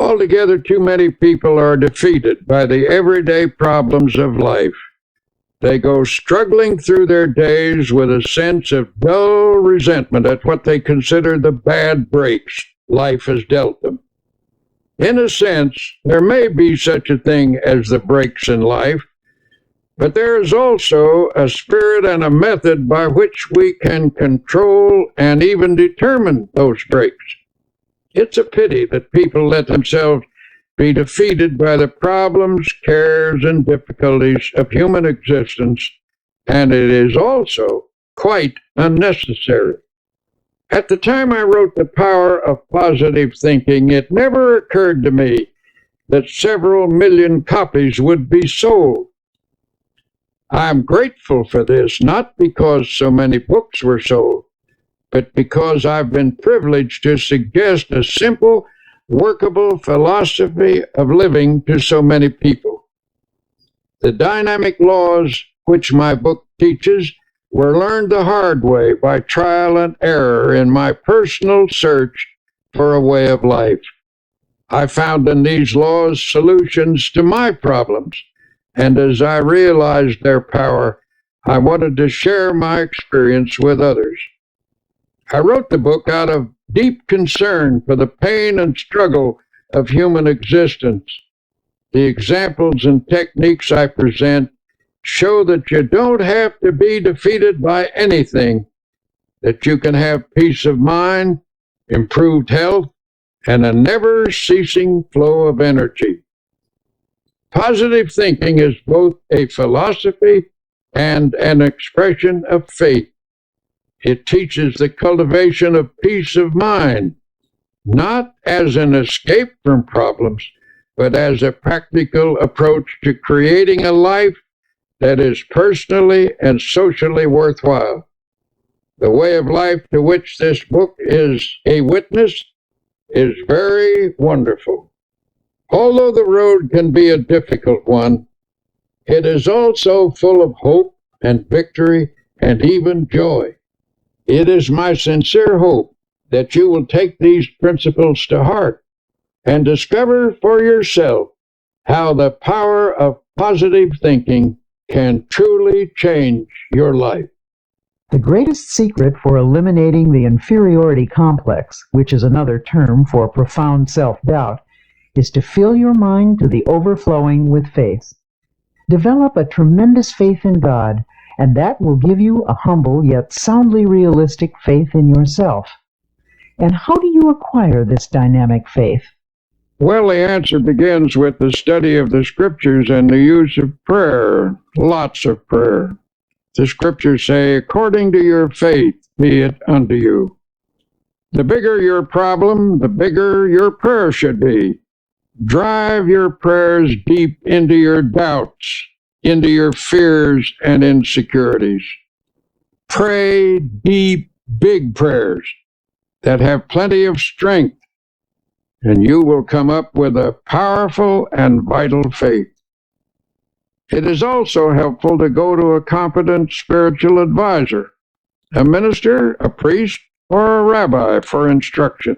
Altogether, too many people are defeated by the everyday problems of life. They go struggling through their days with a sense of dull resentment at what they consider the bad breaks life has dealt them. In a sense, there may be such a thing as the breaks in life, but there is also a spirit and a method by which we can control and even determine those breaks. It's a pity that people let themselves be defeated by the problems, cares, and difficulties of human existence, and it is also quite unnecessary. At the time I wrote The Power of Positive Thinking, it never occurred to me that several million copies would be sold. I'm grateful for this, not because so many books were sold, but because I've been privileged to suggest a simple, workable philosophy of living to so many people. The dynamic laws which my book teaches were learned the hard way by trial and error in my personal search for a way of life. I found in these laws solutions to my problems, and as I realized their power, I wanted to share my experience with others. I wrote the book out of deep concern for the pain and struggle of human existence. The examples and techniques I present show that you don't have to be defeated by anything, that you can have peace of mind, improved health, and a never-ceasing flow of energy. Positive thinking is both a philosophy and an expression of faith. It teaches the cultivation of peace of mind, not as an escape from problems, but as a practical approach to creating a life that is personally and socially worthwhile. The way of life to which this book is a witness is very wonderful. Although the road can be a difficult one, it is also full of hope and victory and even joy. It is my sincere hope that you will take these principles to heart and discover for yourself how the power of positive thinking can truly change your life. The greatest secret for eliminating the inferiority complex, which is another term for profound self-doubt, is to fill your mind to the overflowing with faith. Develop a tremendous faith in God, and that will give you a humble yet soundly realistic faith in yourself. And how do you acquire this dynamic faith? Well, the answer begins with the study of the Scriptures and the use of prayer, lots of prayer. The Scriptures say, according to your faith be it unto you. The bigger your problem, the bigger your prayer should be. Drive your prayers deep into your doubts, into your fears and insecurities. Pray deep, big prayers that have plenty of strength, and you will come up with a powerful and vital faith. It is also helpful to go to a competent spiritual advisor, a minister, a priest, or a rabbi for instruction.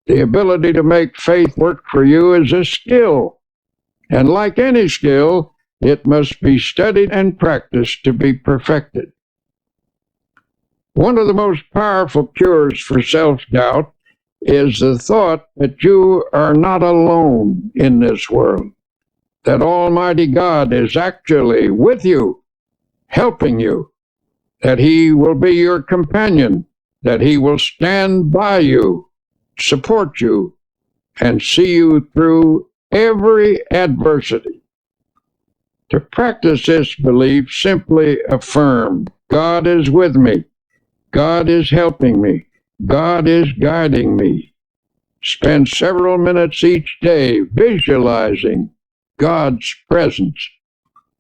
The ability to make faith work for you is a skill, and like any skill, it must be studied and practiced to be perfected. One of the most powerful cures for self-doubt is the thought that you are not alone in this world, that Almighty God is actually with you, helping you, that He will be your companion, that He will stand by you, support you, and see you through every adversity. To practice this belief, simply affirm, God is with me, God is helping me, God is guiding me. Spend several minutes each day visualizing God's presence.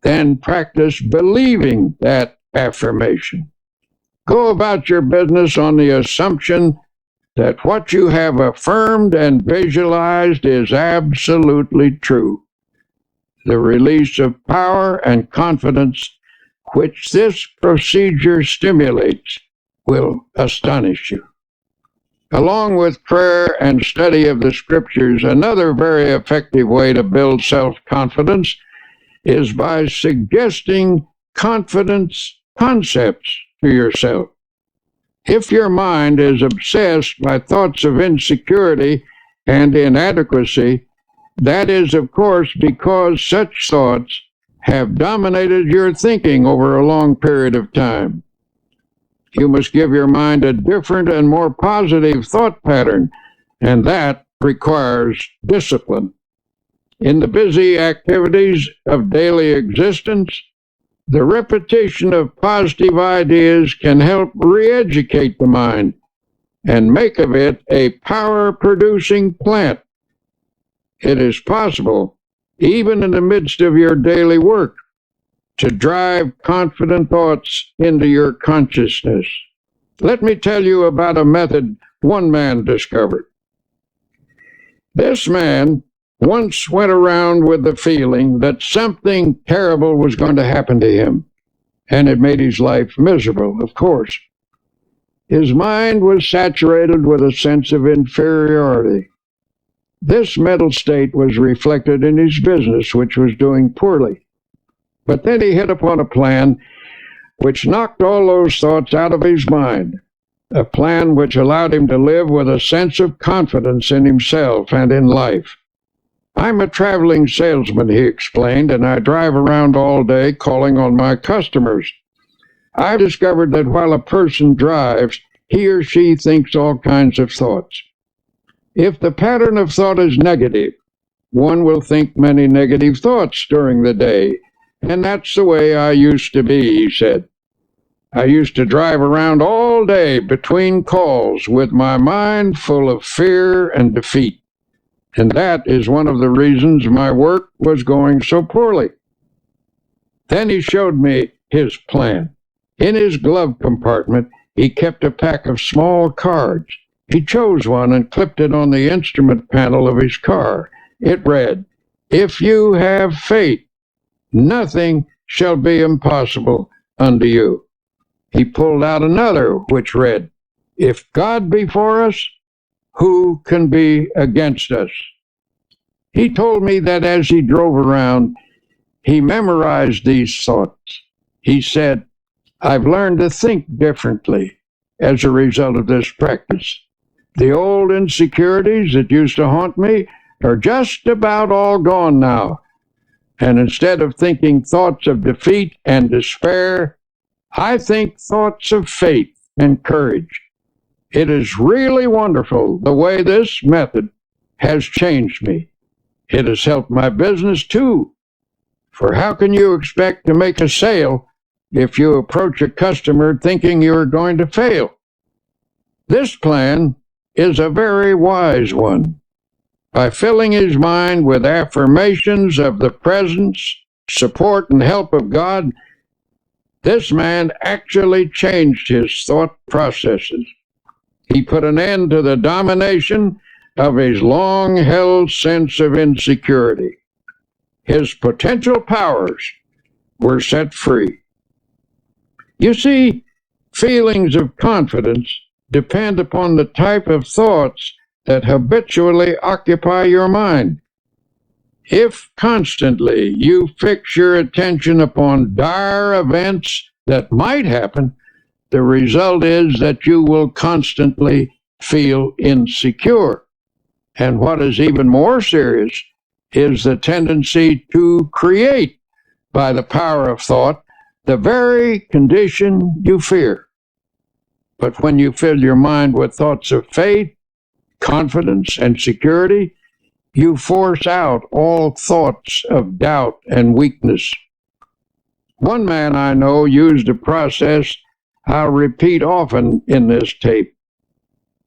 Then practice believing that affirmation. Go about your business on the assumption that what you have affirmed and visualized is absolutely true. The release of power and confidence which this procedure stimulates will astonish you. Along with prayer and study of the scriptures, another very effective way to build self-confidence is by suggesting confidence concepts to yourself. If your mind is obsessed by thoughts of insecurity and inadequacy, that is, of course, because such thoughts have dominated your thinking over a long period of time. You must give your mind a different and more positive thought pattern, and that requires discipline. In the busy activities of daily existence, the repetition of positive ideas can help re-educate the mind and make of it a power-producing plant. It is possible, even in the midst of your daily work, to drive confident thoughts into your consciousness. Let me tell you about a method one man discovered. This man once went around with the feeling that something terrible was going to happen to him, and it made his life miserable, of course. His mind was saturated with a sense of inferiority. This mental state was reflected in his business, which was doing poorly. But then he hit upon a plan which knocked all those thoughts out of his mind, a plan which allowed him to live with a sense of confidence in himself and in life. I'm a traveling salesman, he explained, and I drive around all day calling on my customers. I've discovered that while a person drives, he or she thinks all kinds of thoughts. If the pattern of thought is negative, one will think many negative thoughts during the day, and that's the way I used to be, he said. I used to drive around all day between calls with my mind full of fear and defeat. And that is one of the reasons my work was going so poorly. Then he showed me his plan. In his glove compartment, he kept a pack of small cards. He chose one and clipped it on the instrument panel of his car. It read, "If you have faith, nothing shall be impossible unto you." He pulled out another, which read, "If God be for us, who can be against us?" He told me that as he drove around, he memorized these thoughts. He said, "I've learned to think differently as a result of this practice. The old insecurities that used to haunt me are just about all gone now. And instead of thinking thoughts of defeat and despair, I think thoughts of faith and courage. It is really wonderful the way this method has changed me. It has helped my business too. For how can you expect to make a sale if you approach a customer thinking you are going to fail?" This plan is a very wise one. By filling his mind with affirmations of the presence, support, and help of God, this man actually changed his thought processes. He put an end to the domination of his long-held sense of insecurity. His potential powers were set free. You see, feelings of confidence depend upon the type of thoughts that habitually occupy your mind. If constantly you fix your attention upon dire events that might happen, the result is that you will constantly feel insecure. And what is even more serious is the tendency to create, by the power of thought, the very condition you fear. But when you fill your mind with thoughts of faith, confidence, and security, you force out all thoughts of doubt and weakness. One man I know used a process I'll repeat often in this tape.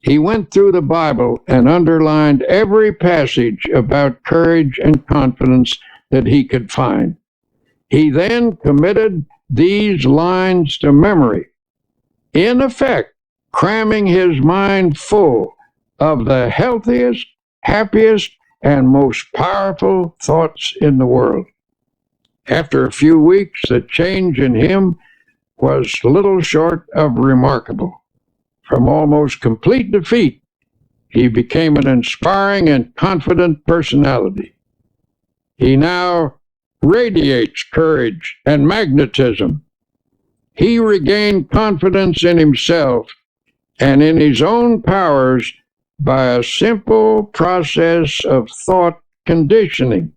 He went through the Bible and underlined every passage about courage and confidence that he could find. He then committed these lines to memory, in effect, cramming his mind full of the healthiest, happiest, and most powerful thoughts in the world. After a few weeks, the change in him was little short of remarkable. From almost complete defeat, He became an inspiring and confident personality. He now radiates courage and magnetism. He regained confidence in himself and in his own powers by a simple process of thought conditioning.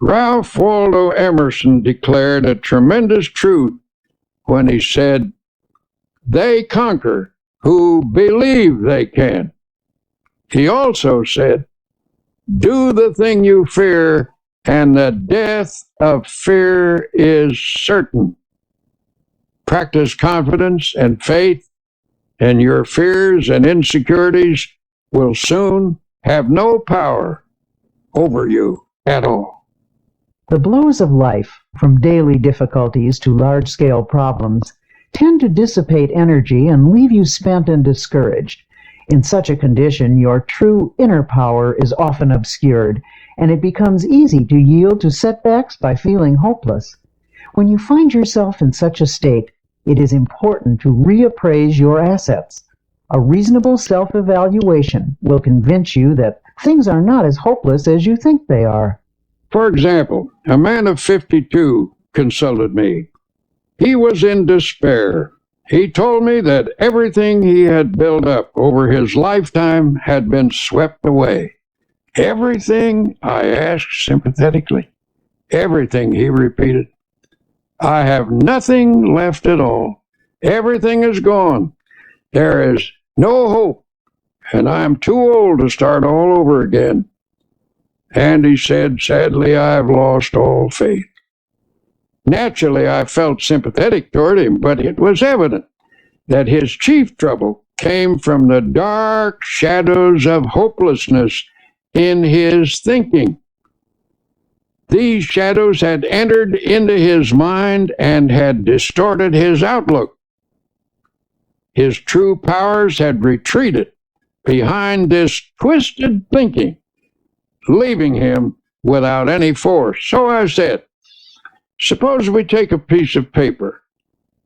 Ralph Waldo Emerson declared a tremendous truth when he said, "They conquer who believe they can." He also said, "Do the thing you fear, and the death of fear is certain." Practice confidence and faith, and your fears and insecurities will soon have no power over you at all. The blows of life, from daily difficulties to large-scale problems, tend to dissipate energy and leave you spent and discouraged. In such a condition, your true inner power is often obscured, and it becomes easy to yield to setbacks by feeling hopeless. When you find yourself in such a state, it is important to reappraise your assets. A reasonable self-evaluation will convince you that things are not as hopeless as you think they are. For example, a man of 52 consulted me. He was in despair. He told me that everything he had built up over his lifetime had been swept away. "Everything?" I asked sympathetically. "Everything," he repeated. "I have nothing left at all. Everything is gone. There is no hope, and I am too old to start all over again." And he said, "Sadly, I have lost all faith." Naturally, I felt sympathetic toward him, but it was evident that his chief trouble came from the dark shadows of hopelessness in his thinking. These shadows had entered into his mind and had distorted his outlook. His true powers had retreated behind this twisted thinking, leaving him without any force. So I said, "Suppose we take a piece of paper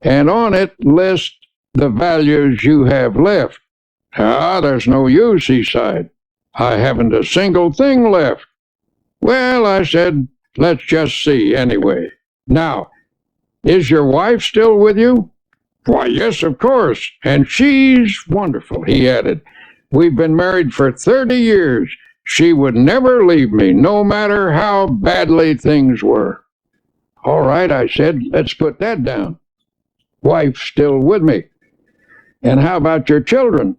and on it list the values you have left." "Ah, there's no use," he sighed. "I haven't a single thing left." "Well," I said, "let's just see anyway. Now, is your wife still with you?" "Why, yes, of course, and she's wonderful," he added. "We've been married for 30 years. She would never leave me, no matter how badly things were." "All right," I said, "let's put that down. Wife's still with me. And how about your children?"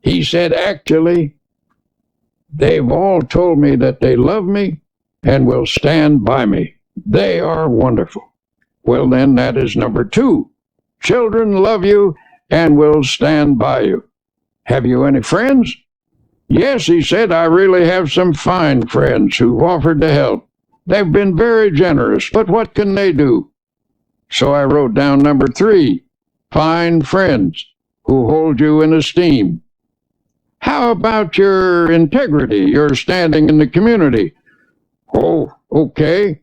He said, "Actually, they've all told me that they love me and will stand by me. They are wonderful." "Well, then, that is number 2. Children love you and will stand by you. Have you any friends?" "Yes," he said, "I really have some fine friends who've offered to help. They've been very generous, but what can they do?" So I wrote down number 3, fine friends who hold you in esteem. "How about your integrity, your standing in the community?" "Oh, okay.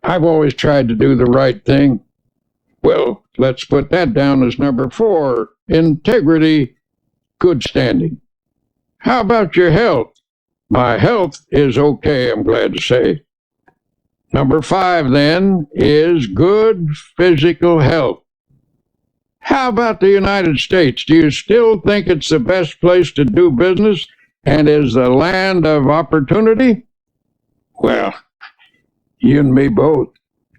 I've always tried to do the right thing." "Well, let's put that down as number 4, integrity, good standing." "How about your health?" "My health is okay, I'm glad to say." Number 5, then, is good physical health. "How about the United States? Do you still think it's the best place to do business and is the land of opportunity?" "Well, you and me both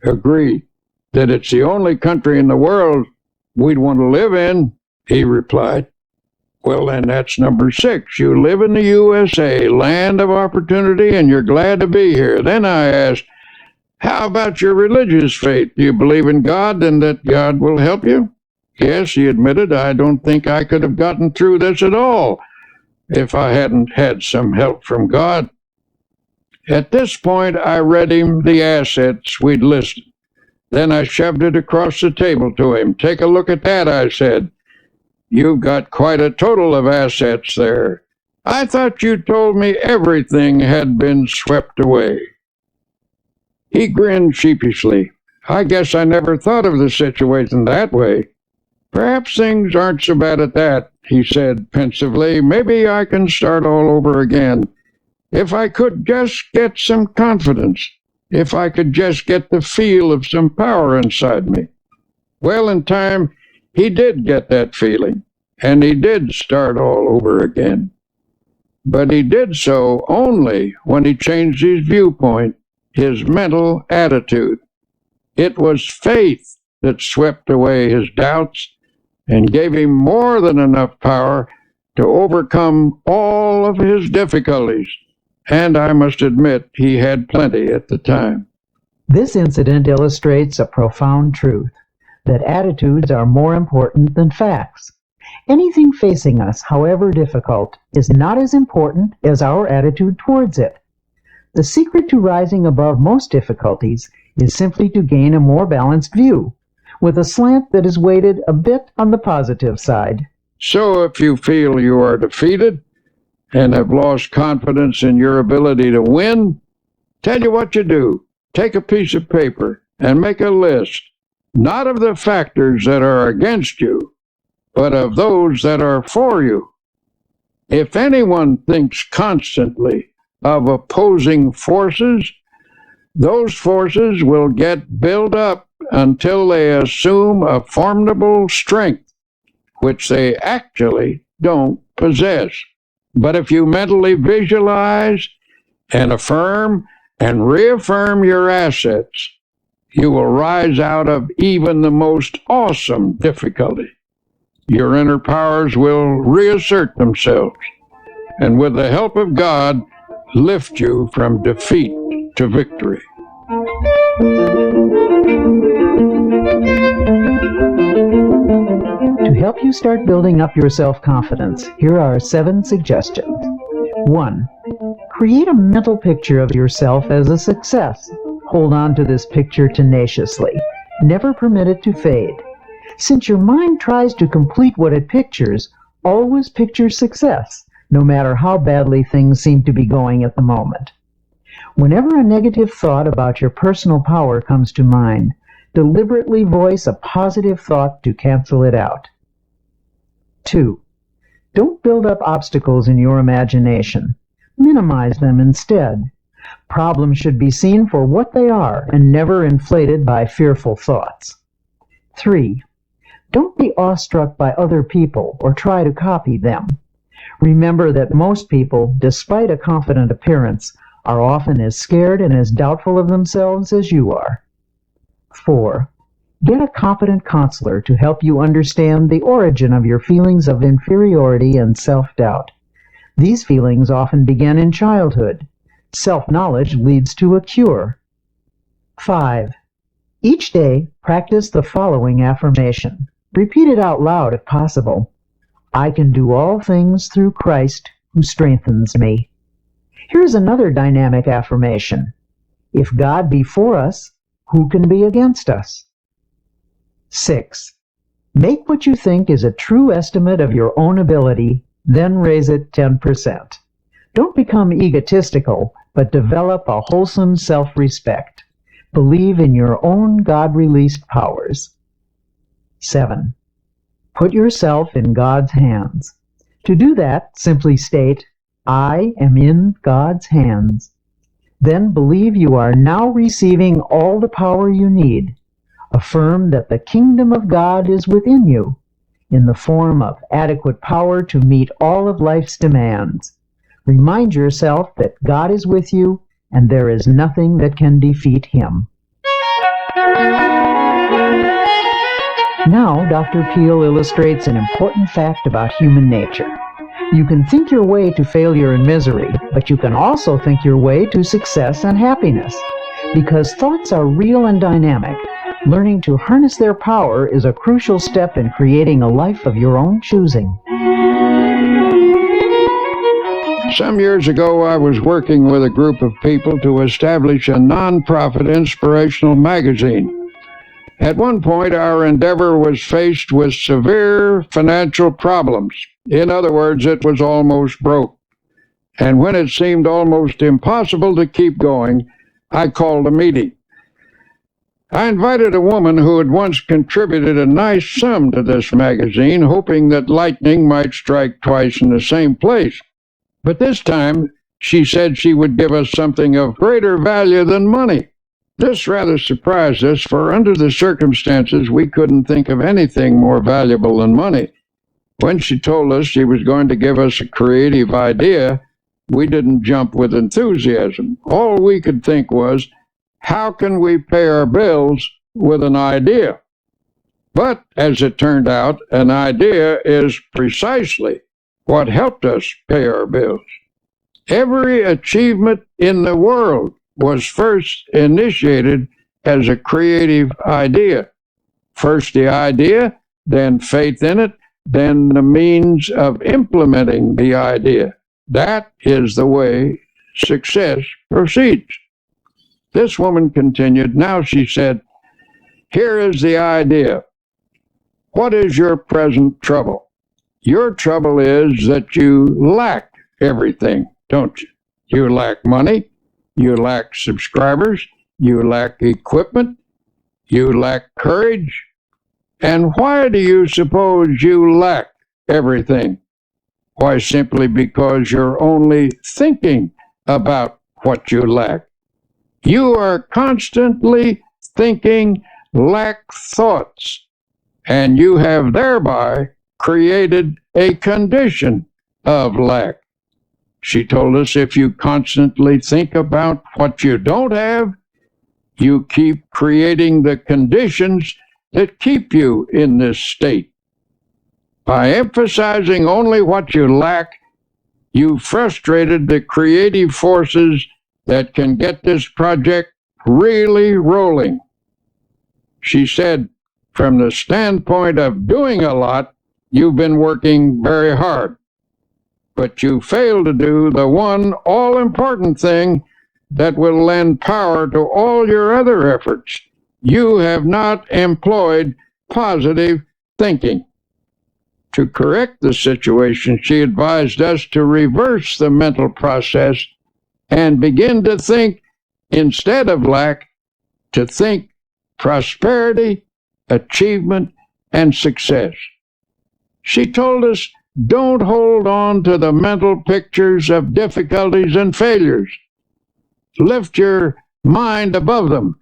agree that it's the only country in the world we'd want to live in," he replied. "Well, then that's number 6. You live in the USA, land of opportunity, and you're glad to be here." Then I asked, "How about your religious faith? Do you believe in God and that God will help you?" "Yes," he admitted, "I don't think I could have gotten through this at all if I hadn't had some help from God." At this point, I read him the assets we'd listed. Then I shoved it across the table to him. "Take a look at that," I said. "You've got quite a total of assets there. I thought you told me everything had been swept away." He grinned sheepishly. "I guess I never thought of the situation that way. Perhaps things aren't so bad at that. he said pensively. Maybe I can start all over again. If I could just get some confidence. If I could just get the feel of some power inside me. Well, in time, he did get that feeling, and he did start all over again. But he did so only when he changed his viewpoint, his mental attitude. It was faith that swept away his doubts and gave him more than enough power to overcome all of his difficulties. And I must admit, he had plenty at the time. This incident illustrates a profound truth, that attitudes are more important than facts. Anything facing us, however difficult, is not as important as our attitude towards it. The secret to rising above most difficulties is simply to gain a more balanced view, with a slant that is weighted a bit on the positive side. So if you feel you are defeated and have lost confidence in your ability to win, tell you what you do. Take a piece of paper and make a list, not of the factors that are against you, but of those that are for you. If anyone thinks constantly of opposing forces, those forces will get built up until they assume a formidable strength, which they actually don't possess. But if you mentally visualize and affirm and reaffirm your assets, you will rise out of even the most awesome difficulty. Your inner powers will reassert themselves, and with the help of God, lift you from defeat to victory. To help you start building up your self-confidence, here are 7 suggestions. 1. Create a mental picture of yourself as a success. Hold on to this picture tenaciously. Never permit it to fade. Since your mind tries to complete what it pictures, always picture success, no matter how badly things seem to be going at the moment. Whenever a negative thought about your personal power comes to mind, deliberately voice a positive thought to cancel it out. 2. Don't build up obstacles in your imagination. Minimize them instead. Problems should be seen for what they are and never inflated by fearful thoughts. 3. Don't be awestruck by other people or try to copy them. Remember that most people, despite a confident appearance, are often as scared and as doubtful of themselves as you are. 4. Get a competent counselor to help you understand the origin of your feelings of inferiority and self-doubt. These feelings often begin in childhood. Self-knowledge leads to a cure. 5. Each day, practice the following affirmation. Repeat it out loud if possible. I can do all things through Christ who strengthens me. Here's another dynamic affirmation. If God be for us, who can be against us? 6. Make what you think is a true estimate of your own ability, then raise it 10%. Don't become egotistical, but develop a wholesome self-respect. Believe in your own God-released powers. 7. Put yourself in God's hands. To do that, simply state, I am in God's hands. Then believe you are now receiving all the power you need. Affirm that the kingdom of God is within you, in the form of adequate power to meet all of life's demands. Remind yourself that God is with you, and there is nothing that can defeat Him. Now, Dr. Peale illustrates an important fact about human nature. You can think your way to failure and misery, but you can also think your way to success and happiness. Because thoughts are real and dynamic, learning to harness their power is a crucial step in creating a life of your own choosing. Some years ago, I was working with a group of people to establish a non-profit inspirational magazine. At one point, our endeavor was faced with severe financial problems. In other words, it was almost broke. And when it seemed almost impossible to keep going, I called a meeting. I invited a woman who had once contributed a nice sum to this magazine, hoping that lightning might strike twice in the same place. But this time, she said she would give us something of greater value than money. This rather surprised us, for under the circumstances, we couldn't think of anything more valuable than money. When she told us she was going to give us a creative idea, we didn't jump with enthusiasm. All we could think was, how can we pay our bills with an idea? But as it turned out, an idea is precisely what helped us pay our bills. Every achievement in the world was first initiated as a creative idea. First the idea, then faith in it, then the means of implementing the idea. That is the way success proceeds. This woman continued. Now she said, here is the idea. What is your present trouble? Your trouble is that you lack everything, don't you? You lack money, you lack subscribers, you lack equipment, you lack courage. And why do you suppose you lack everything? Why, simply because you're only thinking about what you lack. You are constantly thinking lack thoughts, and you have thereby created a condition of lack. She told us if you constantly think about what you don't have, you keep creating the conditions that keep you in this state. By emphasizing only what you lack, you frustrated the creative forces that can get this project really rolling. She said, from the standpoint of doing a lot, you've been working very hard, but you failed to do the one all-important thing that will lend power to all your other efforts. You have not employed positive thinking. To correct the situation, she advised us to reverse the mental process and begin to think, instead of lack, to think prosperity, achievement, and success. She told us, don't hold on to the mental pictures of difficulties and failures. Lift your mind above them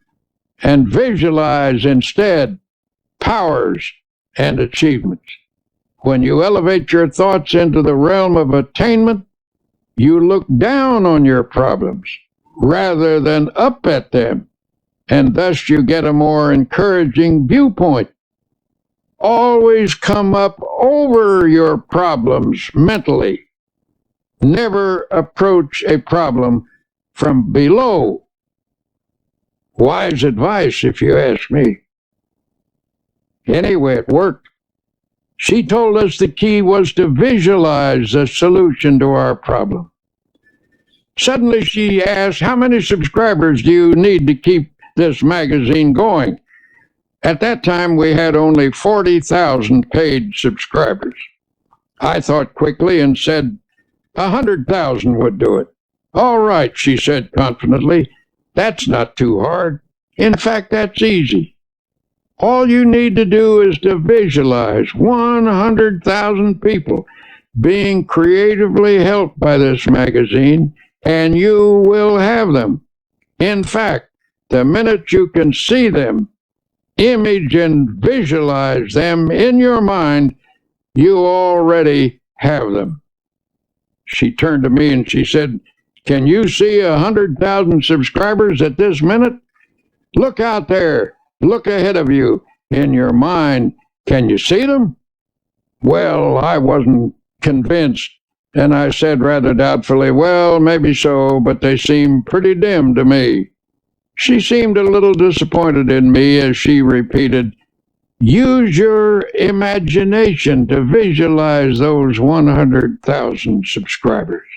and visualize instead powers and achievements. When you elevate your thoughts into the realm of attainment, you look down on your problems rather than up at them, and thus you get a more encouraging viewpoint. Always come up over your problems mentally. Never approach a problem from below. Wise advice, if you ask me. Anyway, it worked. She told us the key was to visualize the solution to our problem. Suddenly she asked, how many subscribers do you need to keep this magazine going? At that time, we had only 40,000 paid subscribers. I thought quickly and said, 100,000 would do it. All right, she said confidently, that's not too hard. In fact, that's easy. All you need to do is to visualize 100,000 people being creatively helped by this magazine, and you will have them. In fact, the minute you can see them, image and visualize them in your mind, you already have them. She turned to me and she said, can you see 100,000 subscribers at this minute? Look out there. Look ahead of you in your mind. Can you see them? Well, I wasn't convinced, and I said rather doubtfully, well, maybe so, but they seem pretty dim to me. She seemed a little disappointed in me as she repeated, use your imagination to visualize those 100,000 subscribers.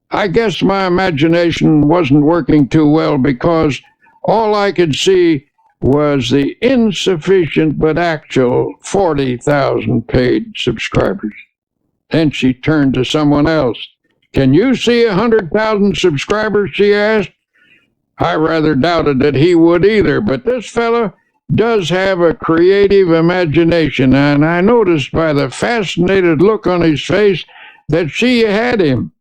I guess my imagination wasn't working too well because all I could see was the insufficient but actual 40,000 paid subscribers. Then she turned to someone else. Can you see 100,000 subscribers, she asked. I rather doubted that he would either, but this fellow does have a creative imagination, and I noticed by the fascinated look on his face that she had him.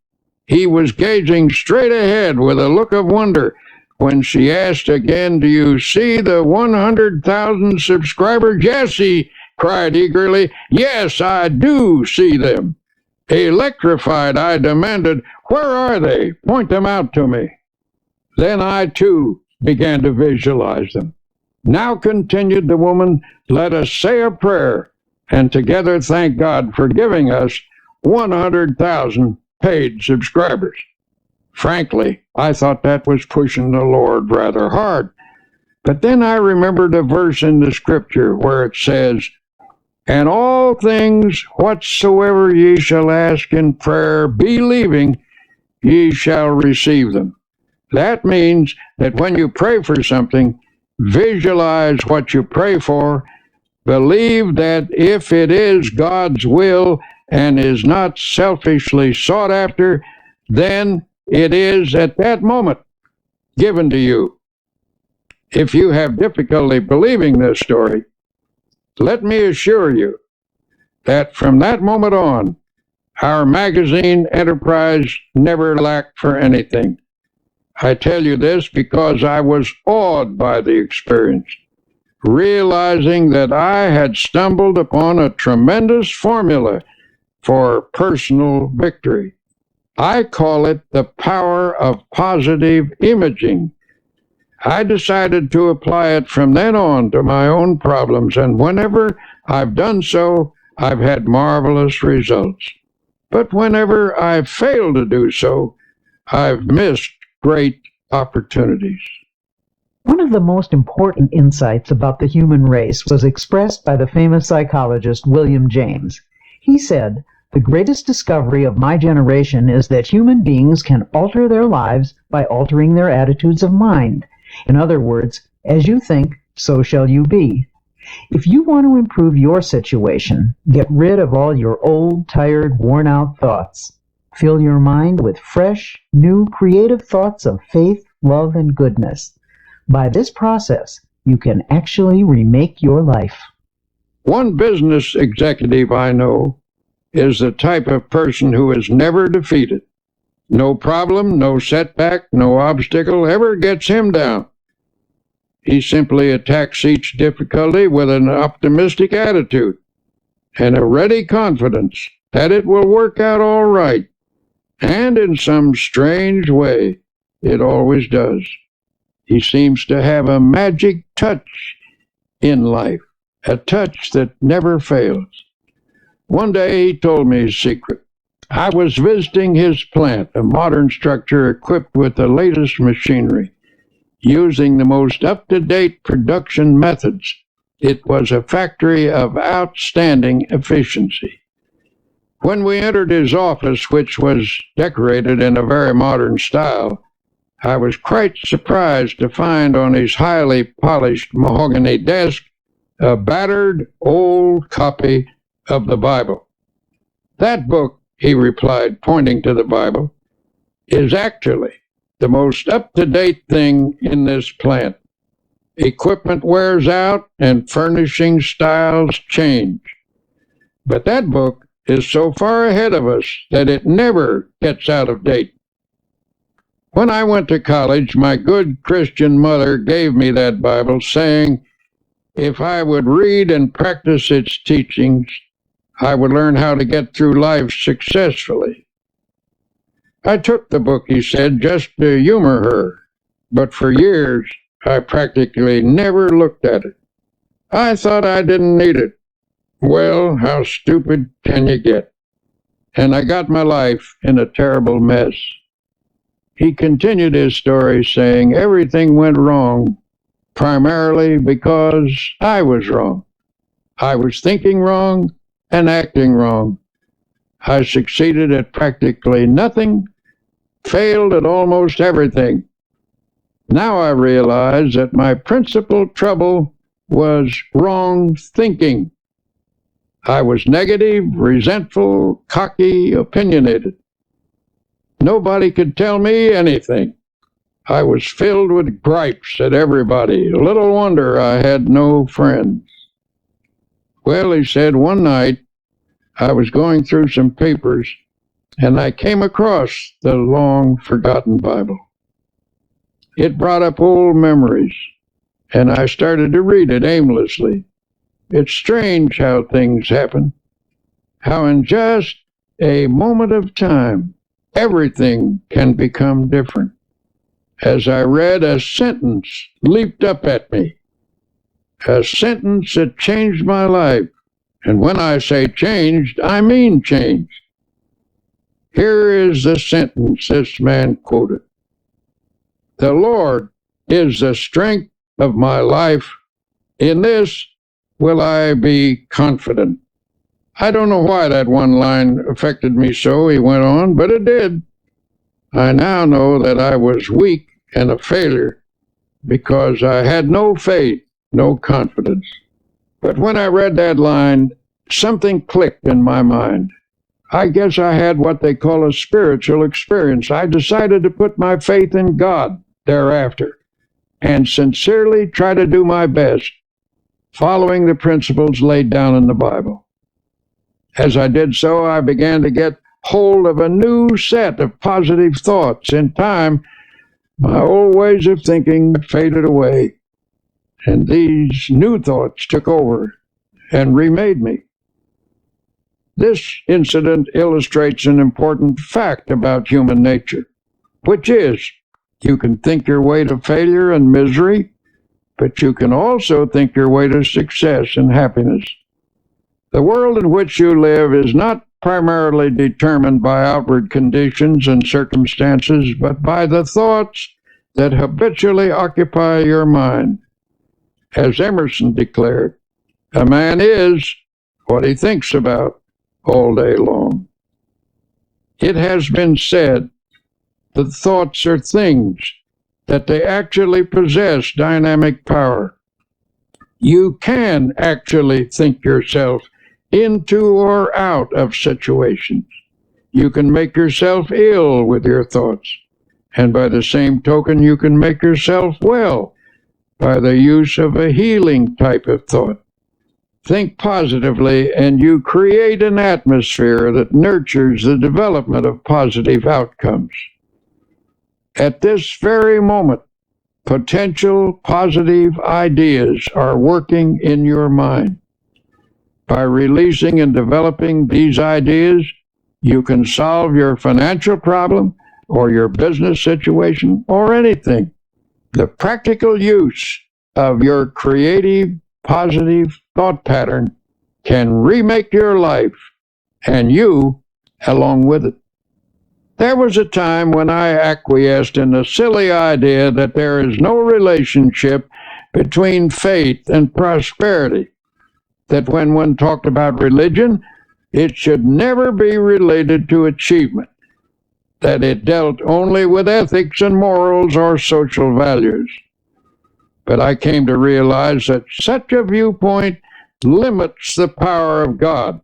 He was gazing straight ahead with a look of wonder. When she asked again, "Do you see the 100,000 subscribers?" "Yes," he cried eagerly. "Yes, I do see them." Electrified, I demanded, "Where are they? Point them out to me." Then I, too, began to visualize them. "Now," continued the woman, "let us say a prayer and together thank God for giving us 100,000 paid subscribers." Frankly, I thought that was pushing the Lord rather hard. But then I remembered a verse in the scripture where it says, "And all things whatsoever ye shall ask in prayer, believing, ye shall receive them." That means that when you pray for something, visualize what you pray for, believe that if it is God's will and is not selfishly sought after, then it is at that moment given to you. If you have difficulty believing this story, let me assure you that from that moment on, our magazine enterprise never lacked for anything. I tell you this because I was awed by the experience, realizing that I had stumbled upon a tremendous formula for personal victory. I call it the power of positive imaging. I decided to apply it from then on to my own problems, and whenever I've done so, I've had marvelous results. But whenever I've failed to do so, I've missed great opportunities. One of the most important insights about the human race was expressed by the famous psychologist William James. He said, "The greatest discovery of my generation is that human beings can alter their lives by altering their attitudes of mind. In other words, as you think, so shall you be." If you want to improve your situation, get rid of all your old, tired, worn-out thoughts. Fill your mind with fresh, new, creative thoughts of faith, love, and goodness. By this process, you can actually remake your life. One business executive I know is the type of person who is never defeated. No problem, no setback, no obstacle ever gets him down. He simply attacks each difficulty with an optimistic attitude and a ready confidence that it will work out all right. And in some strange way, it always does. He seems to have a magic touch in life, a touch that never fails. One day he told me his secret. I was visiting his plant, a modern structure equipped with the latest machinery, using the most up-to-date production methods. It was a factory of outstanding efficiency. When we entered his office, which was decorated in a very modern style, I was quite surprised to find on his highly polished mahogany desk a battered old copy of the Bible. "That book," he replied, pointing to the Bible, "is actually the most up-to-date thing in this plant. Equipment wears out and furnishing styles change. But that book is so far ahead of us that it never gets out of date." When I went to college, my good Christian mother gave me that Bible, saying if I would read and practice its teachings, I would learn how to get through life successfully. I took the book, he said, just to humor her, but for years I practically never looked at it. I thought I didn't need it. Well, how stupid can you get? And I got my life in a terrible mess. He continued his story saying everything went wrong primarily because I was wrong. I was thinking wrong and acting wrong. I succeeded at practically nothing, failed at almost everything. Now I realize that my principal trouble was wrong thinking. I was negative, resentful, cocky, opinionated. Nobody could tell me anything. I was filled with gripes at everybody. Little wonder I had no friends. Well, he said, one night I was going through some papers and I came across the long-forgotten Bible. It brought up old memories, and I started to read it aimlessly. It's strange how things happen, how in just a moment of time, everything can become different. As I read, a sentence leaped up at me, a sentence that changed my life. And when I say changed, I mean changed. Here is the sentence this man quoted. The Lord is the strength of my life. In this will I be confident. I don't know why that one line affected me so, he went on, but it did. I now know that I was weak and a failure because I had no faith, no confidence. But when I read that line, something clicked in my mind. I guess I had what they call a spiritual experience. I decided to put my faith in God thereafter and sincerely try to do my best, following the principles laid down in the Bible. As I did so, I began to get hold of a new set of positive thoughts. In time, my old ways of thinking faded away, and these new thoughts took over and remade me. This incident illustrates an important fact about human nature, which is you can think your way to failure and misery, but you can also think your way to success and happiness. The world in which you live is not primarily determined by outward conditions and circumstances, but by the thoughts that habitually occupy your mind. As Emerson declared, a man is what he thinks about all day long. It has been said that thoughts are things, that they actually possess dynamic power. You can actually think yourself into or out of situations. You can make yourself ill with your thoughts, and by the same token, you can make yourself well by the use of a healing type of thought. Think positively, and you create an atmosphere that nurtures the development of positive outcomes. At this very moment, potential positive ideas are working in your mind. By releasing and developing these ideas, you can solve your financial problem or your business situation or anything. The practical use of your creative, positive thought pattern can remake your life, and you along with it. There was a time when I acquiesced in the silly idea that there is no relationship between faith and prosperity, that when one talked about religion, it should never be related to achievement, that it dealt only with ethics and morals or social values. But I came to realize that such a viewpoint limits the power of God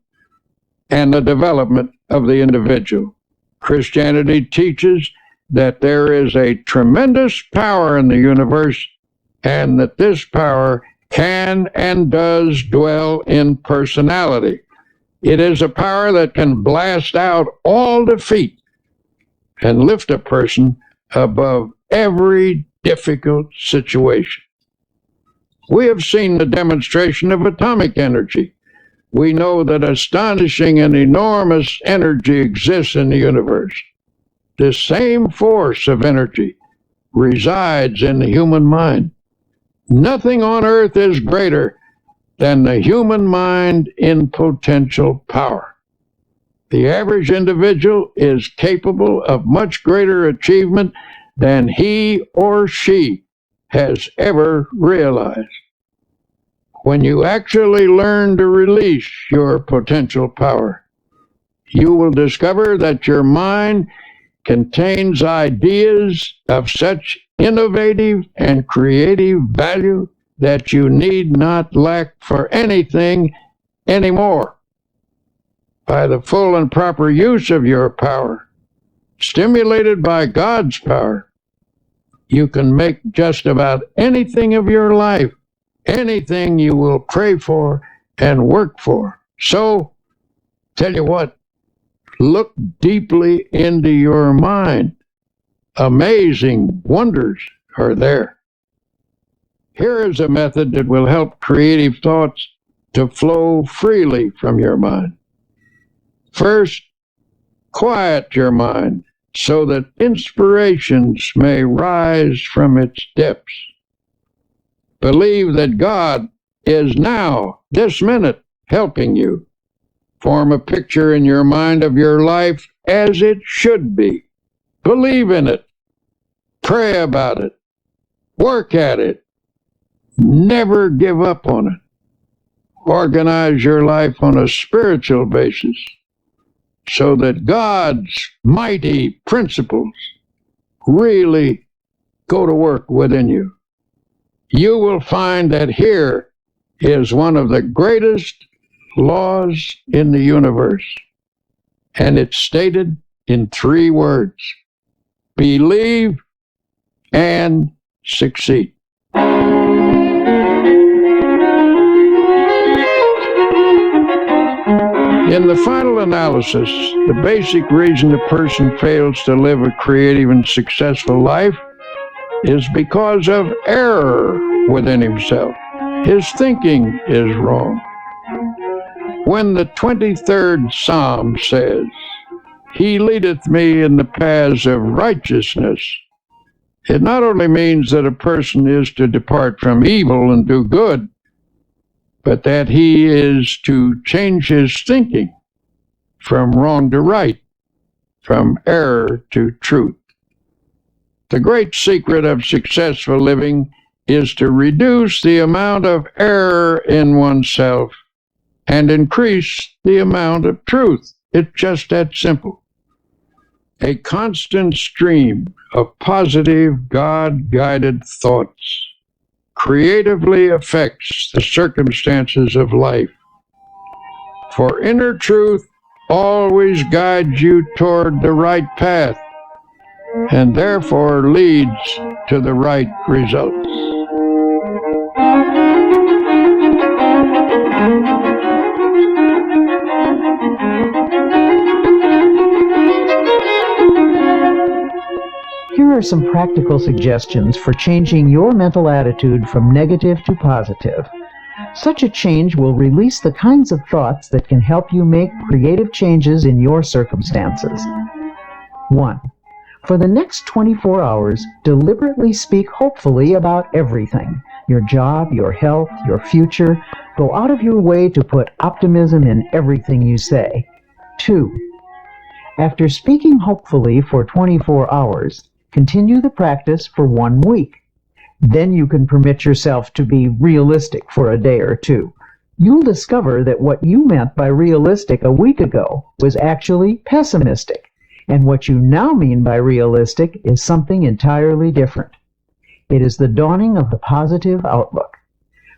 and the development of the individual. Christianity teaches that there is a tremendous power in the universe, and that this power can and does dwell in personality. It is a power that can blast out all defeat and lift a person above every difficult situation. We have seen the demonstration of atomic energy. We know that astonishing and enormous energy exists in the universe. This same force of energy resides in the human mind. Nothing on earth is greater than the human mind in potential power. The average individual is capable of much greater achievement than he or she has ever realized. When you actually learn to release your potential power, you will discover that your mind contains ideas of such innovative and creative value that you need not lack for anything anymore. By the full and proper use of your power, stimulated by God's power, You can make just about anything of your life, anything you will pray for and work for. So, tell you what, look deeply into your mind. Amazing wonders are there. Here is a method that will help creative thoughts to flow freely from your mind. First, quiet your mind so that inspirations may rise from its depths. Believe that God is now, this minute, helping you. Form a picture in your mind of your life as it should be. Believe in it. Pray about it. Work at it. Never give up on it. Organize your life on a spiritual basis so that God's mighty principles really go to work within you. You will find that here is one of the greatest laws in the universe, and it's stated in 3 words: believe and succeed. In the final analysis, the basic reason a person fails to live a creative and successful life is because of error within himself. His thinking is wrong. When the 23rd Psalm says, "He leadeth me in the paths of righteousness," it not only means that a person is to depart from evil and do good, but that he is to change his thinking from wrong to right, from error to truth. The great secret of successful living is to reduce the amount of error in oneself and increase the amount of truth. It's just that simple. A constant stream of positive, God-guided thoughts creatively affects the circumstances of life. For inner truth always guides you toward the right path and therefore leads to the right results. Here are some practical suggestions for changing your mental attitude from negative to positive. Such a change will release the kinds of thoughts that can help you make creative changes in your circumstances. 1. For the next 24 hours, deliberately speak hopefully about everything. Your job, your health, your future. Go out of your way to put optimism in everything you say. 2. After speaking hopefully for 24 hours, continue the practice for 1 week. Then you can permit yourself to be realistic for a day or 2. You'll discover that what you meant by realistic a week ago was actually pessimistic, and what you now mean by realistic is something entirely different. It is the dawning of the positive outlook.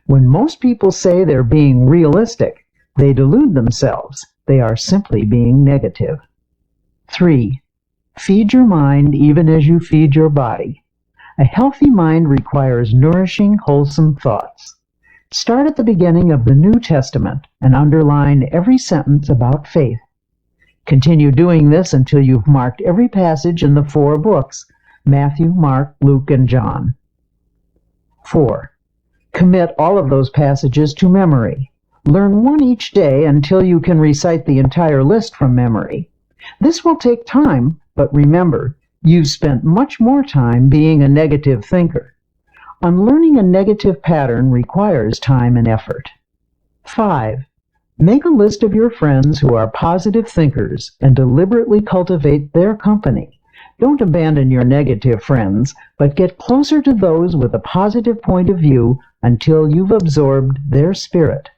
When most people say they're being realistic, they delude themselves. They are simply being negative. 3. Feed your mind even as you feed your body. A healthy mind requires nourishing, wholesome thoughts. Start at the beginning of the New Testament and underline every sentence about faith. Continue doing this until you've marked every passage in the 4 books, Matthew, Mark, Luke, and John. 4. Commit all of those passages to memory. Learn 1 each day until you can recite the entire list from memory. This will take time, but remember, you've spent much more time being a negative thinker. Unlearning a negative pattern requires time and effort. 5. Make a list of your friends who are positive thinkers and deliberately cultivate their company. Don't abandon your negative friends, but get closer to those with a positive point of view until you've absorbed their spirit.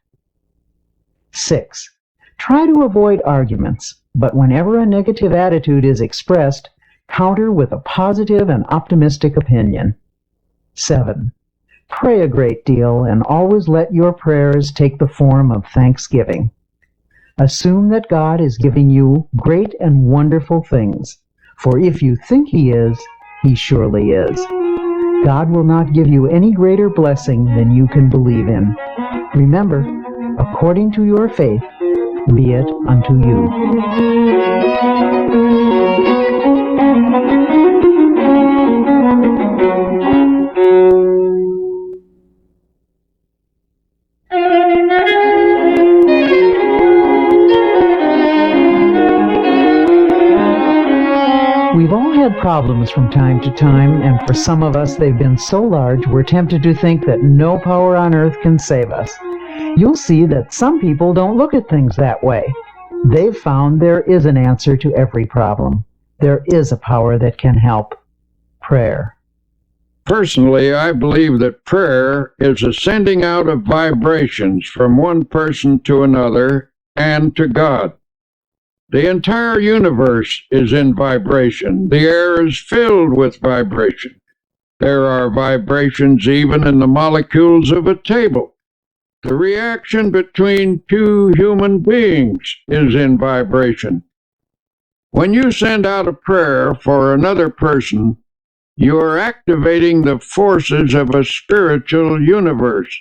6. Try to avoid arguments, but whenever a negative attitude is expressed, counter with a positive and optimistic opinion. 7. Pray a great deal and always let your prayers take the form of thanksgiving. Assume that God is giving you great and wonderful things, for if you think He is, He surely is. God will not give you any greater blessing than you can believe in. Remember, according to your faith, be it unto you. We've all had problems from time to time, and for some of us they've been so large we're tempted to think that no power on earth can save us. You'll see that some people don't look at things that way. They've found there is an answer to every problem. There is a power that can help. Prayer. Personally, I believe that prayer is a sending out of vibrations from one person to another and to God. The entire universe is in vibration. The air is filled with vibration. There are vibrations even in the molecules of a table. The reaction between two human beings is in vibration. When you send out a prayer for another person, you are activating the forces of a spiritual universe.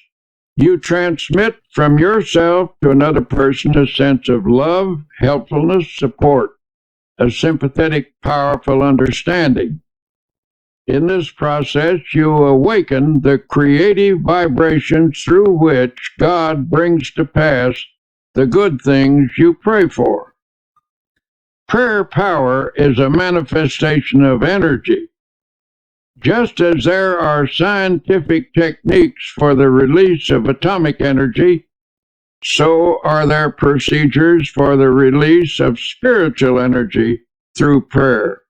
You transmit from yourself to another person a sense of love, helpfulness, support, a sympathetic, powerful understanding. In this process, you awaken the creative vibrations through which God brings to pass the good things you pray for. Prayer power is a manifestation of energy. Just as there are scientific techniques for the release of atomic energy, so are there procedures for the release of spiritual energy through prayer.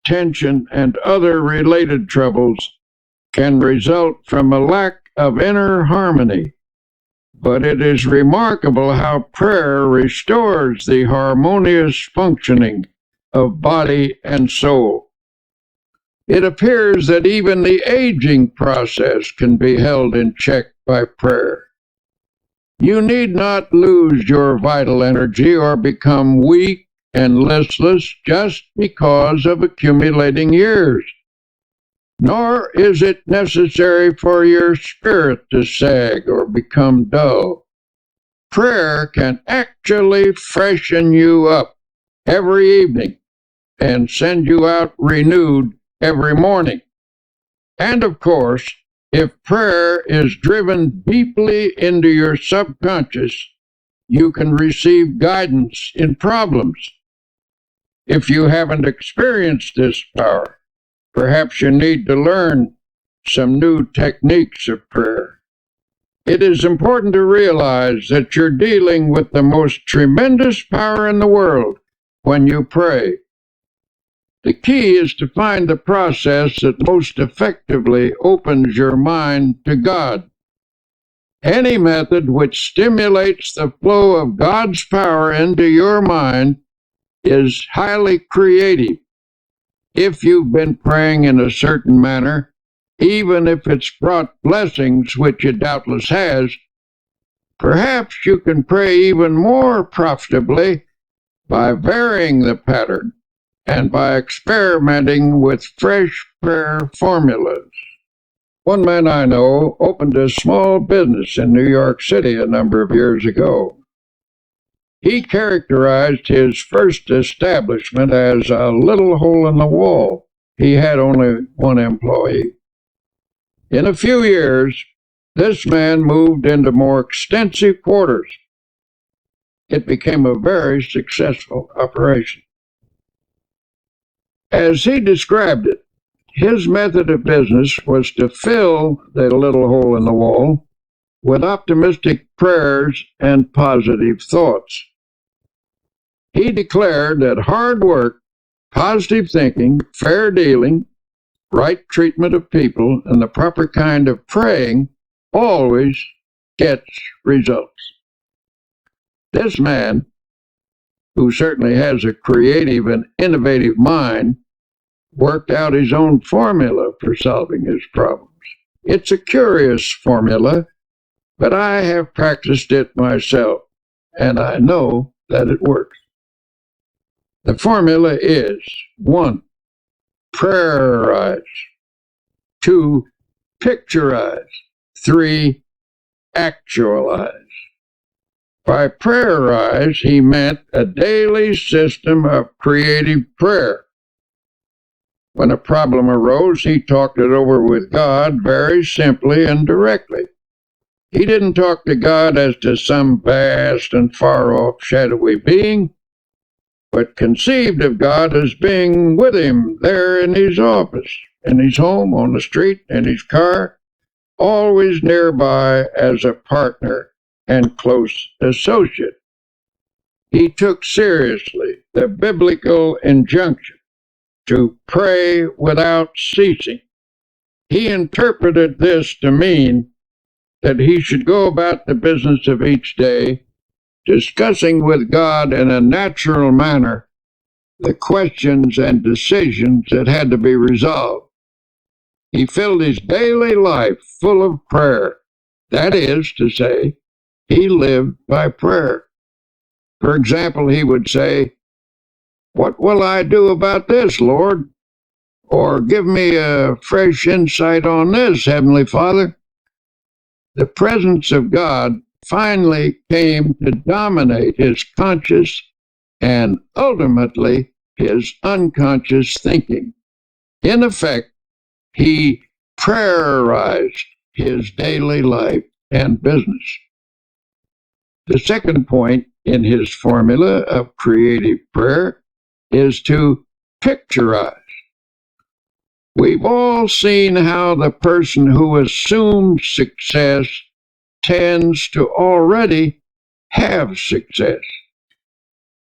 Tension and other related troubles can result from a lack of inner harmony, but it is remarkable how prayer restores the harmonious functioning of body and soul. It appears that even the aging process can be held in check by prayer. You need not lose your vital energy or become weak and listless just because of accumulating years. Nor is it necessary for your spirit to sag or become dull. Prayer can actually freshen you up every evening and send you out renewed every morning. And of course, if prayer is driven deeply into your subconscious, you can receive guidance in problems. If you haven't experienced this power, perhaps you need to learn some new techniques of prayer. It is important to realize that you're dealing with the most tremendous power in the world when you pray. The key is to find the process that most effectively opens your mind to God. Any method which stimulates the flow of God's power into your mind is highly creative. If you've been praying in a certain manner, even if it's brought blessings, which it doubtless has, perhaps you can pray even more profitably by varying the pattern and by experimenting with fresh prayer formulas. One man I know opened a small business in New York City a number of years ago. He characterized his first establishment as a little hole in the wall. He had only one employee. In a few years, this man moved into more extensive quarters. It became a very successful operation. As he described it, his method of business was to fill the little hole in the wall with optimistic prayers and positive thoughts. He declared that hard work, positive thinking, fair dealing, right treatment of people, and the proper kind of praying always gets results. This man, who certainly has a creative and innovative mind, worked out his own formula for solving his problems. It's a curious formula, but I have practiced it myself, and I know that it works. The formula is: 1. Prayerize. 2. Picturize. 3. Actualize. By prayerize, he meant a daily system of creative prayer. When a problem arose, he talked it over with God very simply and directly. He didn't talk to God as to some vast and far-off shadowy being, but conceived of God as being with him there in his office, in his home, on the street, in his car, always nearby as a partner and close associate. He took seriously the biblical injunction to pray without ceasing. He interpreted this to mean that he should go about the business of each day, discussing with God in a natural manner the questions and decisions that had to be resolved. He filled his daily life full of prayer. That is to say, he lived by prayer. For example, he would say, "What will I do about this, Lord?" Or, "Give me a fresh insight on this, Heavenly Father." The presence of God finally came to dominate his conscious and ultimately his unconscious thinking. In effect, he prayerized his daily life and business. The second point in his formula of creative prayer is to picturize. We've all seen how the person who assumes success tends to already have success.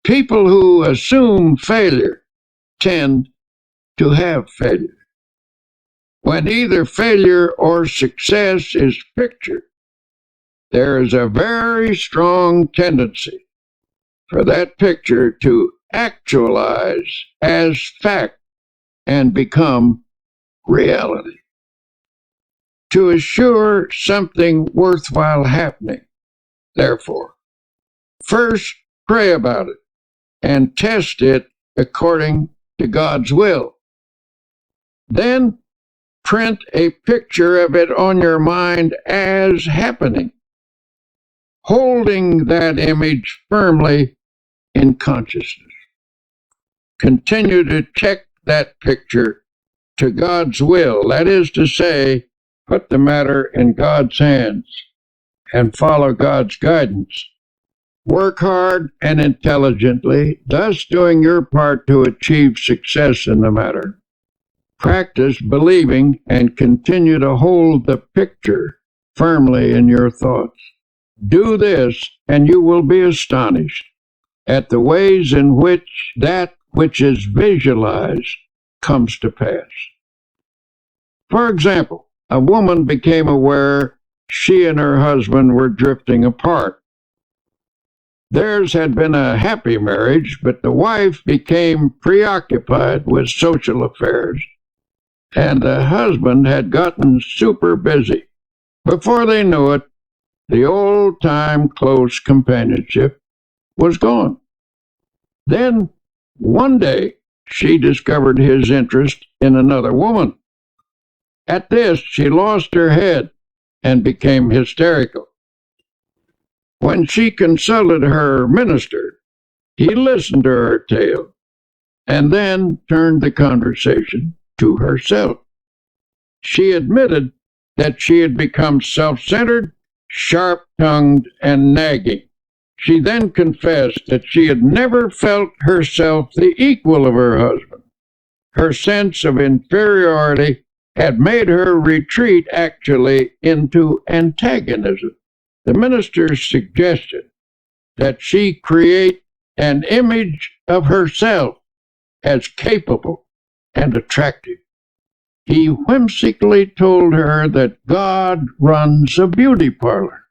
People who assume failure tend to have failure. When either failure or success is pictured, there is a very strong tendency for that picture to actualize as fact and become reality. To assure something worthwhile happening, therefore, first pray about it and test it according to God's will. Then print a picture of it on your mind as happening, holding that image firmly in consciousness. Continue to check that picture to God's will, that is to say, put the matter in God's hands and follow God's guidance. Work hard and intelligently, thus doing your part to achieve success in the matter. Practice believing and continue to hold the picture firmly in your thoughts. Do this, and you will be astonished at the ways in which that which is visualized comes to pass. For example, a woman became aware she and her husband were drifting apart. Theirs had been a happy marriage, but the wife became preoccupied with social affairs, and the husband had gotten super busy. Before they knew it, the old-time close companionship was gone. Then, one day, she discovered his interest in another woman. At this, she lost her head and became hysterical. When she consulted her minister, he listened to her tale and then turned the conversation to herself. She admitted that she had become self-centered, sharp-tongued, and nagging. She then confessed that she had never felt herself the equal of her husband. Her sense of inferiority had made her retreat actually into antagonism. The minister suggested that she create an image of herself as capable and attractive. He whimsically told her that God runs a beauty parlor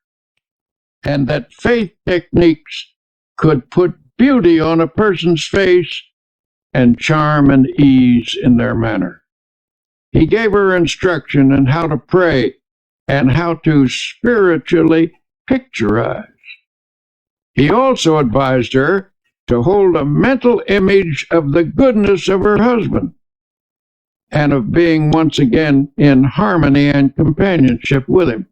and that faith techniques could put beauty on a person's face and charm and ease in their manner. He gave her instruction on how to pray and how to spiritually picturize. He also advised her to hold a mental image of the goodness of her husband. and of being once again in harmony and companionship with him.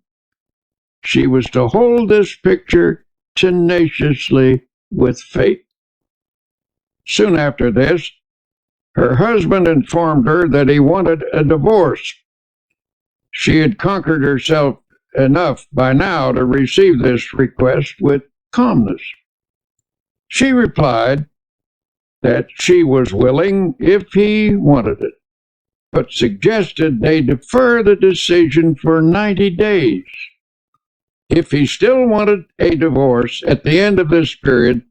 She was to hold this picture tenaciously with faith. Soon after this, her husband informed her that he wanted a divorce. She had conquered herself enough by now to receive this request with calmness. She replied that she was willing if he wanted it, but suggested they defer the decision for 90 days. If he still wanted a divorce at the end of this period,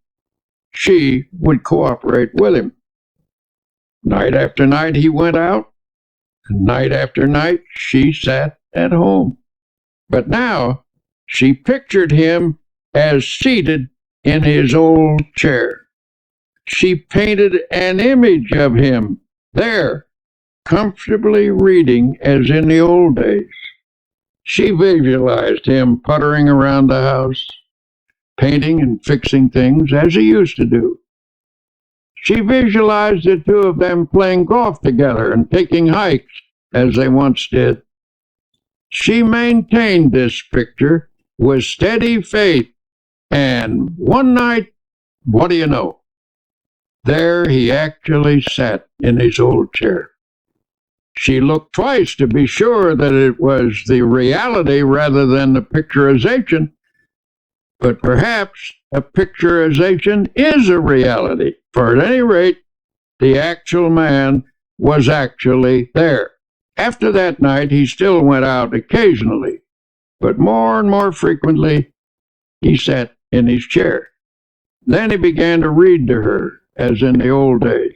she would cooperate with him. Night after night he went out, and night after night she sat at home. But now she pictured him as seated in his old chair. She painted an image of him there, comfortably reading as in the old days. She visualized him puttering around the house, painting and fixing things as he used to do. She visualized the two of them playing golf together and taking hikes as they once did. She maintained this picture with steady faith, and one night, what do you know? There he actually sat in his old chair. She looked twice to be sure that it was the reality rather than the picturization, but perhaps a picturization is a reality, for at any rate, the actual man was actually there. After that night, he still went out occasionally, but more and more frequently, he sat in his chair. Then he began to read to her, as in the old days.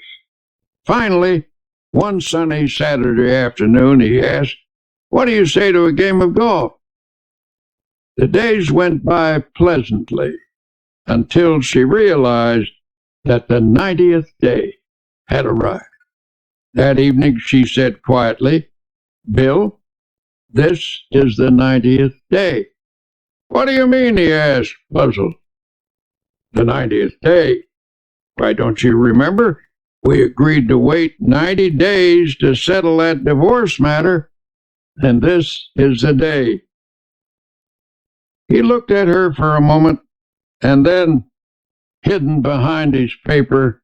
Finally, one sunny Saturday afternoon, he asked, "What do you say to a game of golf?" The days went by pleasantly until she realized that the 90th day had arrived. That evening she said quietly, "Bill, this is the 90th day." "What do you mean?" he asked, puzzled. "The 90th day. Why, don't you remember? We agreed to wait 90 days to settle that divorce matter, and this is the day." He looked at her for a moment, and then, hidden behind his paper,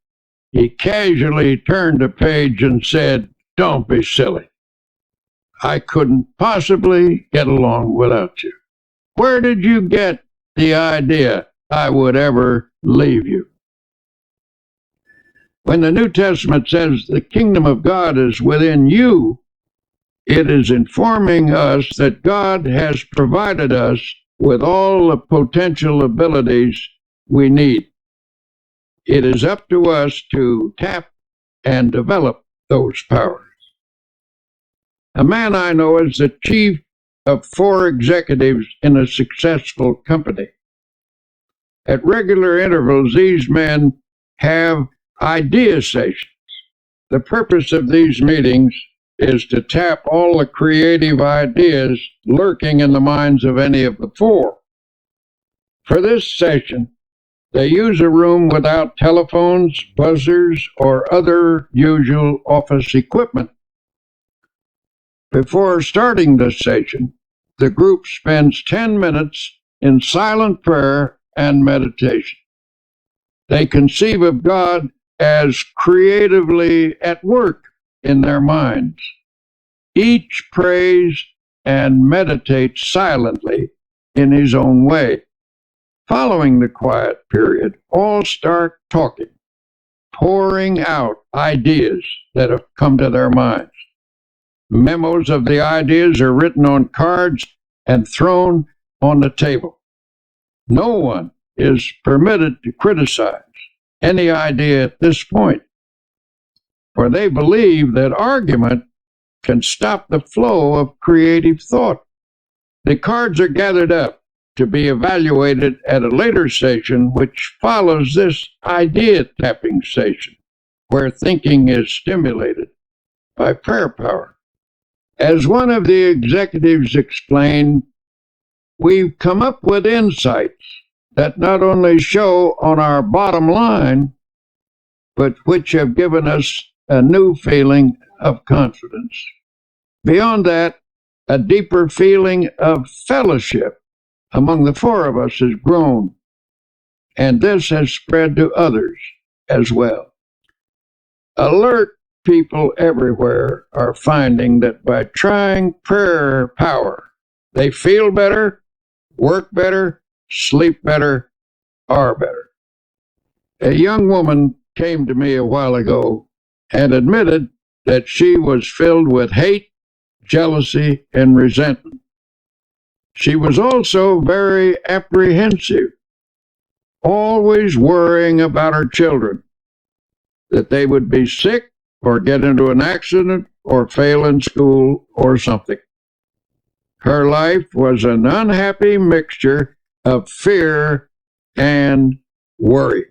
he casually turned a page and said, "Don't be silly. I couldn't possibly get along without you. Where did you get the idea I would ever leave you?" When the New Testament says the kingdom of God is within you, it is informing us that God has provided us with all the potential abilities we need. It is up to us to tap and develop those powers. A man I know is the chief of 4 executives in a successful company. At regular intervals, these men have idea sessions. The purpose of these meetings is to tap all the creative ideas lurking in the minds of any of the 4. For this session, they use a room without telephones, buzzers, or other usual office equipment. Before starting the session, the group spends 10 minutes in silent prayer and meditation. They conceive of God as creatively at work in their minds. Each prays and meditates silently in his own way. Following the quiet period, all start talking, pouring out ideas that have come to their minds. Memos of the ideas are written on cards and thrown on the table. No one is permitted to criticize any idea at this point, for they believe that argument can stop the flow of creative thought. The cards are gathered up to be evaluated at a later session, which follows this idea tapping session, where thinking is stimulated by prayer power. As one of the executives explained, we've come up with insights that not only show on our bottom line, but which have given us a new feeling of confidence. Beyond that, a deeper feeling of fellowship among the four of us has grown, and this has spread to others as well. Alert people everywhere are finding that by trying prayer power, they feel better, work better, sleep better, are better. A young woman came to me a while ago and admitted that she was filled with hate, jealousy, and resentment. She was also very apprehensive, always worrying about her children, that they would be sick or get into an accident or fail in school or something. Her life was an unhappy mixture of fear and worry.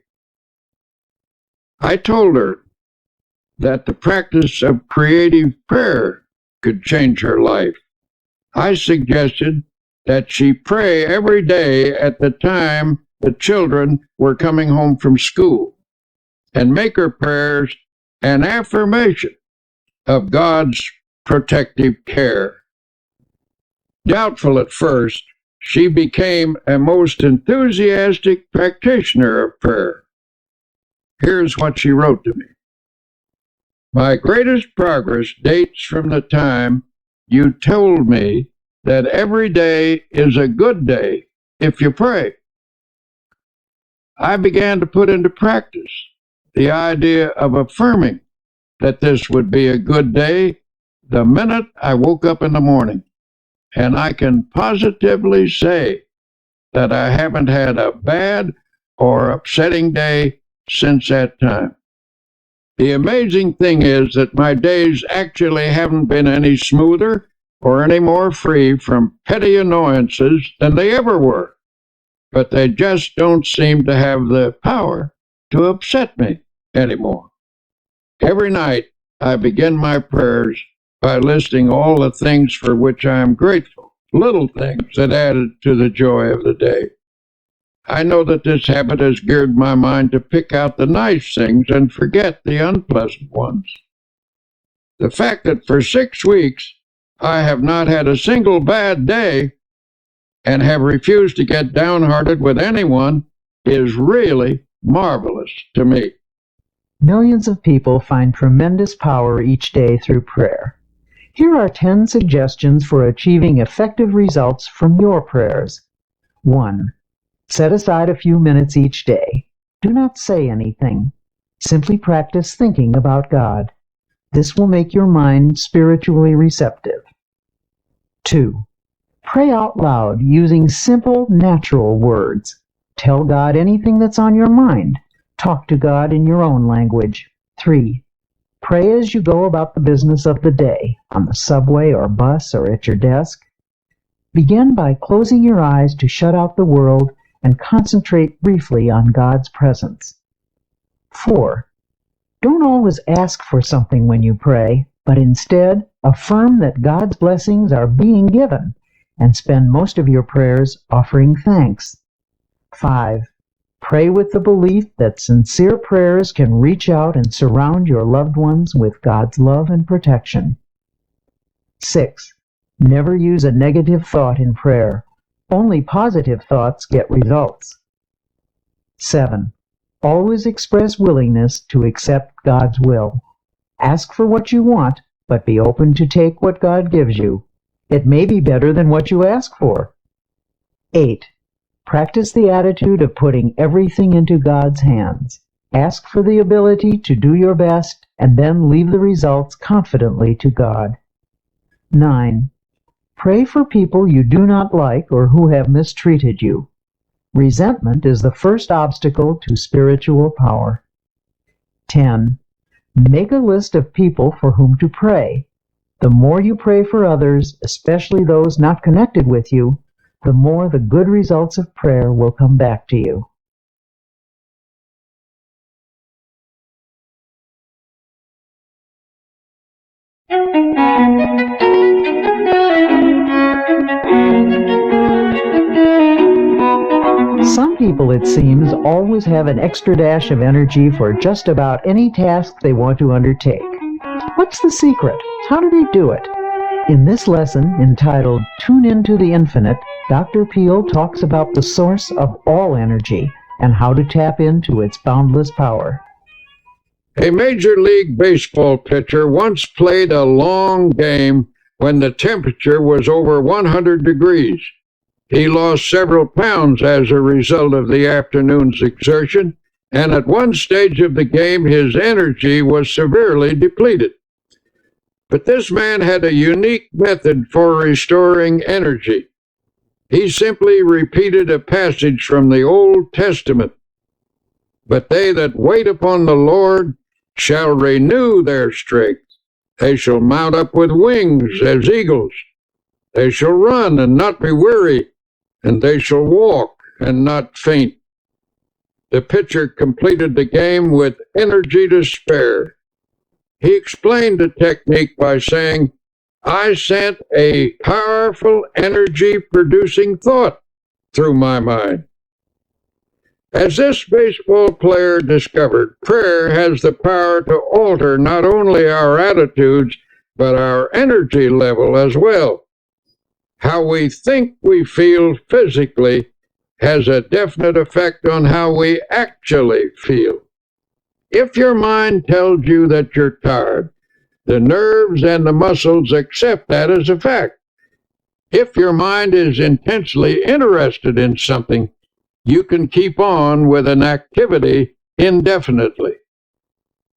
I told her that the practice of creative prayer could change her life. I suggested that she pray every day at the time the children were coming home from school and make her prayers an affirmation of God's protective care. Doubtful at first, she became a most enthusiastic practitioner of prayer. Here's what she wrote to me. My greatest progress dates from the time you told me that every day is a good day if you pray. I began to put into practice the idea of affirming that this would be a good day the minute I woke up in the morning, and I can positively say that I haven't had a bad or upsetting day since that time. The amazing thing is that my days actually haven't been any smoother or any more free from petty annoyances than they ever were, but they just don't seem to have the power to upset me anymore. Every night I begin my prayers by listing all the things for which I am grateful, little things that added to the joy of the day. I know that this habit has geared my mind to pick out the nice things and forget the unpleasant ones. The fact that for 6 weeks I have not had a single bad day and have refused to get downhearted with anyone is really marvelous to me. Millions of people find tremendous power each day through prayer. Here are 10 suggestions for achieving effective results from your prayers. 1. Set aside a few minutes each day. Do not say anything. Simply practice thinking about God. This will make your mind spiritually receptive. 2. Pray out loud using simple, natural words. Tell God anything that's on your mind. Talk to God in your own language. 3. Pray as you go about the business of the day, on the subway or bus or at your desk. Begin by closing your eyes to shut out the world and concentrate briefly on God's presence. 4. Don't always ask for something when you pray, but instead affirm that God's blessings are being given and spend most of your prayers offering thanks. 5. Pray with the belief that sincere prayers can reach out and surround your loved ones with God's love and protection. 6. Never use a negative thought in prayer. Only positive thoughts get results. 7. Always express willingness to accept God's will. Ask for what you want, but be open to take what God gives you. It may be better than what you ask for. 8. Practice the attitude of putting everything into God's hands. Ask for the ability to do your best and then leave the results confidently to God. 9. Pray for people you do not like or who have mistreated you. Resentment is the first obstacle to spiritual power. 10. Make a list of people for whom to pray. The more you pray for others, especially those not connected with you, the more the good results of prayer will come back to you. Some people, it seems, always have an extra dash of energy for just about any task they want to undertake. What's the secret? How did he do it? In this lesson, entitled Tune Into the Infinite, Dr. Peale talks about the source of all energy and how to tap into its boundless power. A Major League Baseball pitcher once played a long game when the temperature was over 100 degrees. He lost several pounds as a result of the afternoon's exertion, and at one stage of the game his energy was severely depleted. But this man had a unique method for restoring energy. He simply repeated a passage from the Old Testament. But they that wait upon the Lord shall renew their strength. They shall mount up with wings as eagles. They shall run and not be weary, and they shall walk and not faint. The pitcher completed the game with energy to spare. He explained the technique by saying, I sent a powerful energy-producing thought through my mind. As this baseball player discovered, prayer has the power to alter not only our attitudes, but our energy level as well. How we think we feel physically has a definite effect on how we actually feel. If your mind tells you that you're tired, the nerves and the muscles accept that as a fact. If your mind is intensely interested in something, you can keep on with an activity indefinitely.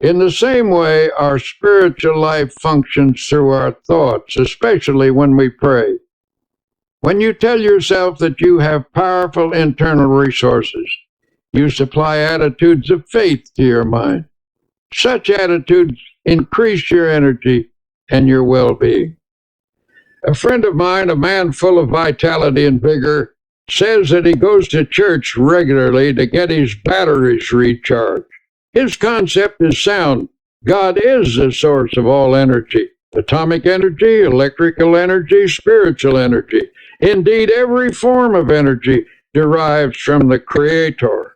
In the same way, our spiritual life functions through our thoughts, especially when we pray. When you tell yourself that you have powerful internal resources, you supply attitudes of faith to your mind. Such attitudes increase your energy and your well-being. A friend of mine, a man full of vitality and vigor, says that he goes to church regularly to get his batteries recharged. His concept is sound. God is the source of all energy: atomic energy, electrical energy, spiritual energy. Indeed, every form of energy derives from the Creator.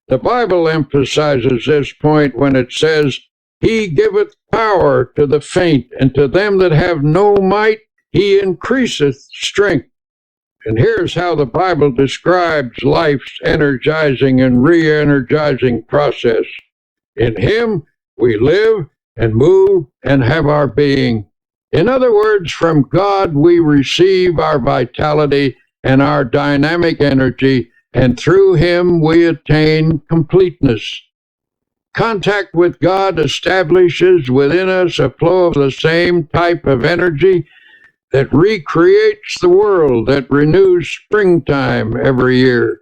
The Bible emphasizes this point when it says, He giveth power to the faint, and to them that have no might He increaseth strength. And here's how the Bible describes life's energizing and re-energizing process. In Him we live and move and have our being. In other words, from God we receive our vitality and our dynamic energy, and through Him we attain completeness. Contact with God establishes within us a flow of the same type of energy that recreates the world, that renews springtime every year.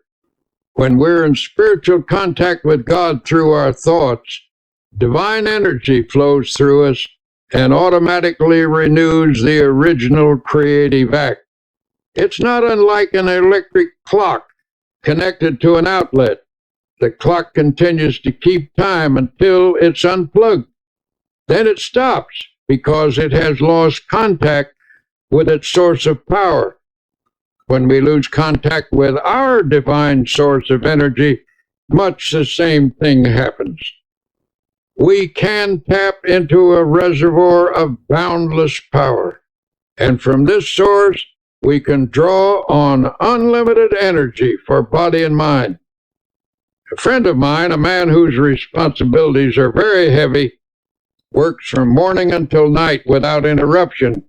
When we're in spiritual contact with God through our thoughts, divine energy flows through us and automatically renews the original creative act. It's not unlike an electric clock connected to an outlet. The clock continues to keep time until it's unplugged. Then it stops because it has lost contact with its source of power. When we lose contact with our divine source of energy, much the same thing happens. We can tap into a reservoir of boundless power, and from this source we can draw on unlimited energy for body and mind. A friend of mine, a man whose responsibilities are very heavy, works from morning until night without interruption,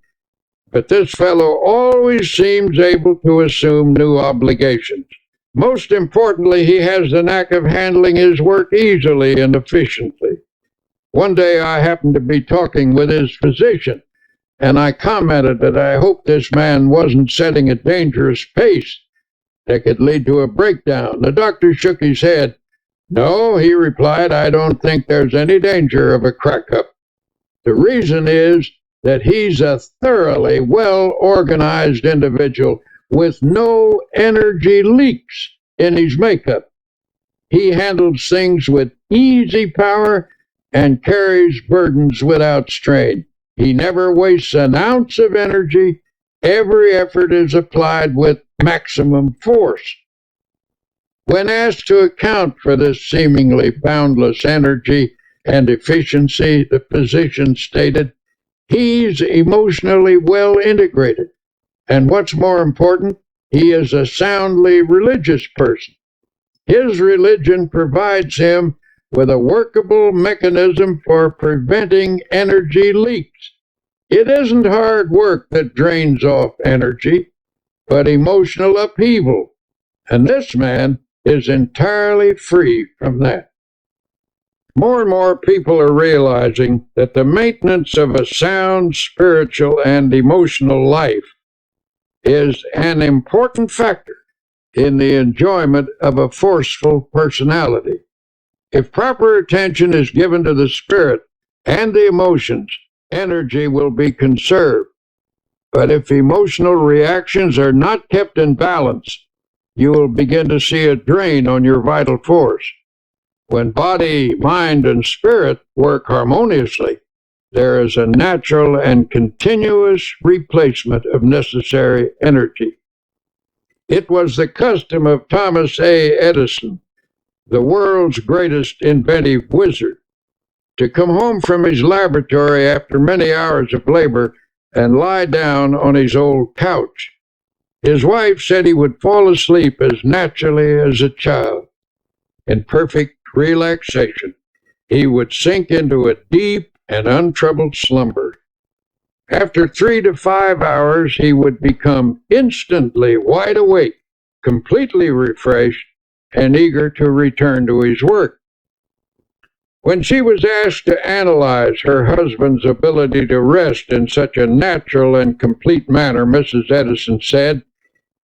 but this fellow always seems able to assume new obligations. Most importantly, he has the knack of handling his work easily and efficiently. One day I happened to be talking with his physician, and I commented that I hoped this man wasn't setting a dangerous pace that could lead to a breakdown. The doctor shook his head. No, he replied, I don't think there's any danger of a crack-up. The reason is that he's a thoroughly well-organized individual with no energy leaks in his makeup. He handles things with easy power and carries burdens without strain. He never wastes an ounce of energy. Every effort is applied with maximum force. When asked to account for this seemingly boundless energy and efficiency, the physician stated, he's emotionally well integrated. And what's more important, he is a soundly religious person. His religion provides him with a workable mechanism for preventing energy leaks. It isn't hard work that drains off energy, but emotional upheaval. And this man is entirely free from that. More and more people are realizing that the maintenance of a sound spiritual and emotional life is an important factor in the enjoyment of a forceful personality. If proper attention is given to the spirit and the emotions, energy will be conserved. But if emotional reactions are not kept in balance, you will begin to see a drain on your vital force. When body, mind, and spirit work harmoniously, there is a natural and continuous replacement of necessary energy. It was the custom of Thomas A. Edison, the world's greatest inventive wizard, to come home from his laboratory after many hours of labor and lie down on his old couch. His wife said he would fall asleep as naturally as a child. In perfect relaxation, he would sink into a deep and untroubled slumber. After 3 to 5 hours, he would become instantly wide awake, completely refreshed, and eager to return to his work. When she was asked to analyze her husband's ability to rest in such a natural and complete manner, Mrs. Edison said,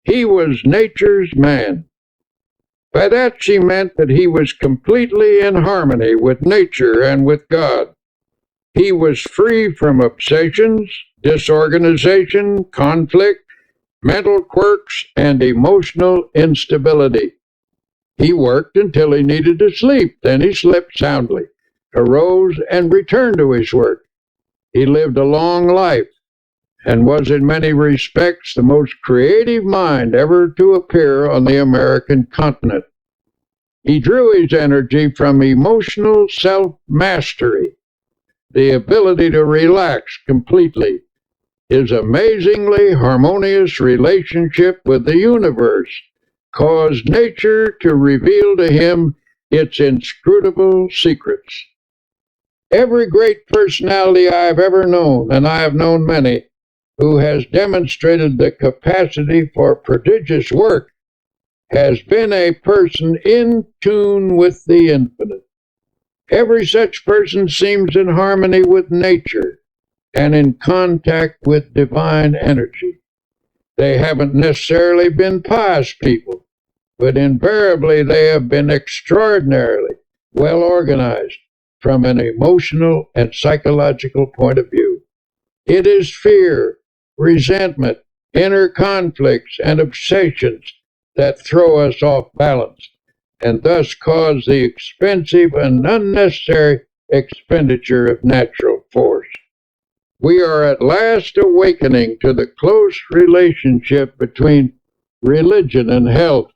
he was nature's man. By that she meant that he was completely in harmony with nature and with God. He was free from obsessions, disorganization, conflict, mental quirks, and emotional instability. He worked until he needed to sleep, then he slept soundly, arose, and returned to his work. He lived a long life and was in many respects the most creative mind ever to appear on the American continent. He drew his energy from emotional self-mastery, the ability to relax completely, his amazingly harmonious relationship with the universe caused nature to reveal to him its inscrutable secrets. Every great personality I've ever known, and I have known many, who has demonstrated the capacity for prodigious work, has been a person in tune with the infinite. Every such person seems in harmony with nature and in contact with divine energy. They haven't necessarily been pious people, but invariably they have been extraordinarily well organized from an emotional and psychological point of view. It is fear, resentment, inner conflicts, and obsessions that throw us off balance, and thus cause the expensive and unnecessary expenditure of natural force. We are at last awakening to the close relationship between religion and health.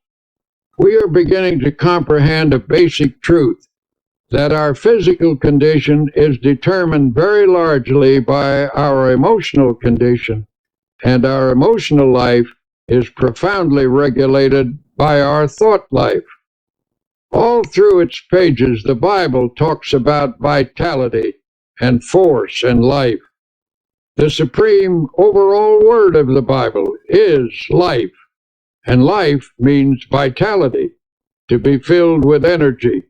We are beginning to comprehend a basic truth that our physical condition is determined very largely by our emotional condition, and our emotional life is profoundly regulated by our thought life. All through its pages, the Bible talks about vitality and force and life. The supreme overall word of the Bible is life, and life means vitality, to be filled with energy.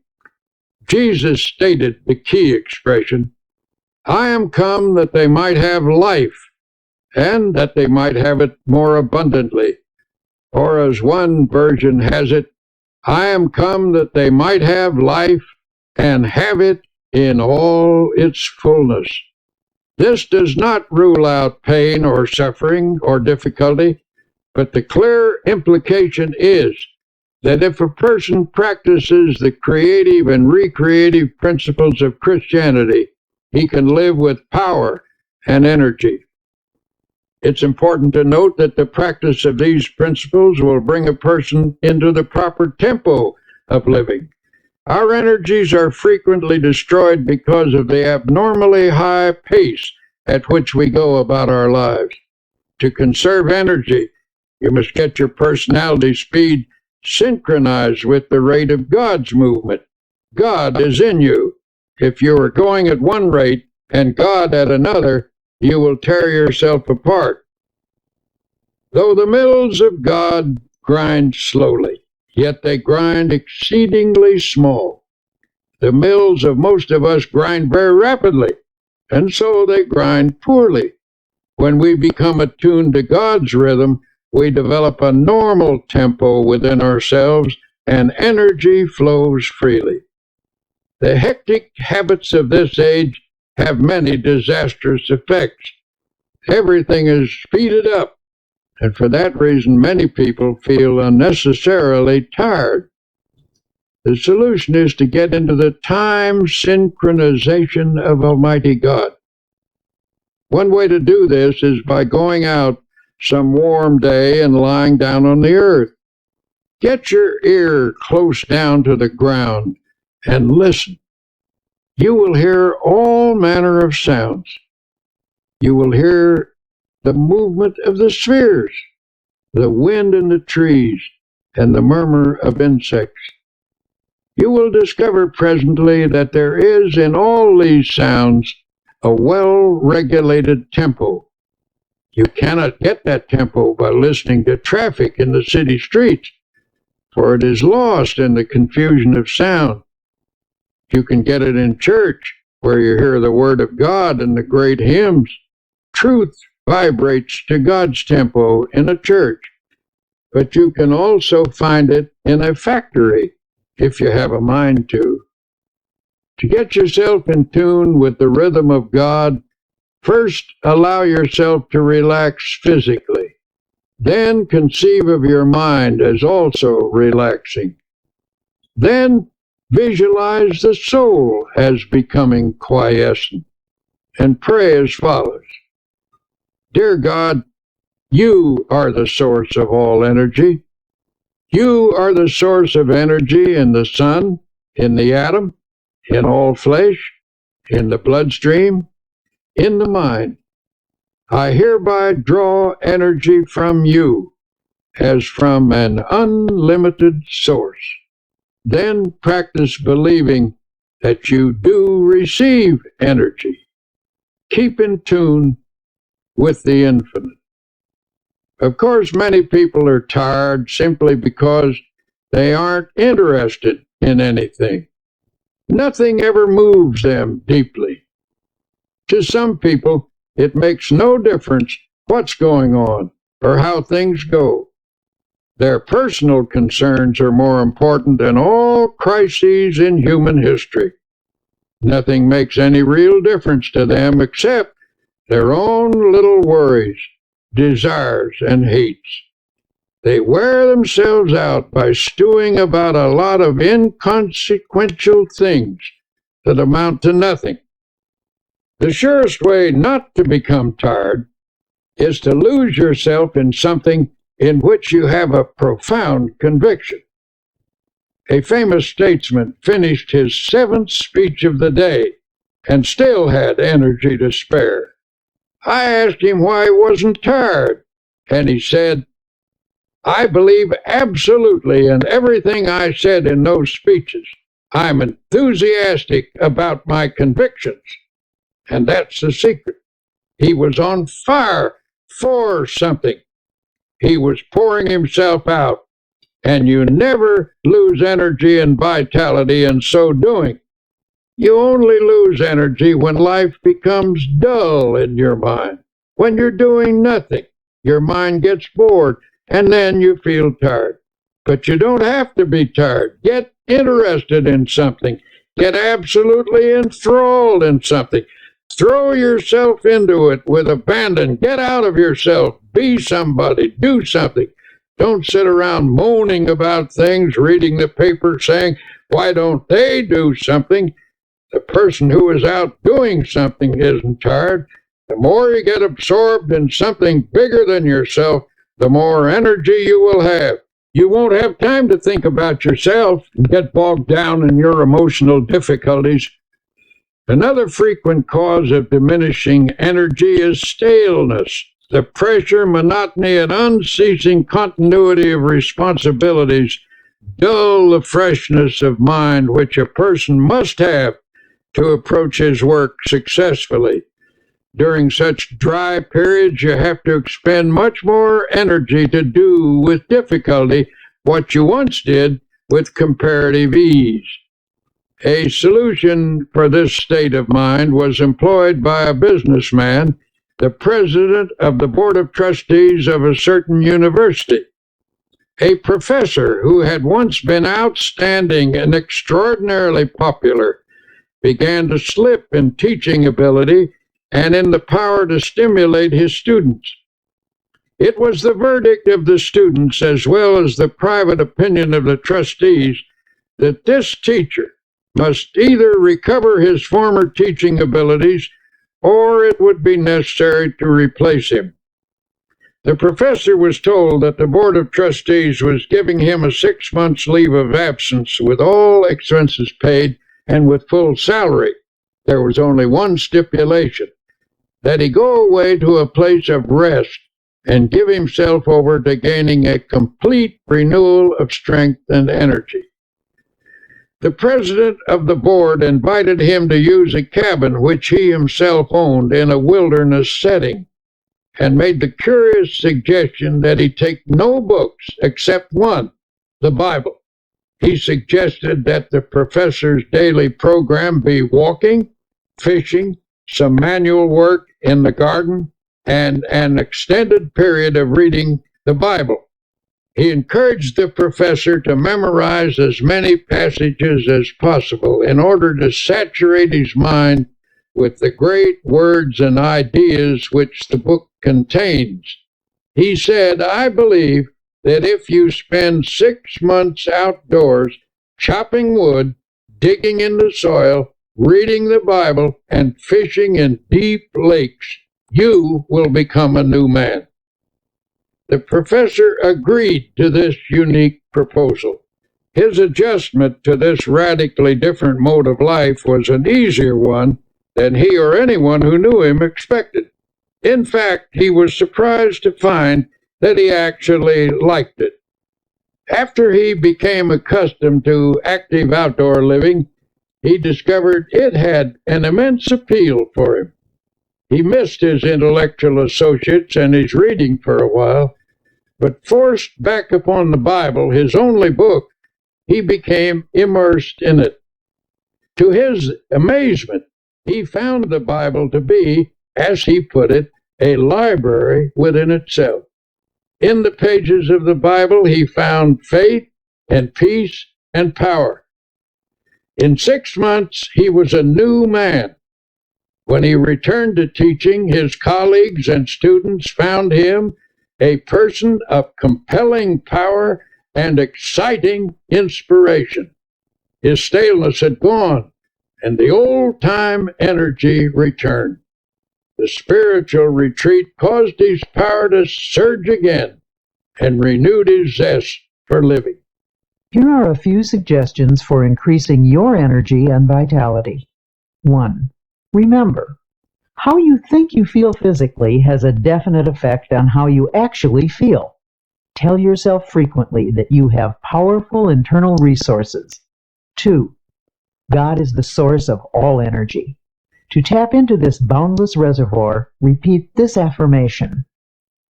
Jesus stated the key expression, I am come that they might have life, and that they might have it more abundantly. Or as one version has it, I am come that they might have life and have it in all its fullness. This does not rule out pain or suffering or difficulty, but the clear implication is that if a person practices the creative and recreative principles of Christianity, he can live with power and energy. It's important to note that the practice of these principles will bring a person into the proper tempo of living. Our energies are frequently destroyed because of the abnormally high pace at which we go about our lives. To conserve energy, you must get your personality speed synchronized with the rate of God's movement. God is in you. If you are going at one rate and God at another, you will tear yourself apart. Though the mills of God grind slowly, yet they grind exceedingly small. The mills of most of us grind very rapidly, and so they grind poorly. When we become attuned to God's rhythm, we develop a normal tempo within ourselves, and energy flows freely. The hectic habits of this age have many disastrous effects. Everything is speeded up, and for that reason, many people feel unnecessarily tired. The solution is to get into the time synchronization of Almighty God. One way to do this is by going out some warm day and lying down on the earth. Get your ear close down to the ground and listen. You will hear all manner of sounds. You will hear the movement of the spheres, the wind in the trees, and the murmur of insects. You will discover presently that there is in all these sounds a well-regulated tempo. You cannot get that tempo by listening to traffic in the city streets, for it is lost in the confusion of sound. You can get it in church, where you hear the Word of God and the great hymns. Truth vibrates to God's tempo in a church, but you can also find it in a factory, if you have a mind to. To get yourself in tune with the rhythm of God, first allow yourself to relax physically. Then conceive of your mind as also relaxing. Then visualize the soul as becoming quiescent, and pray as follows. Dear God, you are the source of all energy. You are the source of energy in the sun, in the atom, in all flesh, in the bloodstream, in the mind. I hereby draw energy from you as from an unlimited source. Then practice believing that you do receive energy. Keep in tune with the infinite. Of course, many people are tired simply because they aren't interested in anything. Nothing ever moves them deeply. To some people, it makes no difference what's going on or how things go. Their personal concerns are more important than all crises in human history. Nothing makes any real difference to them except their own little worries, desires, and hates. They wear themselves out by stewing about a lot of inconsequential things that amount to nothing. The surest way not to become tired is to lose yourself in something in which you have a profound conviction. A famous statesman finished his seventh speech of the day and still had energy to spare. I asked him why he wasn't tired, and he said, I believe absolutely in everything I said in those speeches. I'm enthusiastic about my convictions, and that's the secret. He was on fire for something. He was pouring himself out, and you never lose energy and vitality in so doing. You only lose energy when life becomes dull in your mind. When you're doing nothing, your mind gets bored, and then you feel tired. But you don't have to be tired. Get interested in something. Get absolutely enthralled in something. Throw yourself into it with abandon. Get out of yourself. Be somebody. Do something. Don't sit around moaning about things, reading the paper, saying, why don't they do something? The person who is out doing something isn't tired. The more you get absorbed in something bigger than yourself, the more energy you will have. You won't have time to think about yourself and get bogged down in your emotional difficulties. Another frequent cause of diminishing energy is staleness. The pressure, monotony, and unceasing continuity of responsibilities dull the freshness of mind which a person must have to approach his work successfully. During such dry periods, you have to expend much more energy to do with difficulty what you once did with comparative ease. A solution for this state of mind was employed by a businessman, the president of the board of trustees of a certain university. A professor who had once been outstanding and extraordinarily popular began to slip in teaching ability and in the power to stimulate his students. It was the verdict of the students, as well as the private opinion of the trustees, that this teacher must either recover his former teaching abilities or it would be necessary to replace him. The professor was told that the board of trustees was giving him a 6 months leave of absence with all expenses paid and with full salary. There was only one stipulation, that he go away to a place of rest and give himself over to gaining a complete renewal of strength and energy. The president of the board invited him to use a cabin which he himself owned in a wilderness setting, and made the curious suggestion that he take no books except one, the Bible. He suggested that the professor's daily program be walking, fishing, some manual work in the garden, and an extended period of reading the Bible. He encouraged the professor to memorize as many passages as possible in order to saturate his mind with the great words and ideas which the book contains. He said, "I believe that if you spend 6 months outdoors chopping wood, digging in the soil, reading the Bible, and fishing in deep lakes, you will become a new man." The professor agreed to this unique proposal. His adjustment to this radically different mode of life was an easier one than he or anyone who knew him expected. In fact, he was surprised to find that he actually liked it. After he became accustomed to active outdoor living, he discovered it had an immense appeal for him. He missed his intellectual associates and his reading for a while, but forced back upon the Bible, his only book, he became immersed in it. To his amazement, he found the Bible to be, as he put it, a library within itself. In the pages of the Bible, he found faith and peace and power. In 6 months, he was a new man. When he returned to teaching, his colleagues and students found him a person of compelling power and exciting inspiration. His staleness had gone, and the old-time energy returned. The spiritual retreat caused his power to surge again and renewed his zest for living. Here are a few suggestions for increasing your energy and vitality. 1. Remember, how you think you feel physically has a definite effect on how you actually feel. Tell yourself frequently that you have powerful internal resources. 2. God is the source of all energy. To tap into this boundless reservoir, repeat this affirmation.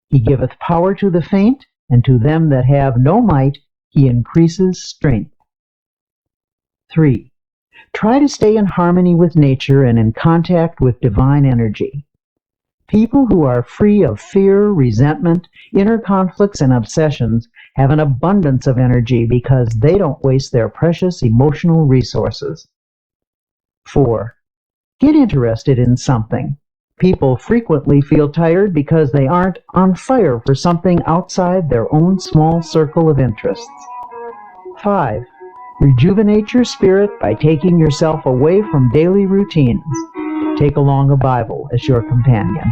He giveth power to the faint, and to them that have no might, he increases strength. 3. Try to stay in harmony with nature and in contact with divine energy. People who are free of fear, resentment, inner conflicts, and obsessions have an abundance of energy because they don't waste their precious emotional resources. 4. Get interested in something. People frequently feel tired because they aren't on fire for something outside their own small circle of interests. 5. Rejuvenate your spirit by taking yourself away from daily routines. Take along a Bible as your companion.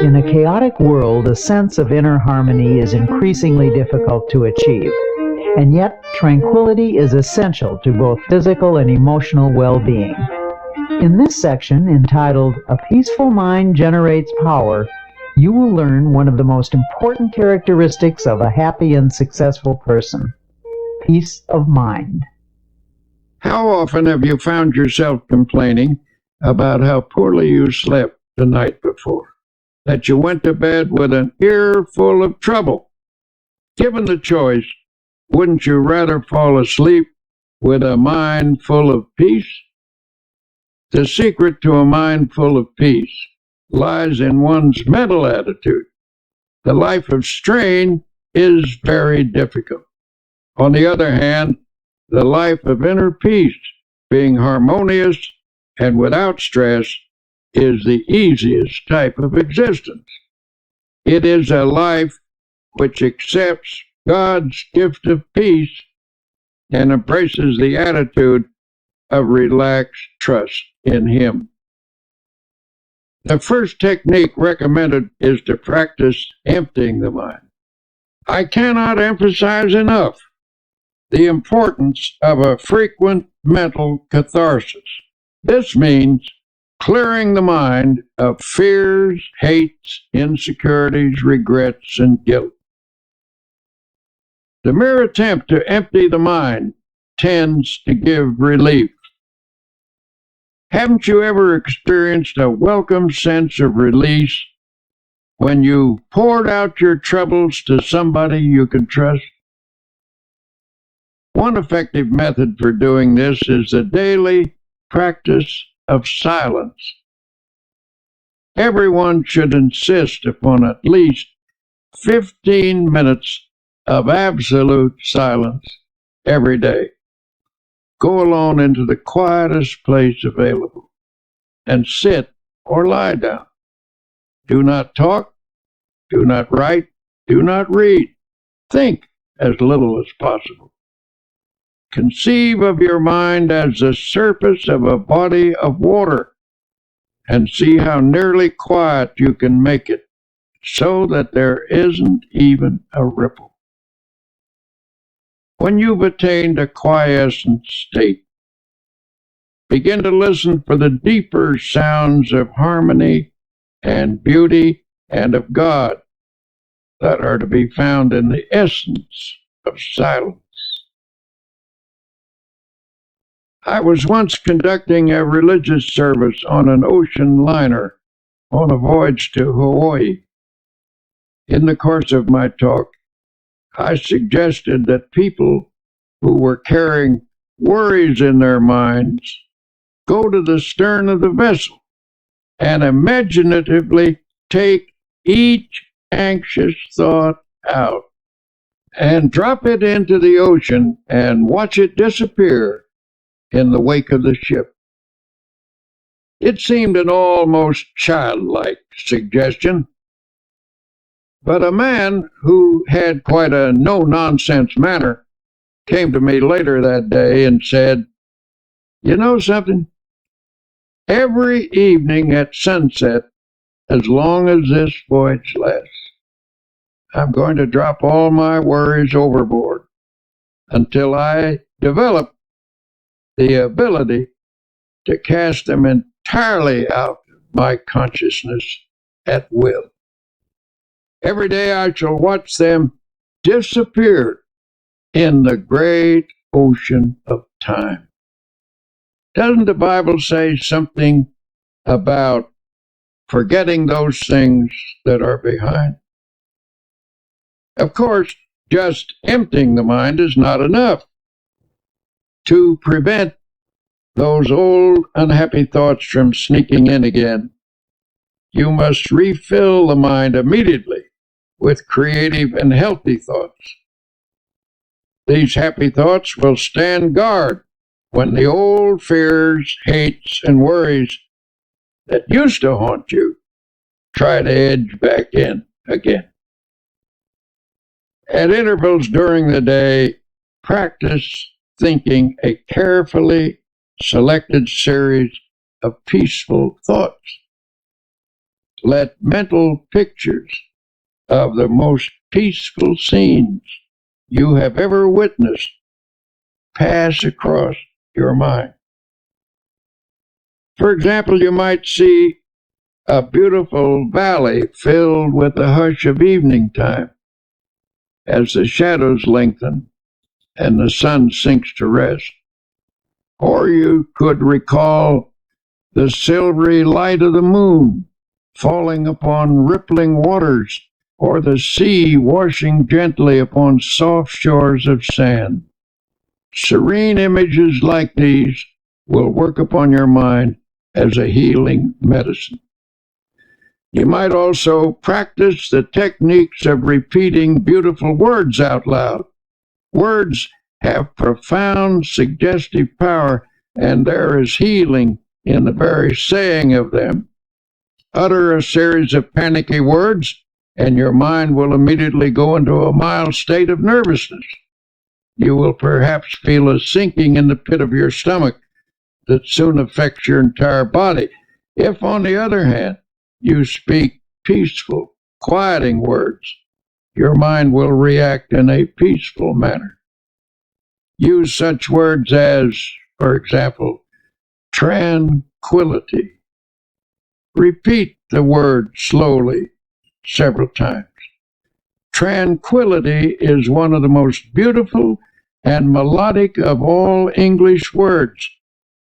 In a chaotic world, a sense of inner harmony is increasingly difficult to achieve, and yet tranquility is essential to both physical and emotional well-being. In this section, entitled "A Peaceful Mind Generates Power," you will learn one of the most important characteristics of a happy and successful person: peace of mind. How often have you found yourself complaining about how poorly you slept the night before? That you went to bed with an ear full of trouble? Given the choice, wouldn't you rather fall asleep with a mind full of peace? The secret to a mind full of peace lies in one's mental attitude. The life of strain is very difficult. On the other hand, the life of inner peace, being harmonious and without stress, is the easiest type of existence. It is a life which accepts God's gift of peace and embraces the attitude of relaxed trust in Him. The first technique recommended is to practice emptying the mind. I cannot emphasize enough the importance of a frequent mental catharsis. This means clearing the mind of fears, hates, insecurities, regrets, and guilt. The mere attempt to empty the mind tends to give relief. Haven't you ever experienced a welcome sense of release when you poured out your troubles to somebody you can trust? One effective method for doing this is the daily practice of silence. Everyone should insist upon at least 15 minutes of absolute silence every day. Go alone into the quietest place available and sit or lie down. Do not talk, do not write, do not read. Think as little as possible. Conceive of your mind as the surface of a body of water and see how nearly quiet you can make it so that there isn't even a ripple. When you've attained a quiescent state, begin to listen for the deeper sounds of harmony and beauty and of God that are to be found in the essence of silence. I was once conducting a religious service on an ocean liner on a voyage to Hawaii. In the course of my talk, I suggested that people who were carrying worries in their minds go to the stern of the vessel and imaginatively take each anxious thought out and drop it into the ocean and watch it disappear in the wake of the ship. It seemed an almost childlike suggestion, but a man who had quite a no-nonsense manner came to me later that day and said, "You know something? Every evening at sunset, as long as this voyage lasts, I'm going to drop all my worries overboard until I develop the ability to cast them entirely out of my consciousness at will. Every day I shall watch them disappear in the great ocean of time." Doesn't the Bible say something about forgetting those things that are behind? Of course, just emptying the mind is not enough. To prevent those old unhappy thoughts from sneaking in again, you must refill the mind immediately with creative and healthy thoughts. These happy thoughts will stand guard when the old fears, hates, and worries that used to haunt you try to edge back in again. At intervals during the day, practice thinking a carefully selected series of peaceful thoughts. Let mental pictures of the most peaceful scenes you have ever witnessed pass across your mind. For example, you might see a beautiful valley filled with the hush of evening time as the shadows lengthen and the sun sinks to rest. Or you could recall the silvery light of the moon falling upon rippling waters, or the sea washing gently upon soft shores of sand. Serene images like these will work upon your mind as a healing medicine. You might also practice the techniques of repeating beautiful words out loud. Words have profound suggestive power, and there is healing in the very saying of them. Utter a series of panicky words, and your mind will immediately go into a mild state of nervousness. You will perhaps feel a sinking in the pit of your stomach that soon affects your entire body. If, on the other hand, you speak peaceful, quieting words, your mind will react in a peaceful manner. Use such words as, for example, tranquility. Repeat the word slowly several times. Tranquility is one of the most beautiful and melodic of all English words,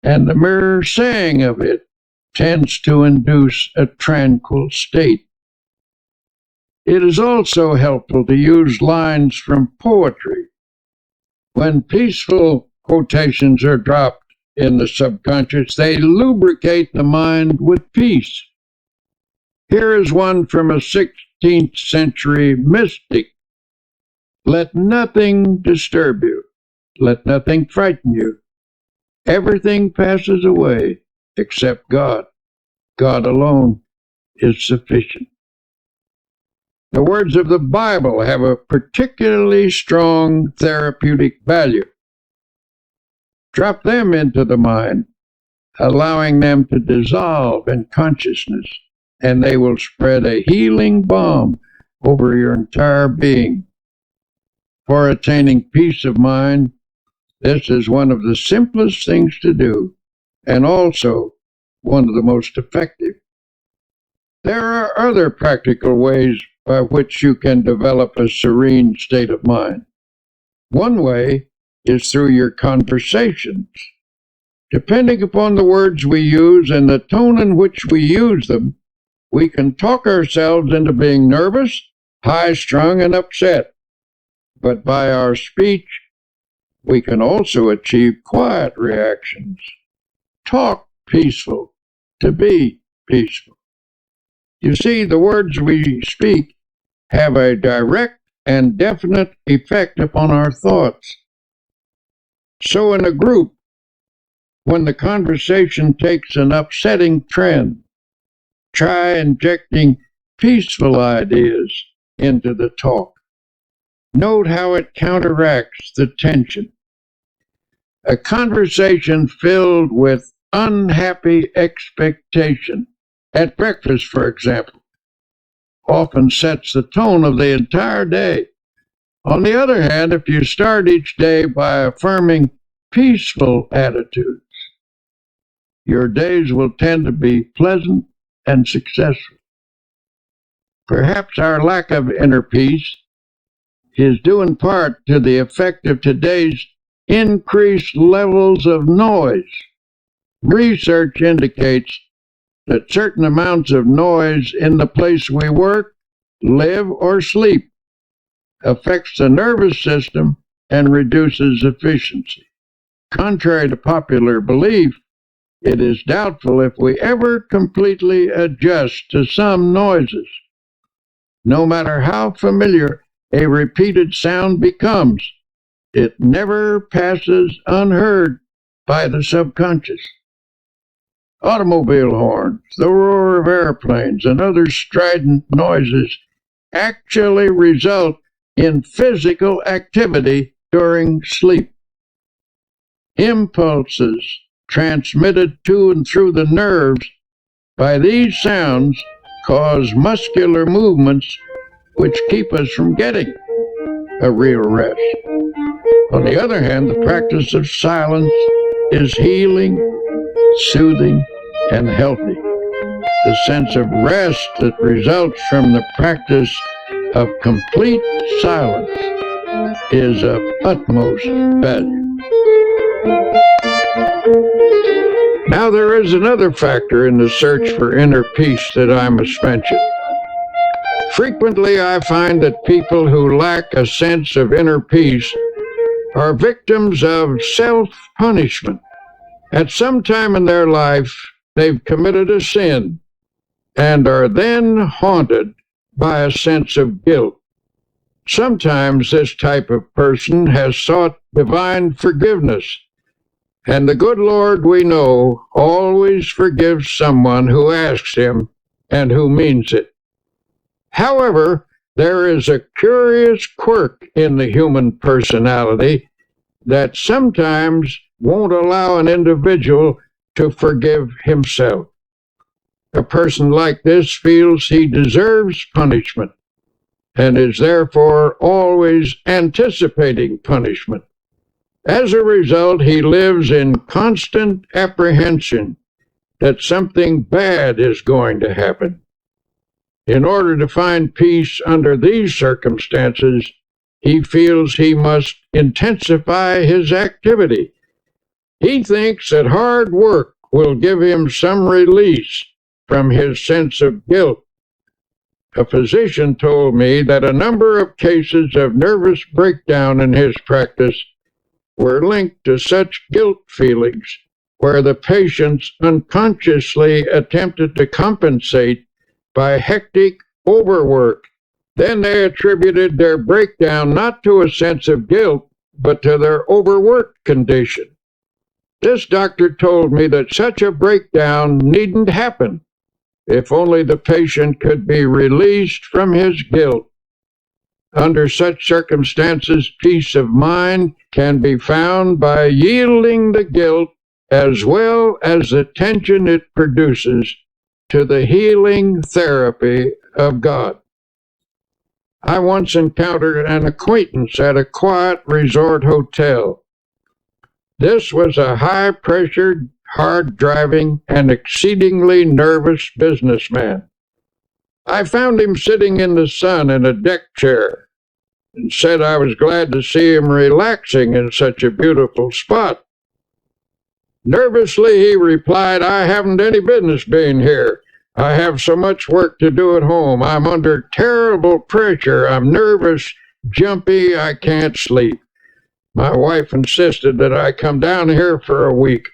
and the mere saying of it tends to induce a tranquil state. It is also helpful to use lines from poetry. When peaceful quotations are dropped in the subconscious, they lubricate the mind with peace. Here is one from a 16th century mystic. Let nothing disturb you. Let nothing frighten you. Everything passes away except God. God alone is sufficient. The words of the Bible have a particularly strong therapeutic value. Drop them into the mind, allowing them to dissolve in consciousness, and they will spread a healing balm over your entire being. For attaining peace of mind, this is one of the simplest things to do, and also one of the most effective. There are other practical ways by which you can develop a serene state of mind. One way is through your conversations. Depending upon the words we use and the tone in which we use them, we can talk ourselves into being nervous, high-strung, and upset. But by our speech, we can also achieve quiet reactions. Talk peaceful to be peaceful. You see, the words we speak have a direct and definite effect upon our thoughts. So in a group, when the conversation takes an upsetting trend, try injecting peaceful ideas into the talk. Note how it counteracts the tension. A conversation filled with unhappy expectation, at breakfast, for example, often sets the tone of the entire day. On the other hand, if you start each day by affirming peaceful attitudes, your days will tend to be pleasant and successful. Perhaps our lack of inner peace is due in part to the effect of today's increased levels of noise. Research indicates that certain amounts of noise in the place we work, live, or sleep affects the nervous system and reduces efficiency. Contrary to popular belief, it is doubtful if we ever completely adjust to some noises. No matter how familiar a repeated sound becomes, it never passes unheard by the subconscious. Automobile horns, the roar of airplanes, and other strident noises actually result in physical activity during sleep. Impulses transmitted to and through the nerves by these sounds cause muscular movements which keep us from getting a real rest. On the other hand, the practice of silence is healing, soothing, and healthy. The sense of rest that results from the practice of complete silence is of utmost value. Now there is another factor in the search for inner peace that I must mention. Frequently I find that people who lack a sense of inner peace are victims of self-punishment. At some time in their life, they've committed a sin and are then haunted by a sense of guilt. Sometimes this type of person has sought divine forgiveness, and the good Lord, we know, always forgives someone who asks him and who means it. However, there is a curious quirk in the human personality that sometimes won't allow an individual to forgive himself. A person like this feels he deserves punishment and is therefore always anticipating punishment. As a result, he lives in constant apprehension that something bad is going to happen. In order to find peace under these circumstances, he feels he must intensify his activity. He thinks that hard work will give him some release from his sense of guilt. A physician told me that a number of cases of nervous breakdown in his practice were linked to such guilt feelings, where the patients unconsciously attempted to compensate by hectic overwork. Then they attributed their breakdown not to a sense of guilt, but to their overworked condition. This doctor told me that such a breakdown needn't happen if only the patient could be released from his guilt. Under such circumstances, peace of mind can be found by yielding the guilt as well as the tension it produces to the healing therapy of God. I once encountered an acquaintance at a quiet resort hotel. This was a high-pressured, hard-driving, and exceedingly nervous businessman. I found him sitting in the sun in a deck chair and said I was glad to see him relaxing in such a beautiful spot. Nervously, he replied, "I haven't any business being here. I have so much work to do at home. I'm under terrible pressure. I'm nervous, jumpy, I can't sleep. My wife insisted that I come down here for a week.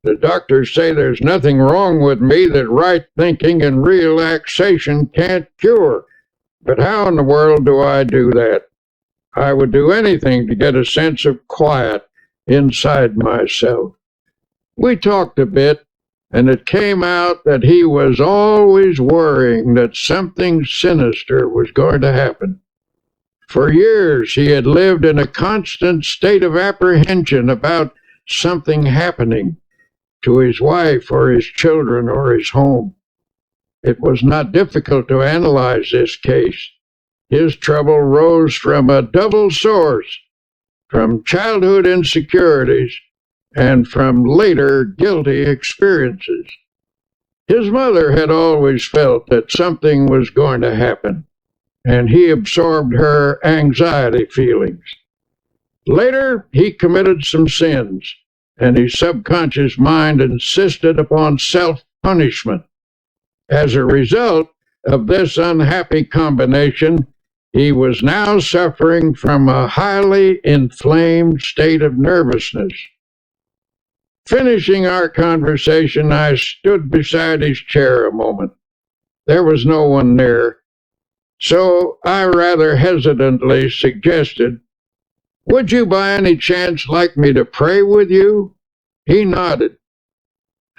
The doctors say there's nothing wrong with me that right thinking and relaxation can't cure. But how in the world do I do that? I would do anything to get a sense of quiet inside myself." We talked a bit, and it came out that he was always worrying that something sinister was going to happen. For years, he had lived in a constant state of apprehension about something happening to his wife or his children or his home. It was not difficult to analyze this case. His trouble rose from a double source, from childhood insecurities and from later guilty experiences. His mother had always felt that something was going to happen, and he absorbed her anxiety feelings. Later, he committed some sins, and his subconscious mind insisted upon self-punishment. As a result of this unhappy combination, he was now suffering from a highly inflamed state of nervousness. Finishing our conversation, I stood beside his chair a moment. There was no one near, so I rather hesitantly suggested, "Would you by any chance like me to pray with you?" He nodded,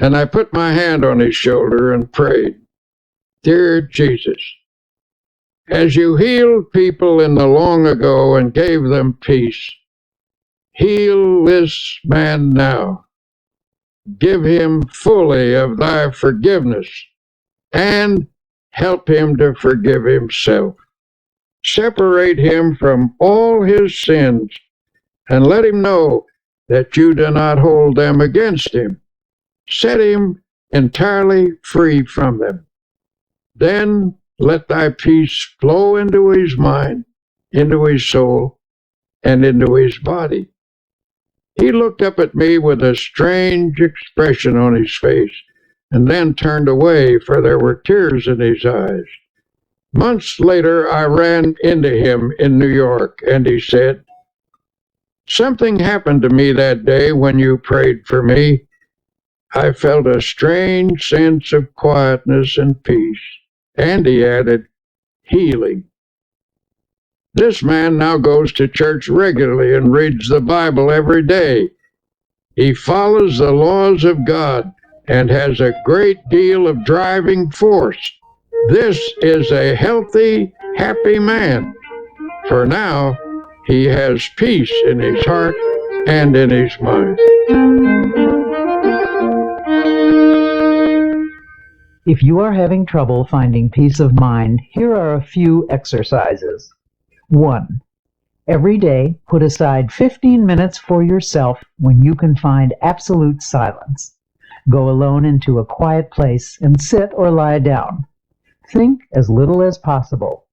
and I put my hand on his shoulder and prayed. "Dear Jesus, as you healed people in the long ago and gave them peace, heal this man now. Give him fully of thy forgiveness, and help him to forgive himself. Separate him from all his sins and let him know that you do not hold them against him. Set him entirely free from them. Then let thy peace flow into his mind, into his soul, and into his body. He looked up at me with a strange expression on his face, and then turned away, for there were tears in his eyes. Months later, I ran into him in New York, and he said, "Something happened to me that day when you prayed for me. I felt a strange sense of quietness and peace." And he added, "healing." This man now goes to church regularly and reads the Bible every day. He follows the laws of God and has a great deal of driving force. This is a healthy, happy man. For now, he has peace in his heart and in his mind. If you are having trouble finding peace of mind, here are a few exercises. 1. Every day, put aside 15 minutes for yourself when you can find absolute silence. Go alone into a quiet place and sit or lie down. Think as little as possible.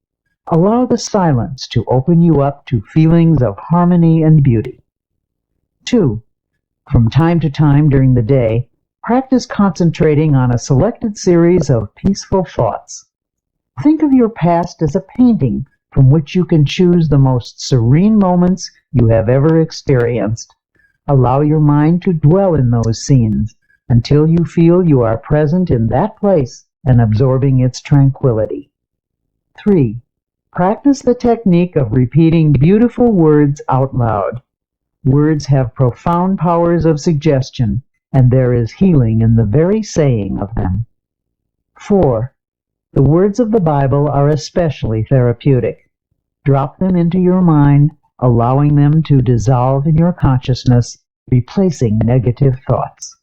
Allow the silence to open you up to feelings of harmony and beauty. 2. From time to time during the day, practice concentrating on a selected series of peaceful thoughts. Think of your past as a painting from which you can choose the most serene moments you have ever experienced. Allow your mind to dwell in those scenes until you feel you are present in that place and absorbing its tranquility. 3. Practice the technique of repeating beautiful words out loud. Words have profound powers of suggestion, and there is healing in the very saying of them. 4. The words of the Bible are especially therapeutic. Drop them into your mind, allowing them to dissolve in your consciousness, replacing negative thoughts.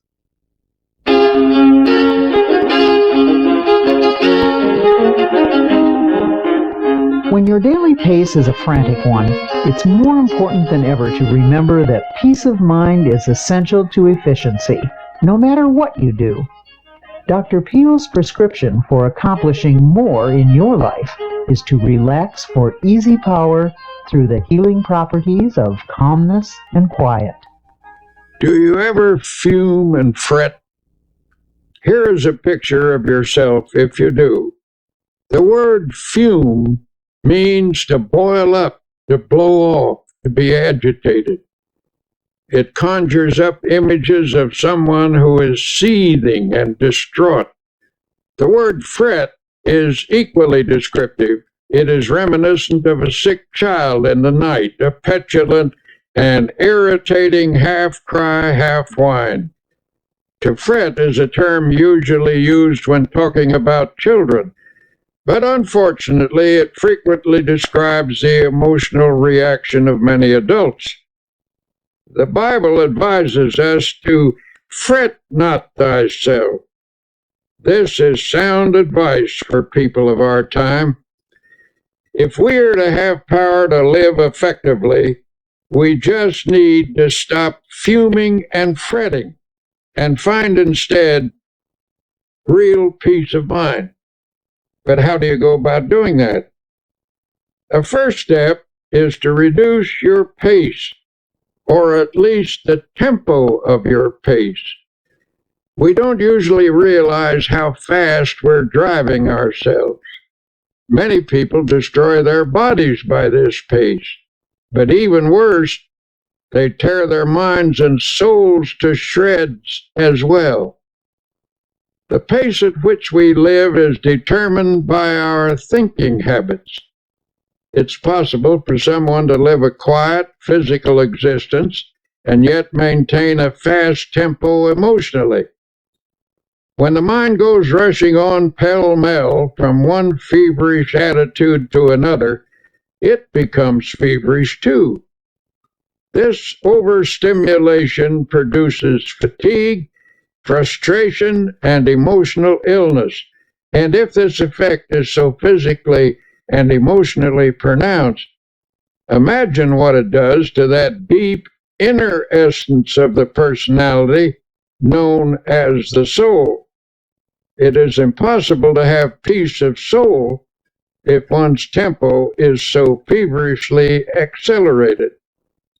When your daily pace is a frantic one, it's more important than ever to remember that peace of mind is essential to efficiency, no matter what you do. Dr. Peale's prescription for accomplishing more in your life is to relax for easy power through the healing properties of calmness and quiet. Do you ever fume and fret? Here is a picture of yourself if you do. The word fume means to boil up, to blow off, to be agitated. It conjures up images of someone who is seething and distraught. The word fret is equally descriptive. It is reminiscent of a sick child in the night, a petulant and irritating half-cry, half-whine. To fret is a term usually used when talking about children, but unfortunately it frequently describes the emotional reaction of many adults. The Bible advises us to fret not thyself. This is sound advice for people of our time. If we are to have power to live effectively, we just need to stop fuming and fretting and find instead real peace of mind. But how do you go about doing that? The first step is to reduce your pace, or at least the tempo of your pace. We don't usually realize how fast we're driving ourselves. Many people destroy their bodies by this pace, but even worse, they tear their minds and souls to shreds as well. The pace at which we live is determined by our thinking habits. It's possible for someone to live a quiet, physical existence and yet maintain a fast tempo emotionally. When the mind goes rushing on pell-mell from one feverish attitude to another, it becomes feverish too. This overstimulation produces fatigue, frustration, and emotional illness, And if this effect is so physically and emotionally pronounced, imagine what it does to that deep inner essence of the personality known as the soul. It is impossible to have peace of soul if one's tempo is so feverishly accelerated.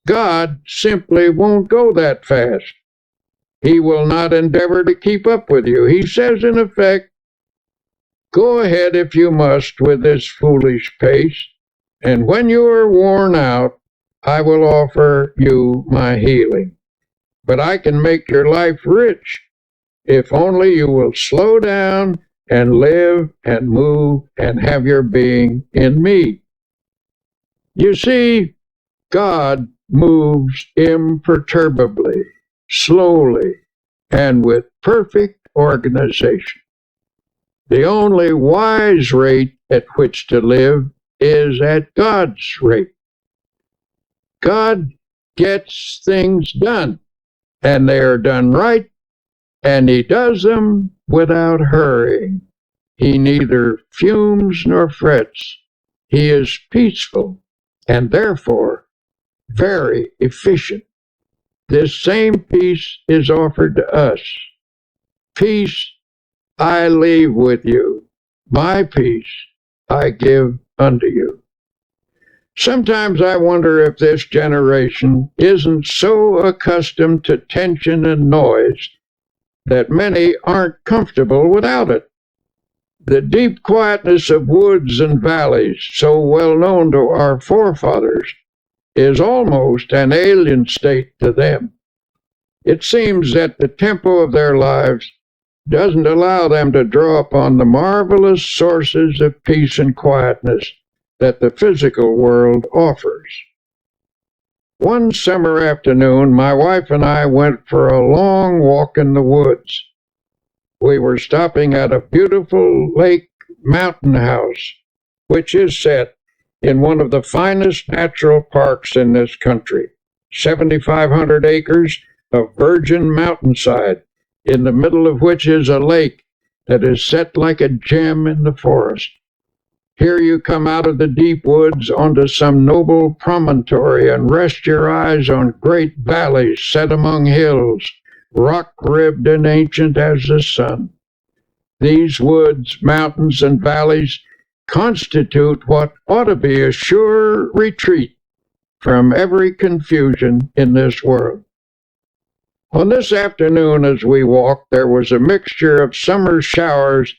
God simply won't go that fast. He will not endeavor to keep up with you. He says, in effect, go ahead if you must with this foolish pace, and when you are worn out, I will offer you my healing. But I can make your life rich if only you will slow down and live and move and have your being in me. You see, God moves imperturbably, slowly, and with perfect organization. The only wise rate at which to live is at God's rate. God gets things done, and they are done right, and He does them without hurrying. He neither fumes nor frets. He is peaceful, and therefore very efficient. This same peace is offered to us. Peace I leave with you. My peace I give unto you. Sometimes I wonder if this generation isn't so accustomed to tension and noise that many aren't comfortable without it. The deep quietness of woods and valleys, so well known to our forefathers, is almost an alien state to them. It seems that the tempo of their lives doesn't allow them to draw upon the marvelous sources of peace and quietness that the physical world offers. One summer afternoon, my wife and I went for a long walk in the woods. We were stopping at a beautiful lake mountain house, which is set in one of the finest natural parks in this country, 7,500 acres of virgin mountainside, in the middle of which is a lake that is set like a gem in the forest. Here you come out of the deep woods onto some noble promontory and rest your eyes on great valleys set among hills, rock-ribbed and ancient as the sun. These woods, mountains, and valleys constitute what ought to be a sure retreat from every confusion in this world. On this afternoon, as we walked, there was a mixture of summer showers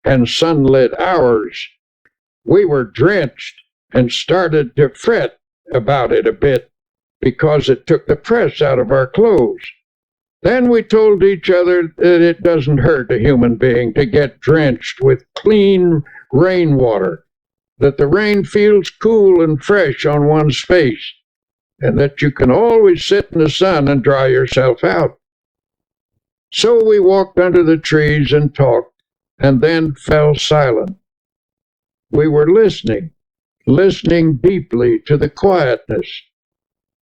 and sunlit hours. We were drenched and started to fret about it a bit because it took the press out of our clothes. Then we told each other that it doesn't hurt a human being to get drenched with clean rainwater, that the rain feels cool and fresh on one's face, and that you can always sit in the sun and dry yourself out. So we walked under the trees and talked, and then fell silent. We were listening deeply to the quietness.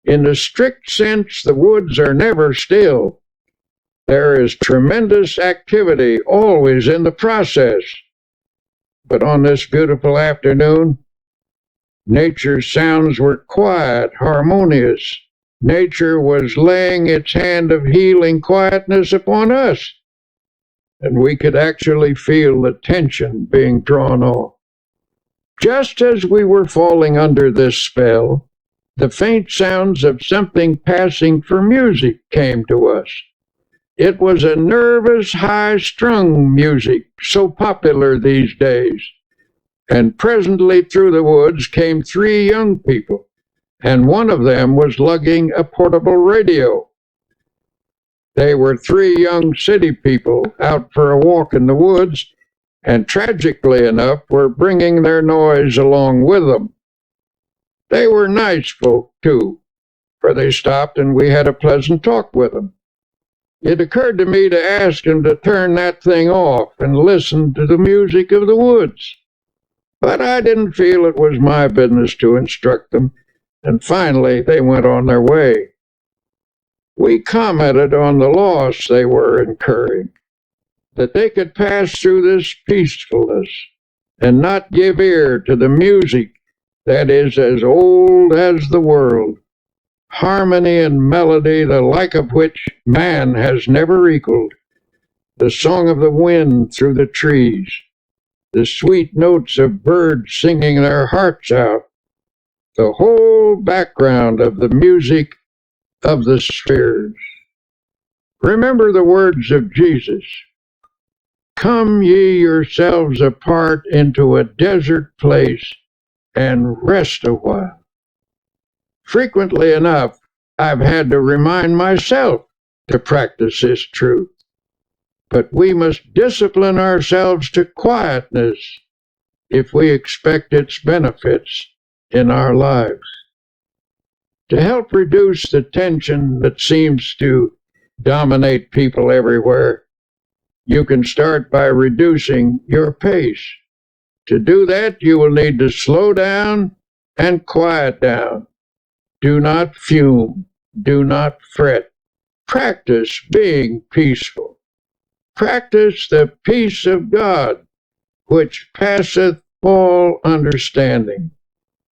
In the strict sense, the woods are never still. There is tremendous activity always in the process. But on this beautiful afternoon, nature's sounds were quiet, harmonious. Nature was laying its hand of healing quietness upon us, and we could actually feel the tension being drawn off. Just as we were falling under this spell, the faint sounds of something passing for music came to us. It was a nervous, high-strung music, so popular these days. And presently through the woods came three young people, and one of them was lugging a portable radio. They were three young city people out for a walk in the woods, and tragically enough were bringing their noise along with them. They were nice folk, too, for they stopped and we had a pleasant talk with them. It occurred to me to ask them to turn that thing off and listen to the music of the woods. But I didn't feel it was my business to instruct them, and finally they went on their way. We commented on the loss they were incurring. that they could pass through this peacefulness and not give ear to the music that is as old as the world, harmony and melody the like of which man has never equaled, the song of the wind through the trees, the sweet notes of birds singing their hearts out, the whole background of the music of the spheres. Remember the words of Jesus. Come ye yourselves apart into a desert place and rest a while. Frequently enough, I've had to remind myself to practice this truth. But we must discipline ourselves to quietness if we expect its benefits in our lives. To help reduce the tension that seems to dominate people everywhere, you can start by reducing your pace. To do that, you will need to slow down and quiet down. Do not fume. Do not fret. Practice being peaceful. Practice the peace of God, which passeth all understanding.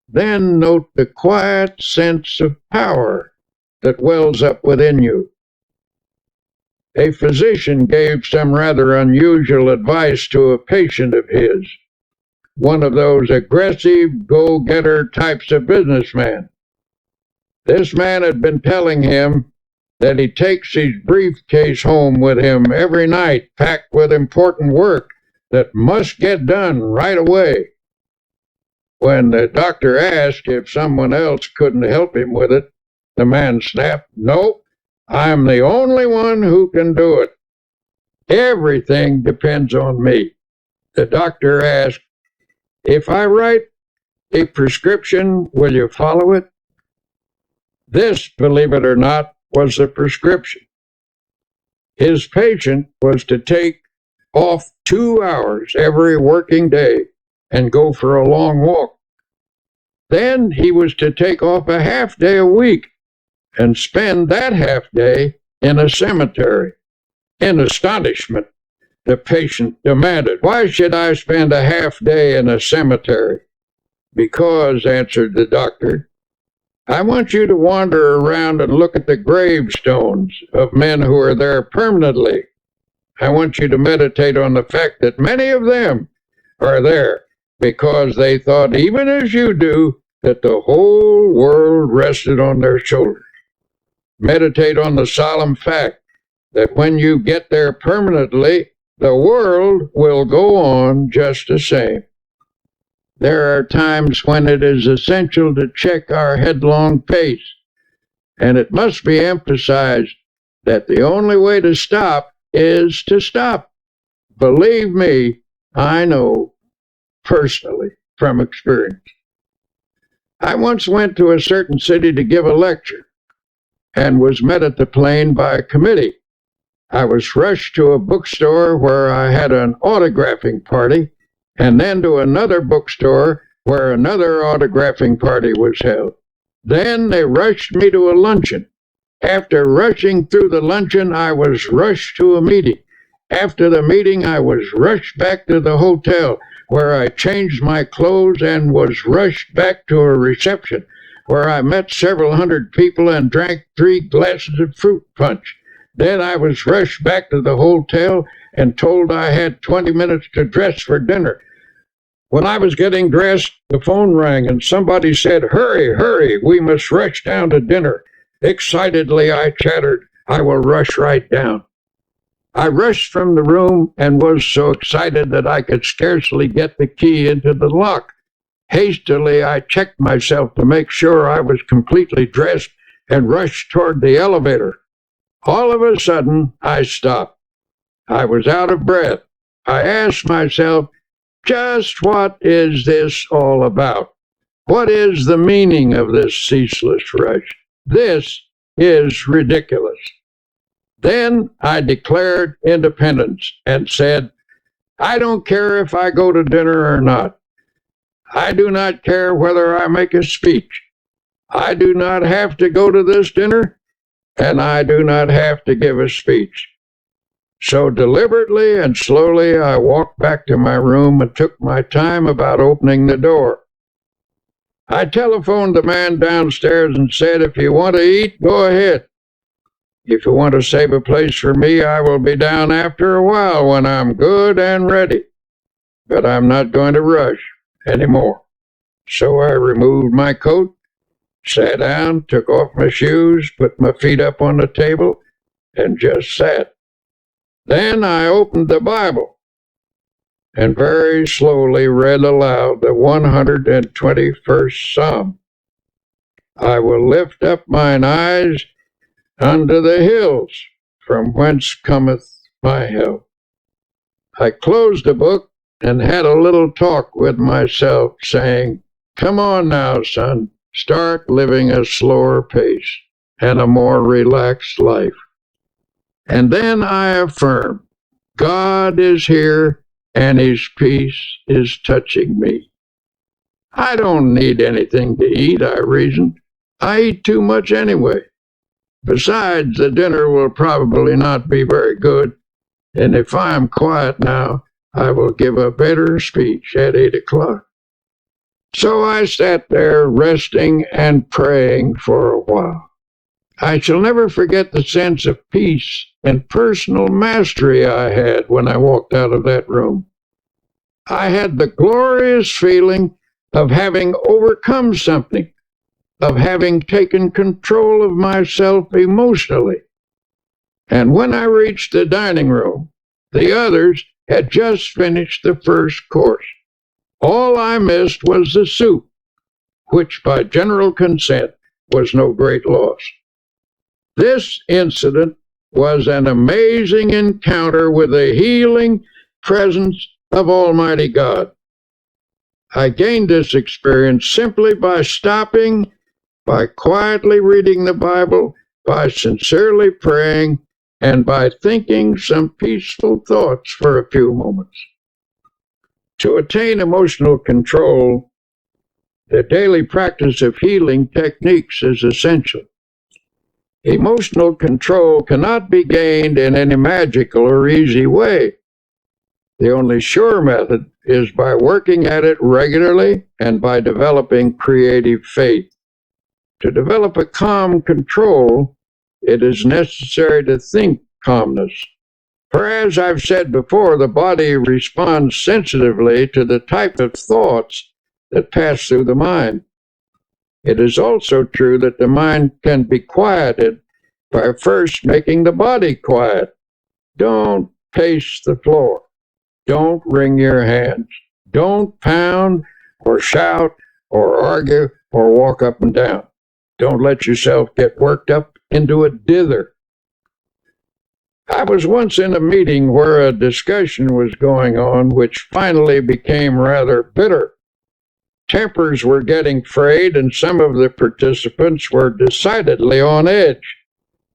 Then note the quiet sense of power that wells up within you. A physician gave some rather unusual advice to a patient of his, one of those aggressive, go-getter types of businessmen. This man had been telling him that he takes his briefcase home with him every night, packed with important work that must get done right away. When the doctor asked if someone else couldn't help him with it, the man snapped, "No, I'm the only one who can do it. Everything depends on me." The doctor asked, "If I write a prescription, will you follow it?" This, believe it or not, was the prescription. His patient was to take off 2 hours every working day and go for a long walk. Then he was to take off a half day a week and spend that half day in a cemetery. In astonishment, the patient demanded, "Why should I spend a half day in a cemetery?" "Because," answered the doctor, "I want you to wander around and look at the gravestones of men who are there permanently. I want you to meditate on the fact that many of them are there because they thought, even as you do, that the whole world rested on their shoulders. Meditate on the solemn fact that when you get there permanently, the world will go on just the same. There are times when it is essential to check our headlong pace, and it must be emphasized that the only way to stop is to stop. Believe me, I know personally from experience. I once went to a certain city to give a lecture and was met at the plane by a committee. I was rushed to a bookstore where I had an autographing party, and then to another bookstore where another autographing party was held. Then they rushed me to a luncheon. After rushing through the luncheon, I was rushed to a meeting. After the meeting, I was rushed back to the hotel, where I changed my clothes and was rushed back to a reception, where I met several hundred people and drank 3 glasses of fruit punch. Then I was rushed back to the hotel and told I had 20 minutes to dress for dinner. When I was getting dressed, the phone rang and somebody said, "Hurry, hurry, we must rush down to dinner." Excitedly, I chattered, "I will rush right down." I rushed from the room and was so excited that I could scarcely get the key into the lock. Hastily, I checked myself to make sure I was completely dressed and rushed toward the elevator. All of a sudden, I stopped. I was out of breath. I asked myself, just what is this all about? What is the meaning of this ceaseless rush? This is ridiculous. Then I declared independence and said, I don't care if I go to dinner or not. I do not care whether I make a speech. I do not have to go to this dinner, and I do not have to give a speech. So deliberately and slowly I walked back to my room and took my time about opening the door. I telephoned the man downstairs and said, "If you want to eat, go ahead. If you want to save a place for me, I will be down after a while when I'm good and ready. But I'm not going to rush anymore." So I removed my coat, sat down, took off my shoes, put my feet up on the table, and just sat. Then I opened the Bible and very slowly read aloud the 121st Psalm. "I will lift up mine eyes unto the hills, from whence cometh my help." I closed the book and had a little talk with myself, saying, "Come on now, son, start living a slower pace and a more relaxed life." And then I affirmed, God is here and his peace is touching me. I don't need anything to eat, I reasoned. I eat too much anyway. Besides, the dinner will probably not be very good, and if I am quiet now, I will give a better speech at 8 o'clock. So I sat there resting and praying for a while. I shall never forget the sense of peace and personal mastery I had when I walked out of that room. I had the glorious feeling of having overcome something, of having taken control of myself emotionally. And when I reached the dining room, the others had just finished the first course. All I missed was the soup, which by general consent was no great loss. This incident was an amazing encounter with the healing presence of Almighty God. I gained this experience simply by stopping, by quietly reading the Bible, by sincerely praying, and by thinking some peaceful thoughts for a few moments. To attain emotional control, the daily practice of healing techniques is essential. Emotional control cannot be gained in any magical or easy way. The only sure method is by working at it regularly and by developing creative faith. To develop a calm control, it is necessary to think calmness. For as I've said before, the body responds sensitively to the type of thoughts that pass through the mind. It is also true that the mind can be quieted by first making the body quiet. Don't pace the floor. Don't wring your hands. Don't pound or shout or argue or walk up and down. Don't let yourself get worked up into a dither. I was once in a meeting where a discussion was going on which finally became rather bitter. Tempers were getting frayed and some of the participants were decidedly on edge.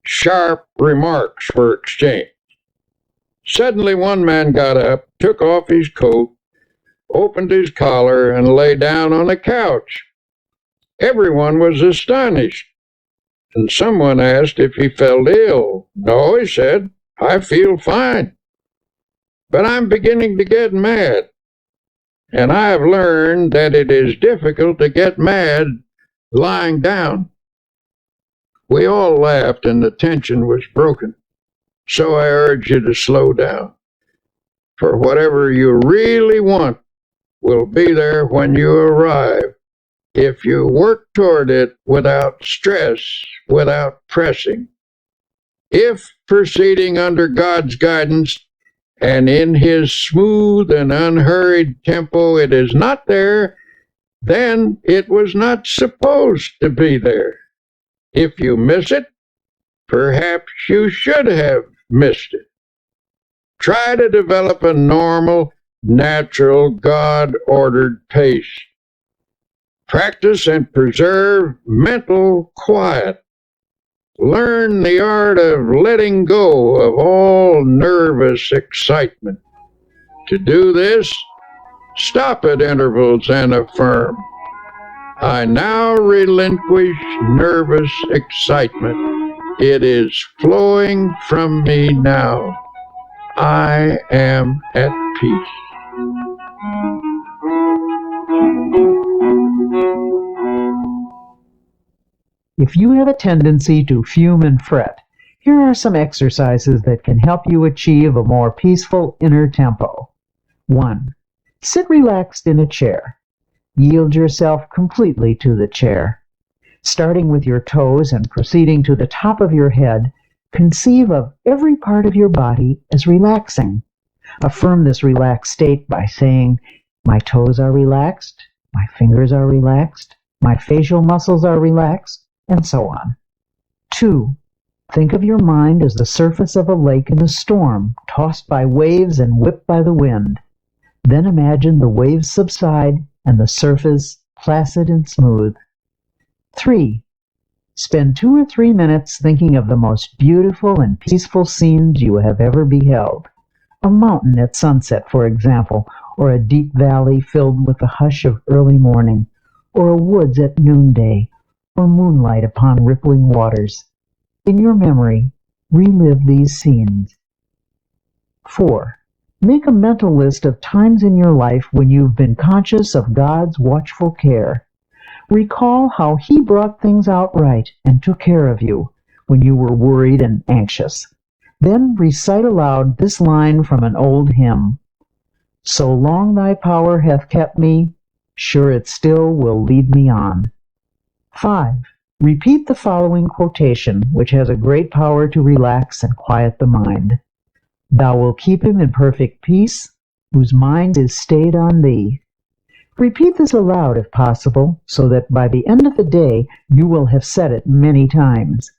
Sharp remarks were exchanged. Suddenly one man got up, took off his coat, opened his collar, and lay down on a couch. Everyone was astonished, and someone asked if he felt ill. "No," he said, "I feel fine. But I'm beginning to get mad. And I have learned that it is difficult to get mad lying down." We all laughed and the tension was broken. So I urge you to slow down. For whatever you really want will be there when you arrive, if you work toward it without stress, without pressing. If proceeding under God's guidance and in his smooth and unhurried tempo it is not there, then it was not supposed to be there. If you miss it, perhaps you should have missed it. Try to develop a normal, natural, God-ordered pace. Practice and preserve mental quiet. Learn the art of letting go of all nervous excitement. To do this, stop at intervals and affirm, "I now relinquish nervous excitement. It is flowing from me now." I am at peace. If you have a tendency to fume and fret, here are some exercises that can help you achieve a more peaceful inner tempo. 1. Sit relaxed in a chair. Yield yourself completely to the chair. Starting with your toes and proceeding to the top of your head, conceive of every part of your body as relaxing. Affirm this relaxed state by saying, "My toes are relaxed, my fingers are relaxed, my facial muscles are relaxed," and so on. 2. Think of your mind as the surface of a lake in a storm, tossed by waves and whipped by the wind. Then imagine the waves subside and the surface placid and smooth. 3. Spend 2 or 3 minutes thinking of the most beautiful and peaceful scenes you have ever beheld. A mountain at sunset, for example, or a deep valley filled with the hush of early morning, or a woods at noonday, or moonlight upon rippling waters. In your memory, relive these scenes. 4. Make a mental list of times in your life when you've been conscious of God's watchful care. Recall how He brought things out right and took care of you when you were worried and anxious. Then recite aloud this line from an old hymn: "So long thy power hath kept me, sure it still will lead me on." 5. Repeat the following quotation, which has a great power to relax and quiet the mind. "Thou wilt keep him in perfect peace, whose mind is stayed on thee." Repeat this aloud if possible, so that by the end of the day you will have said it many times.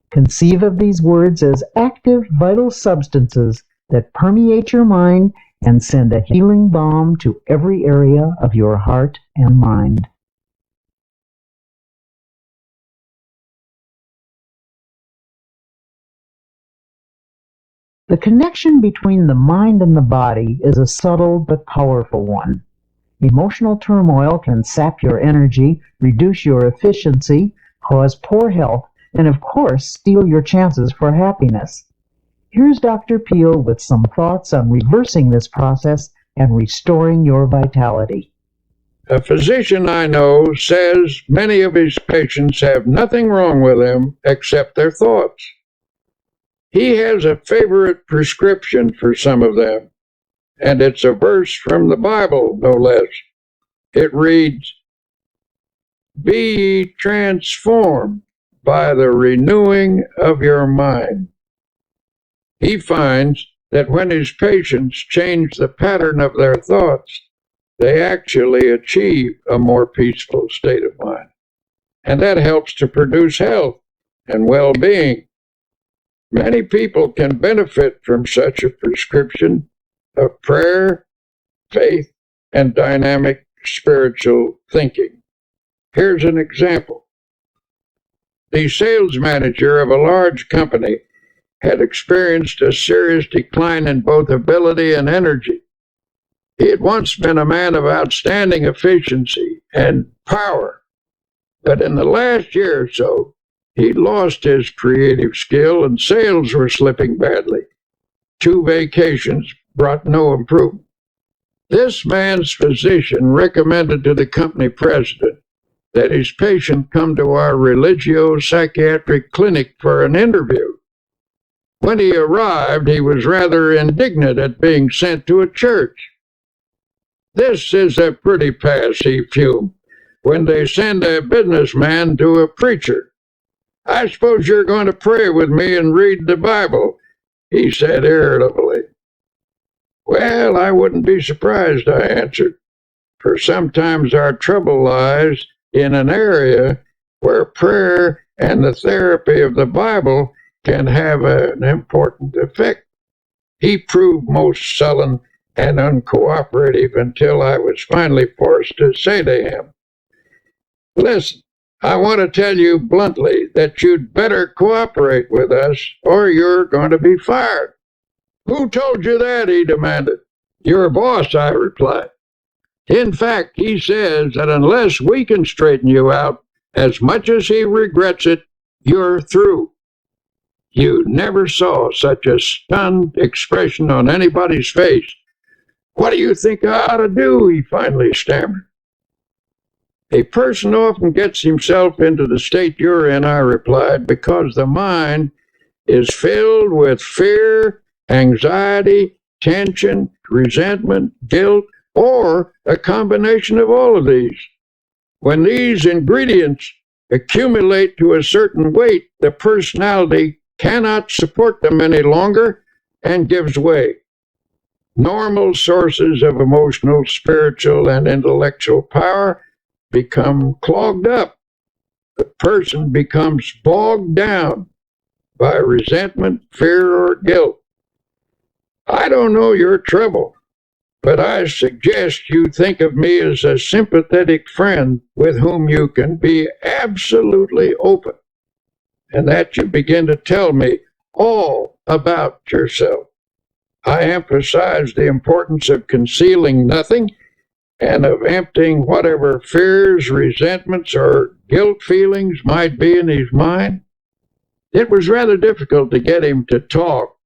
Conceive of these words as active, vital substances that permeate your mind and send a healing balm to every area of your heart and mind. The connection between the mind and the body is a subtle but powerful one. Emotional turmoil can sap your energy, reduce your efficiency, cause poor health, and of course, steal your chances for happiness. Here's Dr. Peale with some thoughts on reversing this process and restoring your vitality. A physician I know says many of his patients have nothing wrong with them except their thoughts. He has a favorite prescription for some of them, and it's a verse from the Bible, no less. It reads, "Be ye transformed by the renewing of your mind." He finds that when his patients change the pattern of their thoughts, they actually achieve a more peaceful state of mind. And that helps to produce health and well-being. Many people can benefit from such a prescription of prayer, faith, and dynamic spiritual thinking. Here's an example. The sales manager of a large company had experienced a serious decline in both ability and energy. He had once been a man of outstanding efficiency and power, but in the last year or so, he lost his creative skill and sales were slipping badly. 2 vacations brought no improvement. This man's physician recommended to the company president that his patient come to our religio-psychiatric clinic for an interview. When he arrived, he was rather indignant at being sent to a church. "This is a pretty pass," he fumed, "when they send a businessman to a preacher. I suppose you're going to pray with me and read the Bible," he said irritably. "Well, I wouldn't be surprised," I answered, "for sometimes our trouble lies in an area where prayer and the therapy of the Bible can have an important effect." He proved most sullen and uncooperative until I was finally forced to say to him, "Listen, I want to tell you bluntly that you'd better cooperate with us or you're going to be fired." "Who told you that?" he demanded. "Your boss," I replied. "In fact, he says that unless we can straighten you out, as much as he regrets it, you're through." You never saw such a stunned expression on anybody's face. "What do you think I ought to do?" he finally stammered. "A person often gets himself into the state you're in," I replied, "because the mind is filled with fear, anxiety, tension, resentment, guilt, or a combination of all of these. When these ingredients accumulate to a certain weight, the personality cannot support them any longer and gives way. Normal sources of emotional, spiritual, and intellectual power become clogged up. The person becomes bogged down by resentment, fear, or guilt. I don't know your trouble, but I suggest you think of me as a sympathetic friend with whom you can be absolutely open, and that you begin to tell me all about yourself. I emphasize the importance of concealing nothing and of emptying whatever fears, resentments, or guilt feelings might be in his mind." It was rather difficult to get him to talk,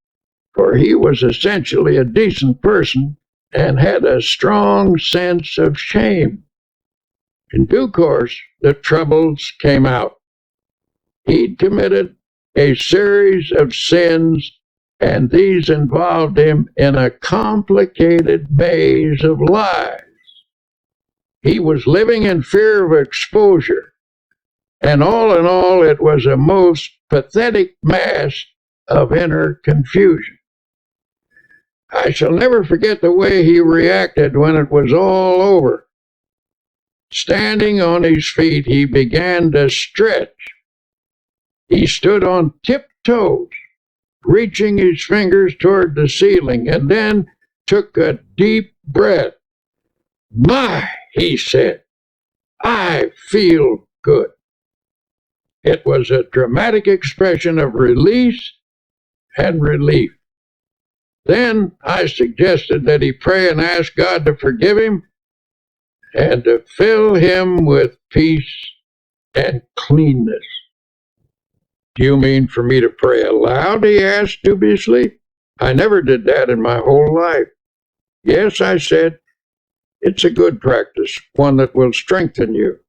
for he was essentially a decent person and had a strong sense of shame. In due course, the troubles came out. He'd committed a series of sins, and these involved him in a complicated maze of lies. He was living in fear of exposure, and all in all, it was a most pathetic mass of inner confusion. I shall never forget the way he reacted when it was all over. Standing on his feet, he began to stretch. He stood on tiptoes, reaching his fingers toward the ceiling, and then took a deep breath. "My," he said, "I feel good." It was a dramatic expression of release and relief. Then I suggested that he pray and ask God to forgive him and to fill him with peace and cleanness. "Do you mean for me to pray aloud?" he asked dubiously. "I never did that in my whole life." "Yes," I said, "it's a good practice, one that will strengthen you."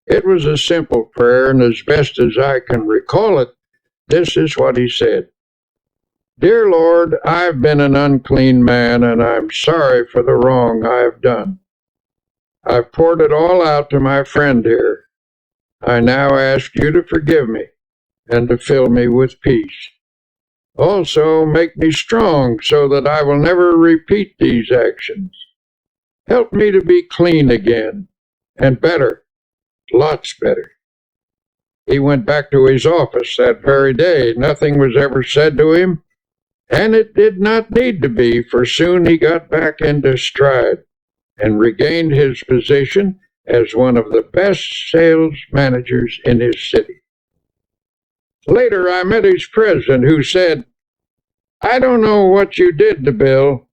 It was a simple prayer, and as best as I can recall it, this is what he said: "Dear Lord, I've been an unclean man, and I'm sorry for the wrong I have done. I've poured it all out to my friend here. I now ask you to forgive me and to fill me with peace. Also, make me strong so that I will never repeat these actions. Help me to be clean again, and better, lots better." He went back to his office that very day. Nothing was ever said to him, and it did not need to be, for soon he got back into stride and regained his position as one of the best sales managers in his city. Later, I met his president, who said, "I don't know what you did to Bill,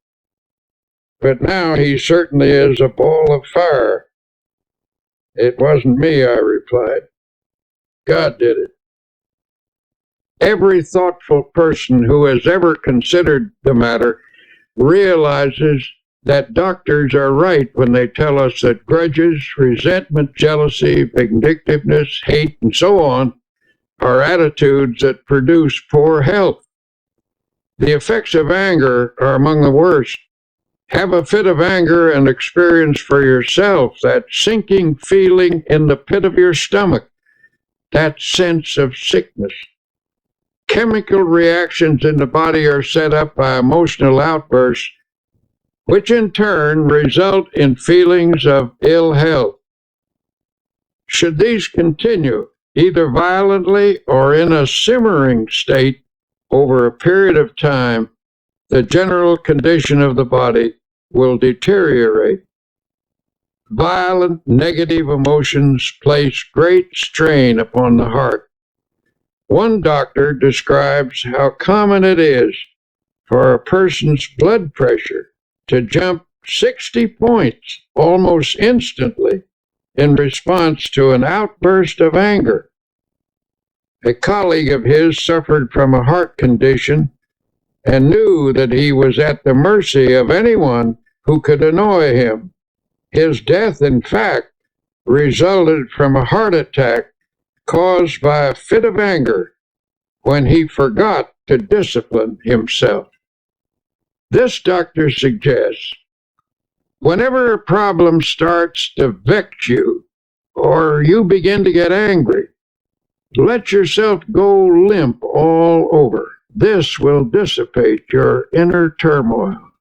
but now he certainly is a ball of fire." "It wasn't me," I replied. "God did it." Every thoughtful person who has ever considered the matter realizes that doctors are right when they tell us that grudges, resentment, jealousy, vindictiveness, hate, and so on are attitudes that produce poor health. The effects of anger are among the worst. Have a fit of anger and experience for yourself that sinking feeling in the pit of your stomach, that sense of sickness. Chemical reactions in the body are set up by emotional outbursts, which in turn result in feelings of ill health. Should these continue, either violently or in a simmering state, over a period of time, the general condition of the body will deteriorate. Violent negative emotions place great strain upon the heart. One doctor describes how common it is for a person's blood pressure to jump 60 points almost instantly in response to an outburst of anger. A colleague of his suffered from a heart condition and knew that he was at the mercy of anyone who could annoy him. His death, in fact, resulted from a heart attack caused by a fit of anger when he forgot to discipline himself. This doctor suggests, whenever a problem starts to vex you or you begin to get angry, let yourself go limp all over. This will dissipate your inner turmoil.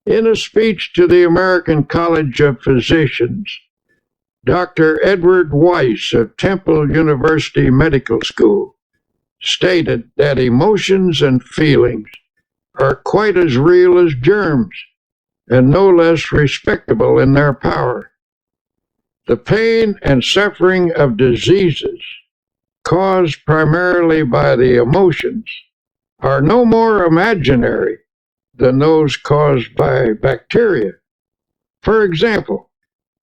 In a speech to the American College of Physicians, Dr. Edward Weiss of Temple University Medical School stated that emotions and feelings are quite as real as germs and no less respectable in their power. The pain and suffering of diseases caused primarily by the emotions are no more imaginary than those caused by bacteria. For example,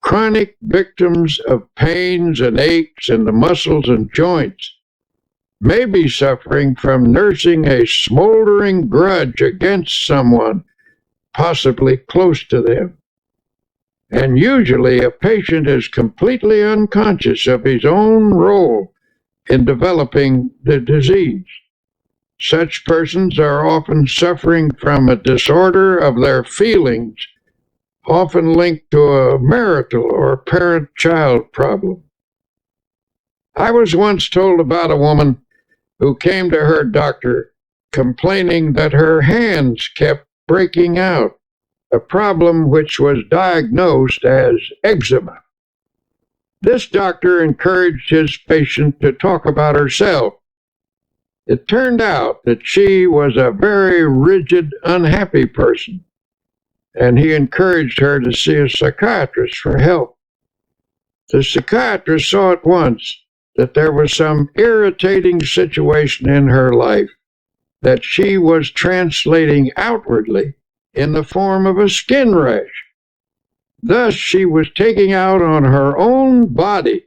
chronic victims of pains and aches in the muscles and joints may be suffering from nursing a smoldering grudge against someone, possibly close to them. And usually a patient is completely unconscious of his own role in developing the disease. Such persons are often suffering from a disorder of their feelings, often linked to a marital or parent-child problem. I was once told about a woman who came to her doctor complaining that her hands kept breaking out, a problem which was diagnosed as eczema. This doctor encouraged his patient to talk about herself. It turned out that she was a very rigid, unhappy person, and he encouraged her to see a psychiatrist for help. The psychiatrist saw at once that there was some irritating situation in her life that she was translating outwardly in the form of a skin rash. Thus, she was taking out on her own body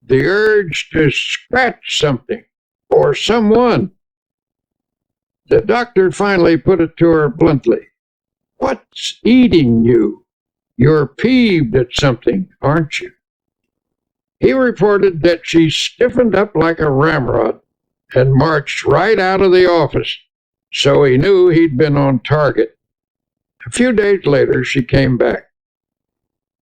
the urge to scratch something or someone. The doctor finally put it to her bluntly. "What's eating you? You're peeved at something, aren't you?" He reported that she stiffened up like a ramrod and marched right out of the office, so he knew he'd been on target. A few days later, she came back.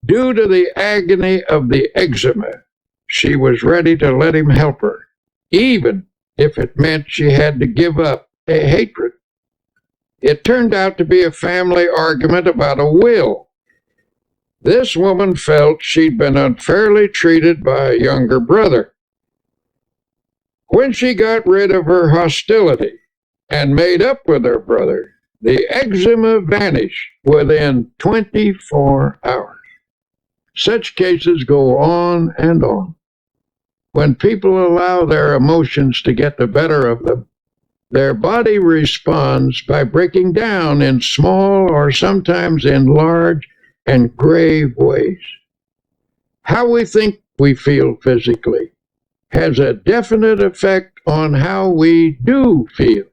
Due to the agony of the eczema, she was ready to let him help her, even if it meant she had to give up a hatred. It turned out to be a family argument about a will. This woman felt she'd been unfairly treated by a younger brother. When she got rid of her hostility and made up with her brother, the eczema vanished within 24 hours. Such cases go on and on. When people allow their emotions to get the better of them, their body responds by breaking down in small or sometimes in large and grave ways. How we think we feel physically has a definite effect on how we do feel.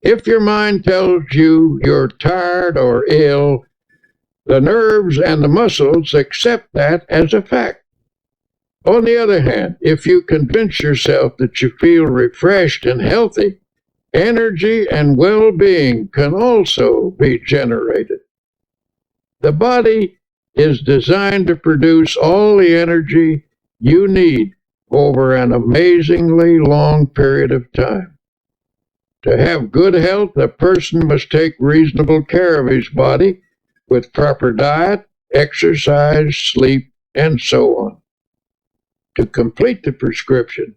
If your mind tells you you're tired or ill, the nerves and the muscles accept that as a fact. On the other hand, if you convince yourself that you feel refreshed and healthy, energy and well-being can also be generated. The body is designed to produce all the energy you need over an amazingly long period of time. To have good health, a person must take reasonable care of his body with proper diet, exercise, sleep, and so on. To complete the prescription,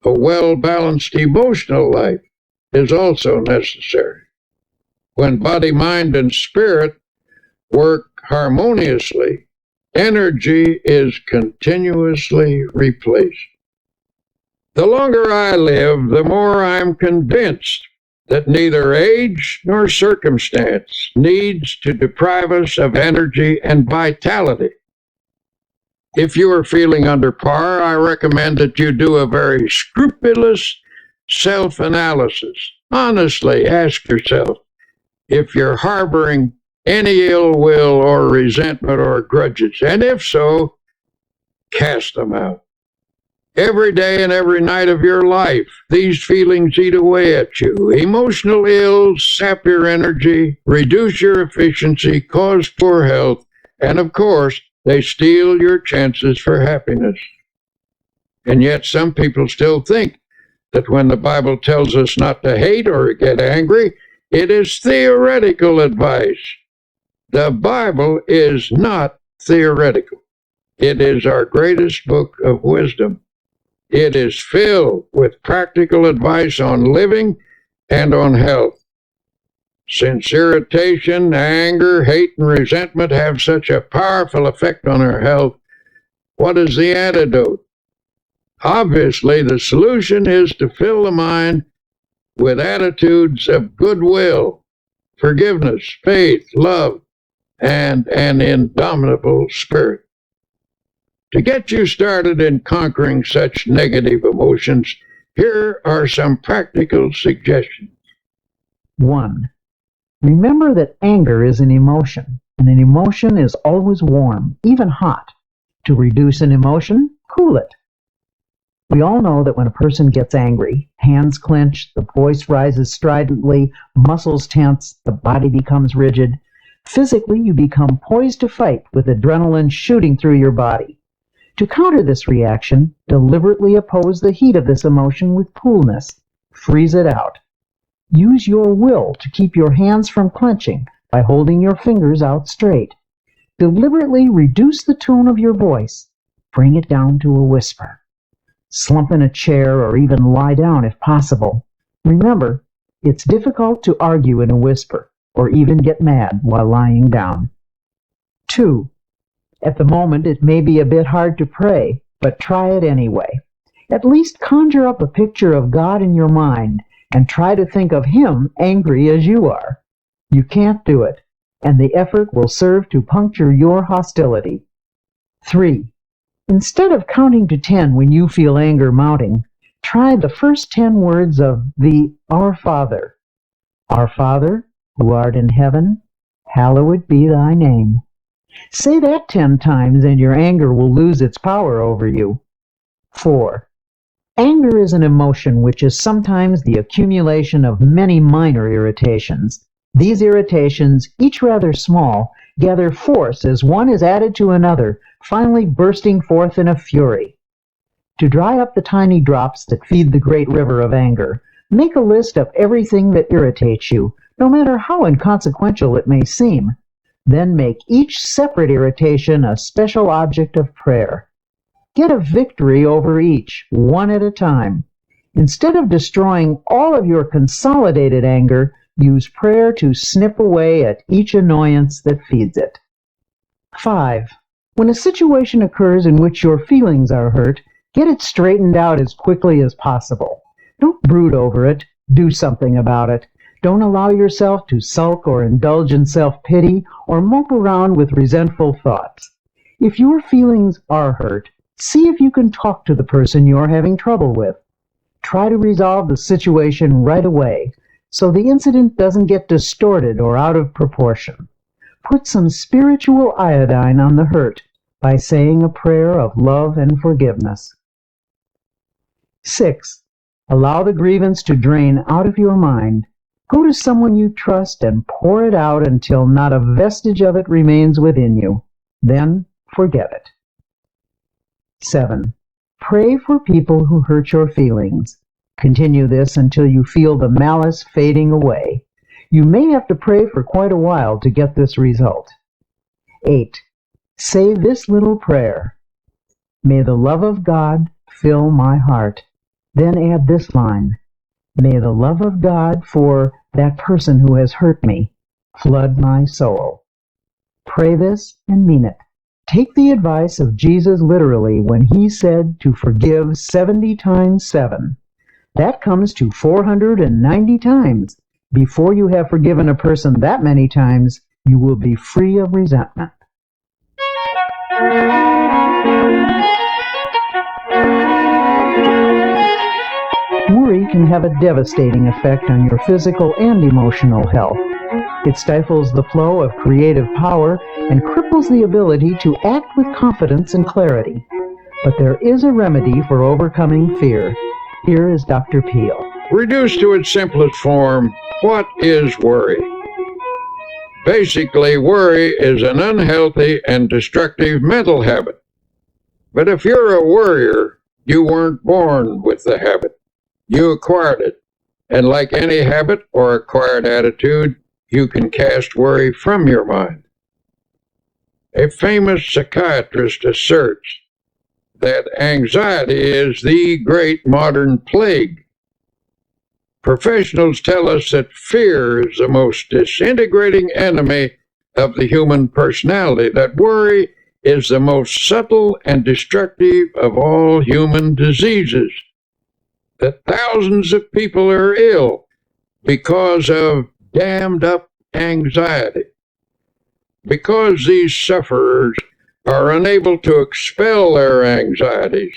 a well-balanced emotional life is also necessary. When body, mind, and spirit work harmoniously, energy is continuously replenished. The longer I live, the more I'm convinced that neither age nor circumstance needs to deprive us of energy and vitality. If you are feeling under par, I recommend that you do a very scrupulous self-analysis. Honestly, ask yourself if you're harboring any ill will or resentment or grudges, and if so, cast them out. Every day and every night of your life, these feelings eat away at you. Emotional ills sap your energy, reduce your efficiency, cause poor health, and of course, they steal your chances for happiness. And yet some people still think that when the Bible tells us not to hate or get angry, it is theoretical advice. The Bible is not theoretical. It is our greatest book of wisdom. It is filled with practical advice on living and on health. Since irritation, anger, hate, and resentment have such a powerful effect on our health, what is the antidote? Obviously, the solution is to fill the mind with attitudes of goodwill, forgiveness, faith, love, and an indomitable spirit. To get you started in conquering such negative emotions, here are some practical suggestions. 1. Remember that anger is an emotion, and an emotion is always warm, even hot. To reduce an emotion, cool it. We all know that when a person gets angry, hands clench, the voice rises stridently, muscles tense, the body becomes rigid. Physically, you become poised to fight with adrenaline shooting through your body. To counter this reaction, deliberately oppose the heat of this emotion with coolness. Freeze it out. Use your will to keep your hands from clenching by holding your fingers out straight. Deliberately reduce the tone of your voice. Bring it down to a whisper. Slump in a chair or even lie down if possible. Remember, it's difficult to argue in a whisper or even get mad while lying down. 2. At the moment, it may be a bit hard to pray, but try it anyway. At least conjure up a picture of God in your mind and try to think of Him angry as you are. You can't do it, and the effort will serve to puncture your hostility. 3. Instead of counting to 10 when you feel anger mounting, try the first 10 words of the Our Father. Our Father, who art in heaven, hallowed be thy name. Say that 10 times and your anger will lose its power over you. 4. Anger is an emotion which is sometimes the accumulation of many minor irritations. These irritations, each rather small, gather force as one is added to another, finally bursting forth in a fury. To dry up the tiny drops that feed the great river of anger, make a list of everything that irritates you, no matter how inconsequential it may seem. Then make each separate irritation a special object of prayer. Get a victory over each, one at a time. Instead of destroying all of your consolidated anger, use prayer to snip away at each annoyance that feeds it. 5. When a situation occurs in which your feelings are hurt, get it straightened out as quickly as possible. Don't brood over it. Do something about it. Don't allow yourself to sulk or indulge in self-pity or mope around with resentful thoughts. If your feelings are hurt, see if you can talk to the person you're having trouble with. Try to resolve the situation right away so the incident doesn't get distorted or out of proportion. Put some spiritual iodine on the hurt by saying a prayer of love and forgiveness. 6. Allow the grievance to drain out of your mind. Go to someone you trust and pour it out until not a vestige of it remains within you. Then forget it. 7. Pray for people who hurt your feelings. Continue this until you feel the malice fading away. You may have to pray for quite a while to get this result. 8. Say this little prayer. May the love of God fill my heart. Then add this line. May the love of God for that person who has hurt me flood my soul. Pray this and mean it. Take the advice of Jesus literally when he said to forgive 70 times 7. That comes to 490 times. Before you have forgiven a person that many times, you will be free of resentment. can have a devastating effect on your physical and emotional health. It stifles the flow of creative power and cripples the ability to act with confidence and clarity. But there is a remedy for overcoming fear. Here is Dr. Peale. Reduced to its simplest form, what is worry? Basically, worry is an unhealthy and destructive mental habit. But if you're a worrier, you weren't born with the habit. You acquired it. And like any habit or acquired attitude, you can cast worry from your mind. A famous psychiatrist asserts that anxiety is the great modern plague. Professionals tell us that fear is the most disintegrating enemy of the human personality, that worry is the most subtle and destructive of all human diseases, that thousands of people are ill because of dammed up anxiety. Because these sufferers are unable to expel their anxieties,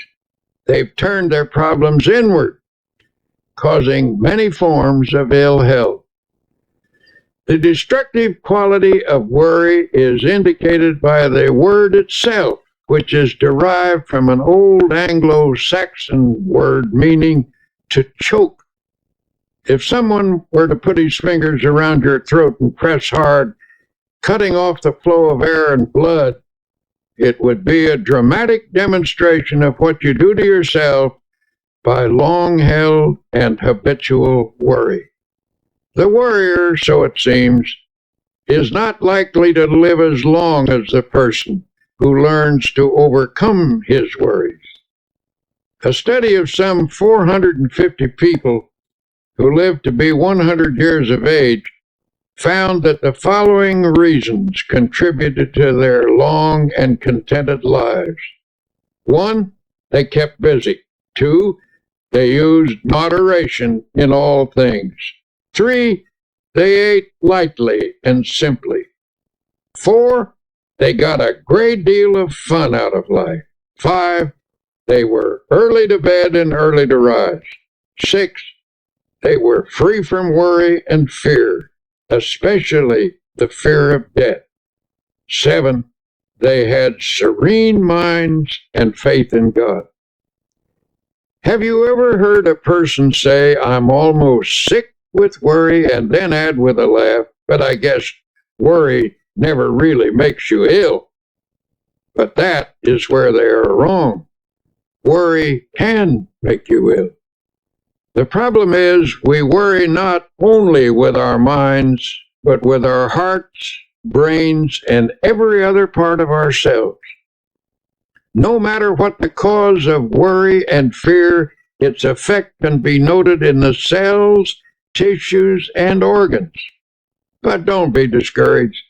they've turned their problems inward, causing many forms of ill health. The destructive quality of worry is indicated by the word itself, which is derived from an old Anglo-Saxon word meaning to choke. If someone were to put his fingers around your throat and press hard, cutting off the flow of air and blood, it would be a dramatic demonstration of what you do to yourself by long-held and habitual worry. The worrier, so it seems, is not likely to live as long as the person who learns to overcome his worries. A study of some 450 people who lived to be 100 years of age found that the following reasons contributed to their long and contented lives. 1, they kept busy. 2, they used moderation in all things. 3, they ate lightly and simply. 4, they got a great deal of fun out of life. 5, they were early to bed and early to rise. 6, they were free from worry and fear, especially the fear of death. 7, they had serene minds and faith in God. Have you ever heard a person say, "I'm almost sick with worry," and then add with a laugh, "but I guess worry never really makes you ill"? But that is where they are wrong. Worry can make you ill. The problem is we worry not only with our minds, but with our hearts, brains, and every other part of ourselves. No matter what the cause of worry and fear, its effect can be noted in the cells, tissues, and organs. But don't be discouraged.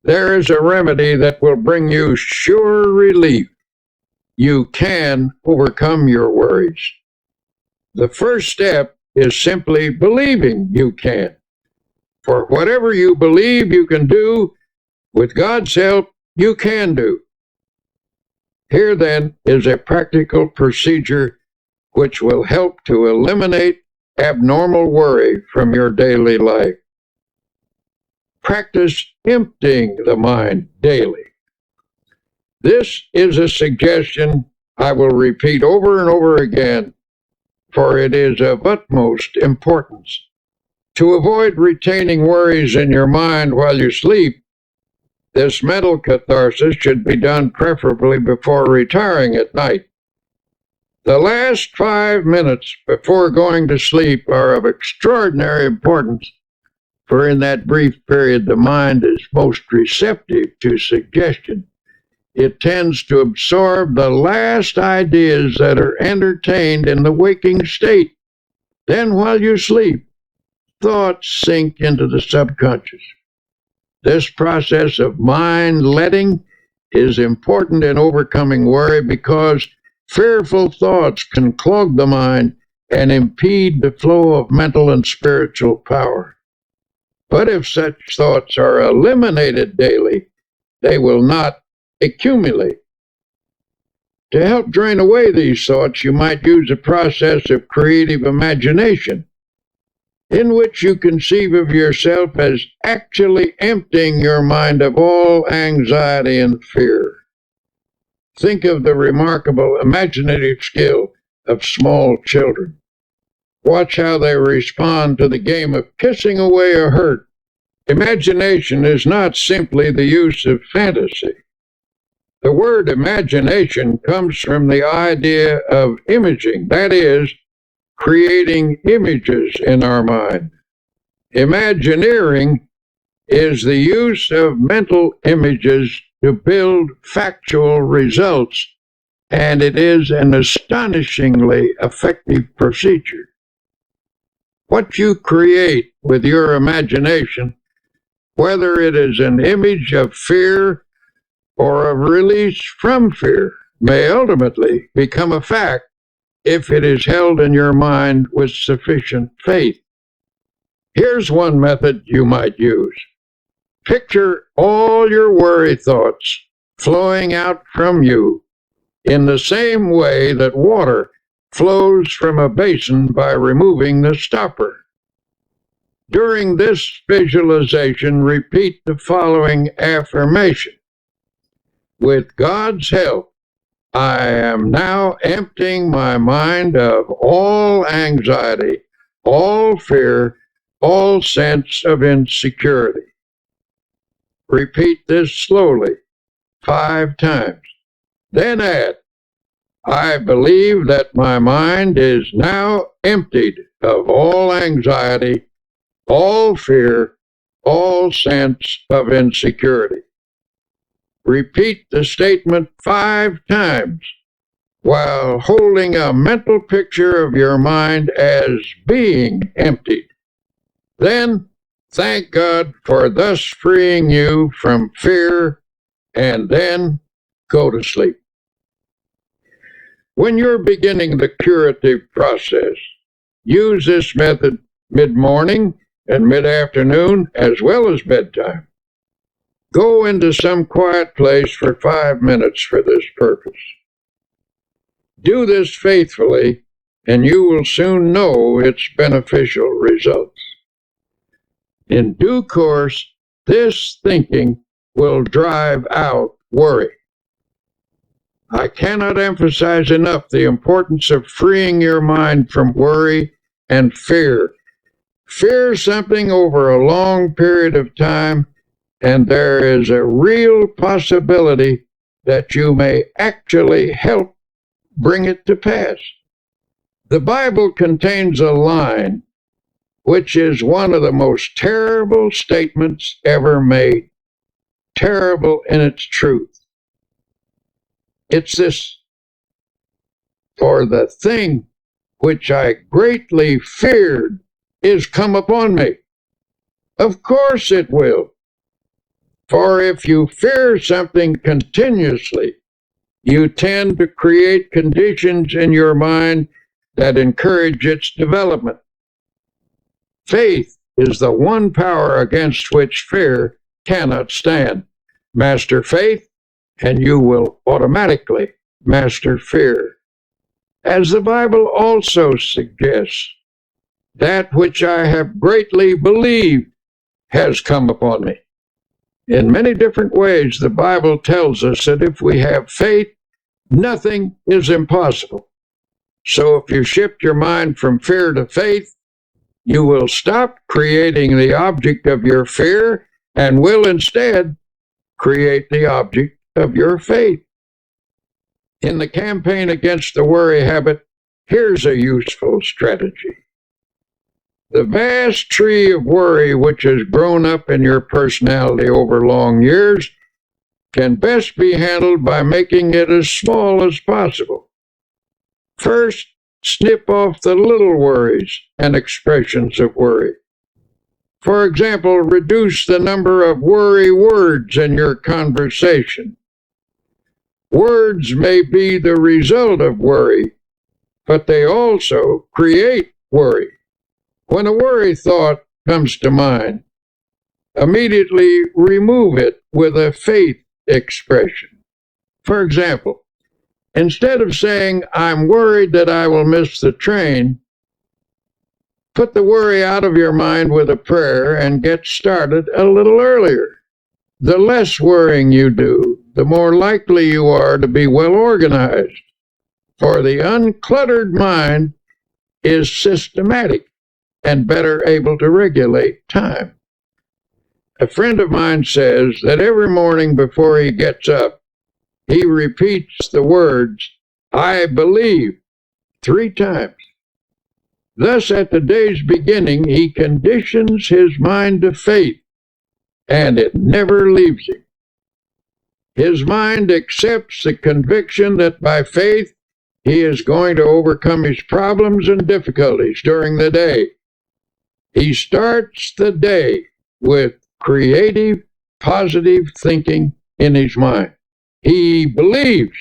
There is a remedy that will bring you sure relief. You can overcome your worries. The first step is simply believing you can. For whatever you believe you can do, with God's help, you can do. Here then is a practical procedure which will help to eliminate abnormal worry from your daily life. Practice emptying the mind daily. This is a suggestion I will repeat over and over again, for it is of utmost importance. To avoid retaining worries in your mind while you sleep, this mental catharsis should be done preferably before retiring at night. The last 5 minutes before going to sleep are of extraordinary importance, for in that brief period the mind is most receptive to suggestion. It tends to absorb the last ideas that are entertained in the waking state. Then while you sleep, thoughts sink into the subconscious. This process of mind letting is important in overcoming worry because fearful thoughts can clog the mind and impede the flow of mental and spiritual power. But if such thoughts are eliminated daily, they will not accumulate. To help drain away these thoughts, you might use a process of creative imagination, in which you conceive of yourself as actually emptying your mind of all anxiety and fear. Think of the remarkable imaginative skill of small children. Watch how they respond to the game of kissing away a hurt. Imagination is not simply the use of fantasy. The word imagination comes from the idea of imaging, that is, creating images in our mind. Imagineering is the use of mental images to build factual results, and it is an astonishingly effective procedure. What you create with your imagination, whether it is an image of fear or of release from fear, may ultimately become a fact if it is held in your mind with sufficient faith. Here's one method you might use. Picture all your worry thoughts flowing out from you in the same way that water flows from a basin by removing the stopper. During this visualization, repeat the following affirmation. With God's help, I am now emptying my mind of all anxiety, all fear, all sense of insecurity. Repeat this slowly 5 times. Then add, I believe that my mind is now emptied of all anxiety, all fear, all sense of insecurity. Repeat the statement 5 times while holding a mental picture of your mind as being emptied. Then thank God for thus freeing you from fear, and then go to sleep. When you're beginning the curative process, use this method mid-morning and mid-afternoon as well as bedtime. Go into some quiet place for 5 minutes for this purpose. Do this faithfully, and you will soon know its beneficial results. In due course, this thinking will drive out worry. I cannot emphasize enough the importance of freeing your mind from worry and fear. Fear something over a long period of time, and there is a real possibility that you may actually help bring it to pass. The Bible contains a line which is one of the most terrible statements ever made, terrible in its truth. It's this, for the thing which I greatly feared is come upon me. Of course it will. For if you fear something continuously, you tend to create conditions in your mind that encourage its development. Faith is the one power against which fear cannot stand. Master faith, and you will automatically master fear. As the Bible also suggests, that which I have greatly believed has come upon me. In many different ways, the Bible tells us that if we have faith, nothing is impossible. So if you shift your mind from fear to faith, you will stop creating the object of your fear and will instead create the object of your faith. In the campaign against the worry habit, here's a useful strategy. The vast tree of worry which has grown up in your personality over long years can best be handled by making it as small as possible. First, snip off the little worries and expressions of worry. For example, reduce the number of worry words in your conversation. Words may be the result of worry, but they also create worry. When a worry thought comes to mind, immediately remove it with a faith expression. For example, Instead of saying, I'm worried that I will miss the train, put the worry out of your mind with a prayer and get started a little earlier. The less worrying you do, the more likely you are to be well organized. For the uncluttered mind is systematic and better able to regulate time. A friend of mine says that every morning before he gets up, he repeats the words, I believe, 3 times. Thus, at the day's beginning, he conditions his mind to faith, and it never leaves him. His mind accepts the conviction that by faith, he is going to overcome his problems and difficulties during the day. He starts the day with creative, positive thinking in his mind. He believes,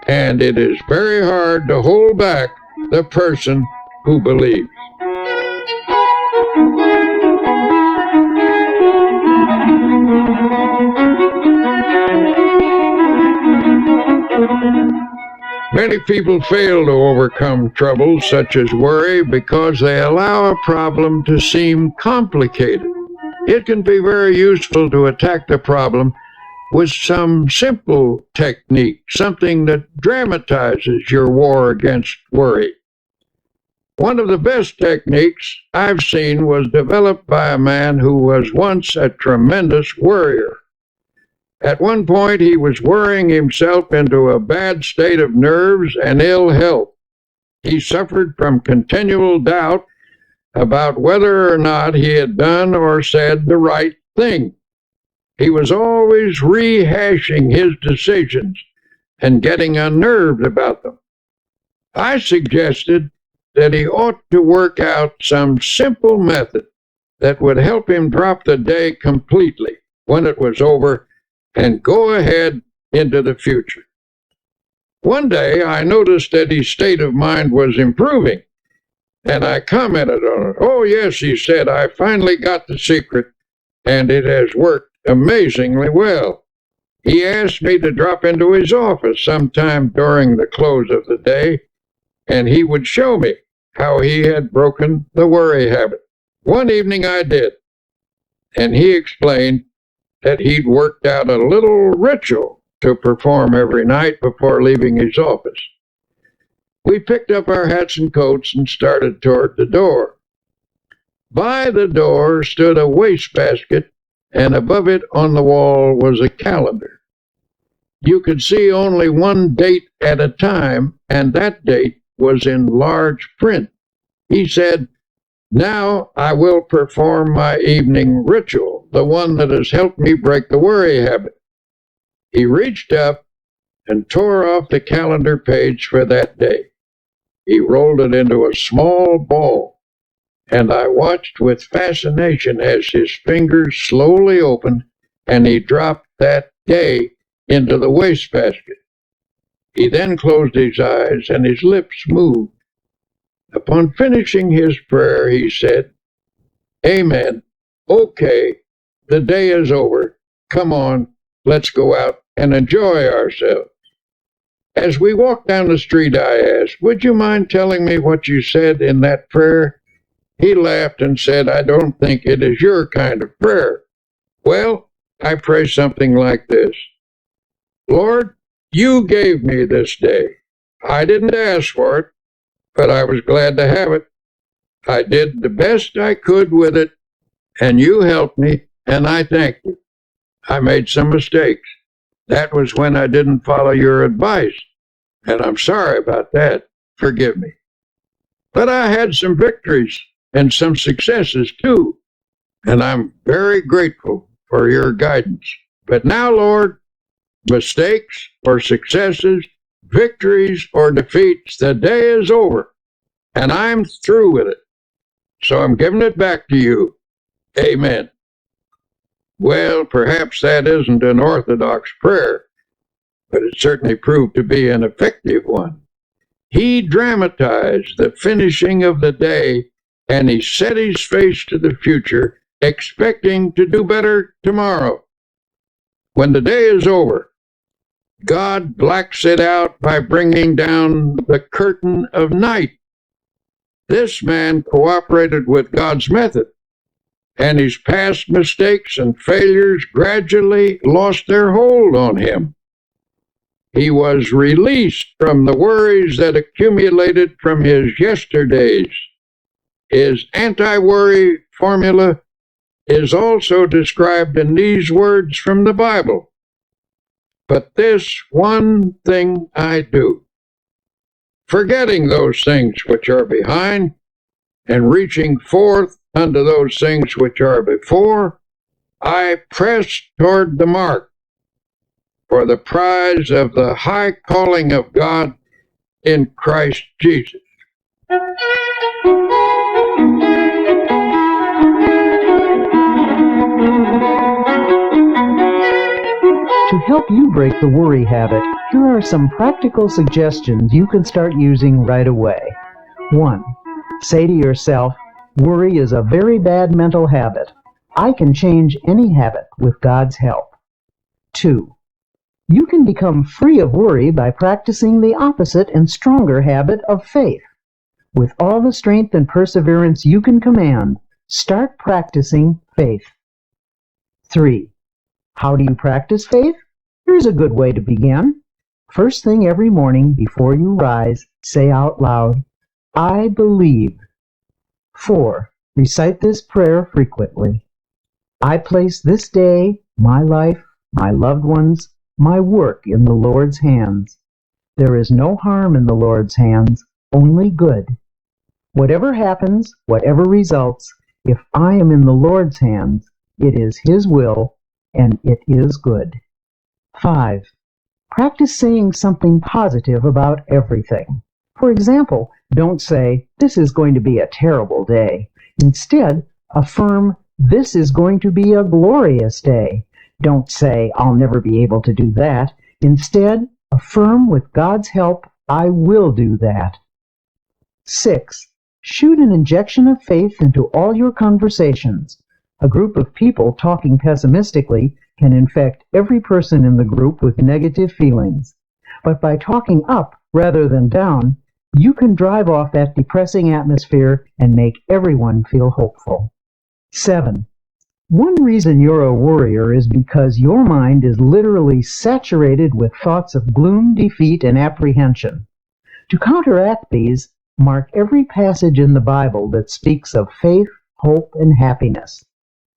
and it is very hard to hold back the person who believes. Many people fail to overcome troubles such as worry because they allow a problem to seem complicated. It can be very useful to attack the problem with some simple technique, something that dramatizes your war against worry. One of the best techniques I've seen was developed by a man who was once a tremendous worrier. At one point, he was worrying himself into a bad state of nerves and ill health. He suffered from continual doubt about whether or not he had done or said the right thing. He was always rehashing his decisions and getting unnerved about them. I suggested that he ought to work out some simple method that would help him drop the day completely when it was over and go ahead into the future. One day I noticed that his state of mind was improving, and I commented on it. Oh, yes, he said, I finally got the secret, and it has worked amazingly well. He asked me to drop into his office sometime during the close of the day, and he would show me how he had broken the worry habit. One evening I did, and he explained that he'd worked out a little ritual to perform every night before leaving his office. We picked up our hats and coats and started toward the door. By the door stood a wastebasket, and above it on the wall was a calendar. You could see only one date at a time, and that date was in large print. He said, now I will perform my evening ritual, the one that has helped me break the worry habit. He reached up and tore off the calendar page for that day. He rolled it into a small ball, and I watched with fascination as his fingers slowly opened and he dropped that day into the wastebasket. He then closed his eyes and his lips moved. Upon finishing his prayer, he said, Amen. Okay, the day is over. Come on, let's go out and enjoy ourselves. As we walked down the street, I asked, would you mind telling me what you said in that prayer? He laughed and said, I don't think it is your kind of prayer. Well, I pray something like this. Lord, you gave me this day. I didn't ask for it, but I was glad to have it. I did the best I could with it, and you helped me, and I thank you. I made some mistakes. That was when I didn't follow your advice, and I'm sorry about that. Forgive me. But I had some victories and some successes too, and I'm very grateful for your guidance. But now, Lord, mistakes or successes, victories or defeats, the day is over, and I'm through with it. So I'm giving it back to you. Amen. Well, perhaps that isn't an orthodox prayer, but it certainly proved to be an effective one. He dramatized the finishing of the day, and he set his face to the future, expecting to do better tomorrow. When the day is over, God blacks it out by bringing down the curtain of night. This man cooperated with God's method, and his past mistakes and failures gradually lost their hold on him. He was released from the worries that accumulated from his yesterdays. His anti-worry formula is also described in these words from the Bible. But this one thing I do, forgetting those things which are behind, and reaching forth unto those things which are before, I press toward the mark for the prize of the high calling of God in Christ Jesus. To help you break the worry habit, here are some practical suggestions you can start using right away. 1. Say to yourself, worry is a very bad mental habit. I can change any habit with God's help. 2. You can become free of worry by practicing the opposite and stronger habit of faith. With all the strength and perseverance you can command, start practicing faith. 3. How do you practice faith? Here's a good way to begin. First thing every morning before you rise, say out loud, I believe. 4. Recite this prayer frequently. I place this day, my life, my loved ones, my work in the Lord's hands. There is no harm in the Lord's hands, only good. Whatever happens, whatever results, if I am in the Lord's hands, it is His will, and it is good. 5. Practice saying something positive about everything. For example, don't say, this is going to be a terrible day. Instead, affirm, this is going to be a glorious day. Don't say, I'll never be able to do that. Instead, affirm, with God's help, I will do that. 6. Shoot an injection of faith into all your conversations. A group of people talking pessimistically can infect every person in the group with negative feelings. But by talking up rather than down, you can drive off that depressing atmosphere and make everyone feel hopeful. 7. One reason you're a worrier is because your mind is literally saturated with thoughts of gloom, defeat, and apprehension. To counteract these, mark every passage in the Bible that speaks of faith, hope, and happiness.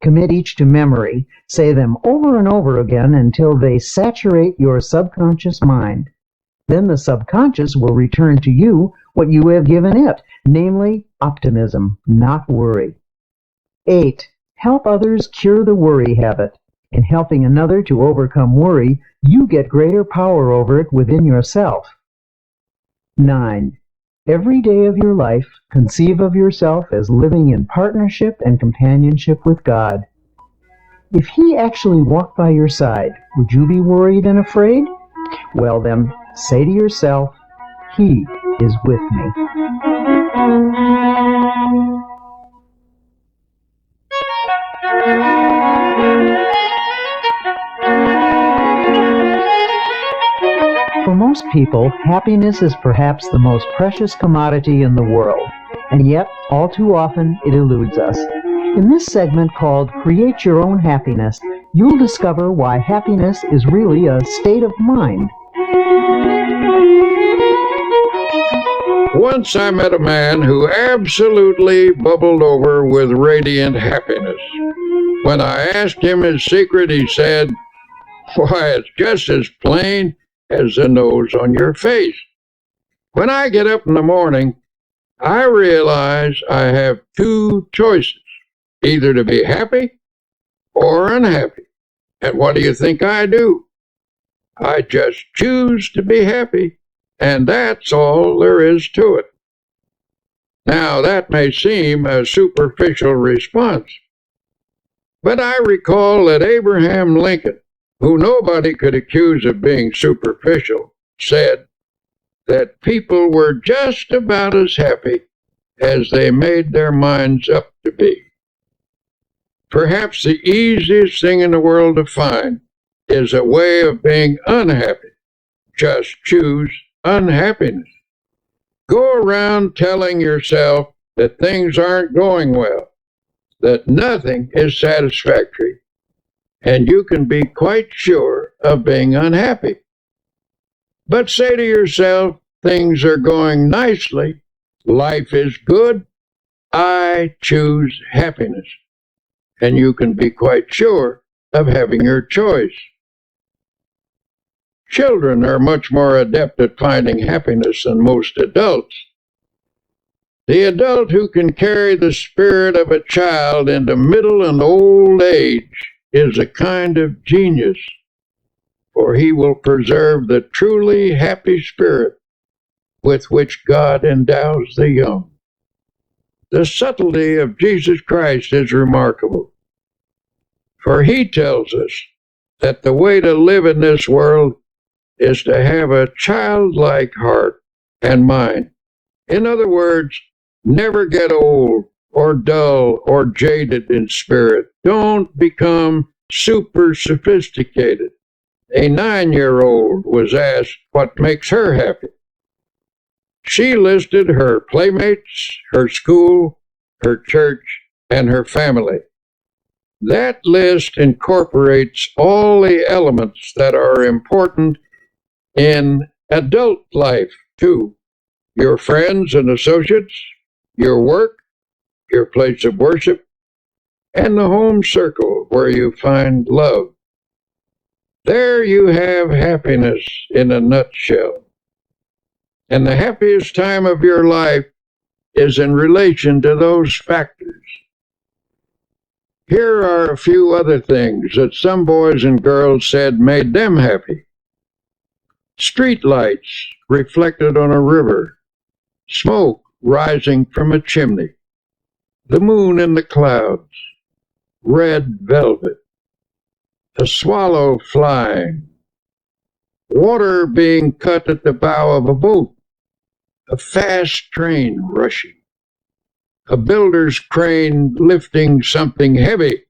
Commit each to memory. Say them over and over again until they saturate your subconscious mind. Then the subconscious will return to you what you have given it, namely optimism, not worry. 8. Help others cure the worry habit. In helping another to overcome worry, you get greater power over it within yourself. 9. Every day of your life, conceive of yourself as living in partnership and companionship with God. If He actually walked by your side, would you be worried and afraid? Well then, say to yourself, He is with me. For most people, happiness is perhaps the most precious commodity in the world, and yet, all too often, it eludes us. In this segment called Create Your Own Happiness, you'll discover why happiness is really a state of mind. Once I met a man who absolutely bubbled over with radiant happiness. When I asked him his secret, he said, why, it's just as plain as the nose on your face. When I get up in the morning, I realize I have two choices, either to be happy or unhappy. And what do you think I do? I just choose to be happy, and that's all there is to it. Now, that may seem a superficial response, but I recall that Abraham Lincoln, who nobody could accuse of being superficial, said that people were just about as happy as they made their minds up to be. Perhaps the easiest thing in the world to find is a way of being unhappy just choose unhappiness. Go around telling yourself that things aren't going well, that nothing is satisfactory, and you can be quite sure of being unhappy. But say to yourself, things are going nicely, life is good, I choose happiness. And you can be quite sure of having your choice. Children are much more adept at finding happiness than most adults. The adult who can carry the spirit of a child into middle and old age is a kind of genius, for he will preserve the truly happy spirit with which God endows the young. The subtlety of Jesus Christ is remarkable, for he tells us that the way to live in this world is to have a childlike heart and mind. In other words, never get old or dull or jaded in spirit. Don't become super sophisticated. A 9-year-old was asked what makes her happy. She listed her playmates, her school, her church, and her family. That list incorporates all the elements that are important in adult life, too. Your friends and associates, your work, your place of worship, and the home circle where you find love. There you have happiness in a nutshell. And the happiest time of your life is in relation to those factors. Here are a few other things that some boys and girls said made them happy. Street lights reflected on a river, smoke rising from a chimney, the moon in the clouds, red velvet, a swallow flying, water being cut at the bow of a boat, a fast train rushing, a builder's crane lifting something heavy,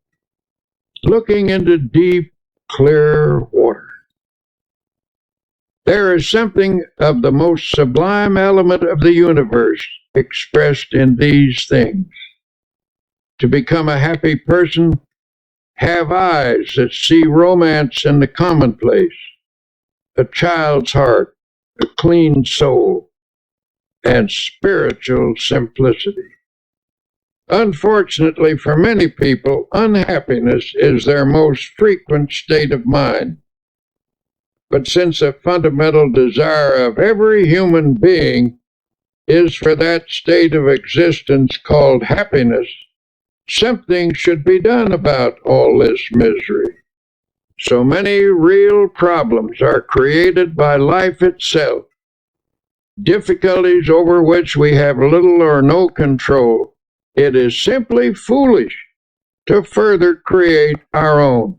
looking into deep, clear water. There is something of the most sublime element of the universe expressed in these things. To become a happy person, have eyes that see romance in the commonplace, a child's heart, a clean soul, and spiritual simplicity. Unfortunately for many people, unhappiness is their most frequent state of mind. But since a fundamental desire of every human being is for that state of existence called happiness, something should be done about all this misery. So many real problems are created by life itself, difficulties over which we have little or no control. It is simply foolish to further create our own.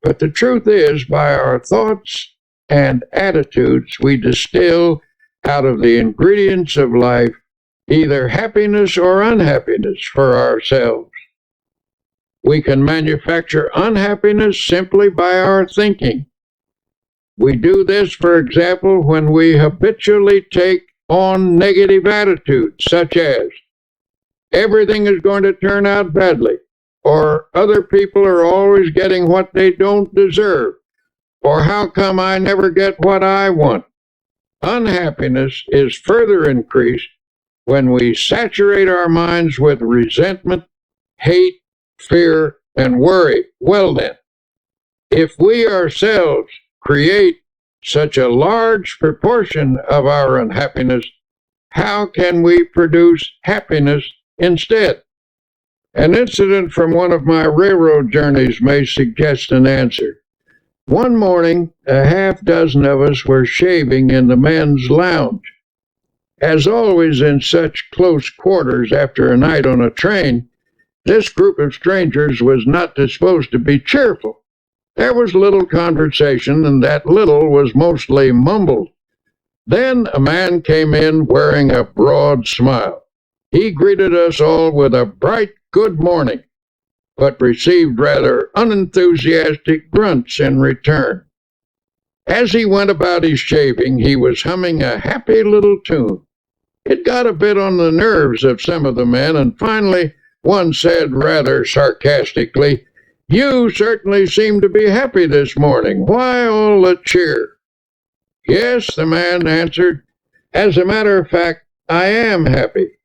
But the truth is, by our thoughts and attitudes, we distill out of the ingredients of life either happiness or unhappiness for ourselves. We can manufacture unhappiness simply by our thinking. We do this, for example, when we habitually take on negative attitudes, such as, everything is going to turn out badly, or other people are always getting what they don't deserve, or how come I never get what I want. Unhappiness is further increased when we saturate our minds with resentment, hate, fear, and worry. Well then, if we ourselves create such a large proportion of our unhappiness, how can we produce happiness instead? An incident from one of my railroad journeys may suggest an answer. One morning, a half-dozen of us were shaving in the men's lounge. As always in such close quarters after a night on a train, this group of strangers was not disposed to be cheerful. There was little conversation, and that little was mostly mumbled. Then a man came in wearing a broad smile. He greeted us all with a bright good morning, but received rather unenthusiastic grunts in return. As he went about his shaving, he was humming a happy little tune. It got a bit on the nerves of some of the men, and finally one said rather sarcastically, "You certainly seem to be happy this morning. Why all the cheer?" "Yes," the man answered. "As a matter of fact, I am happy.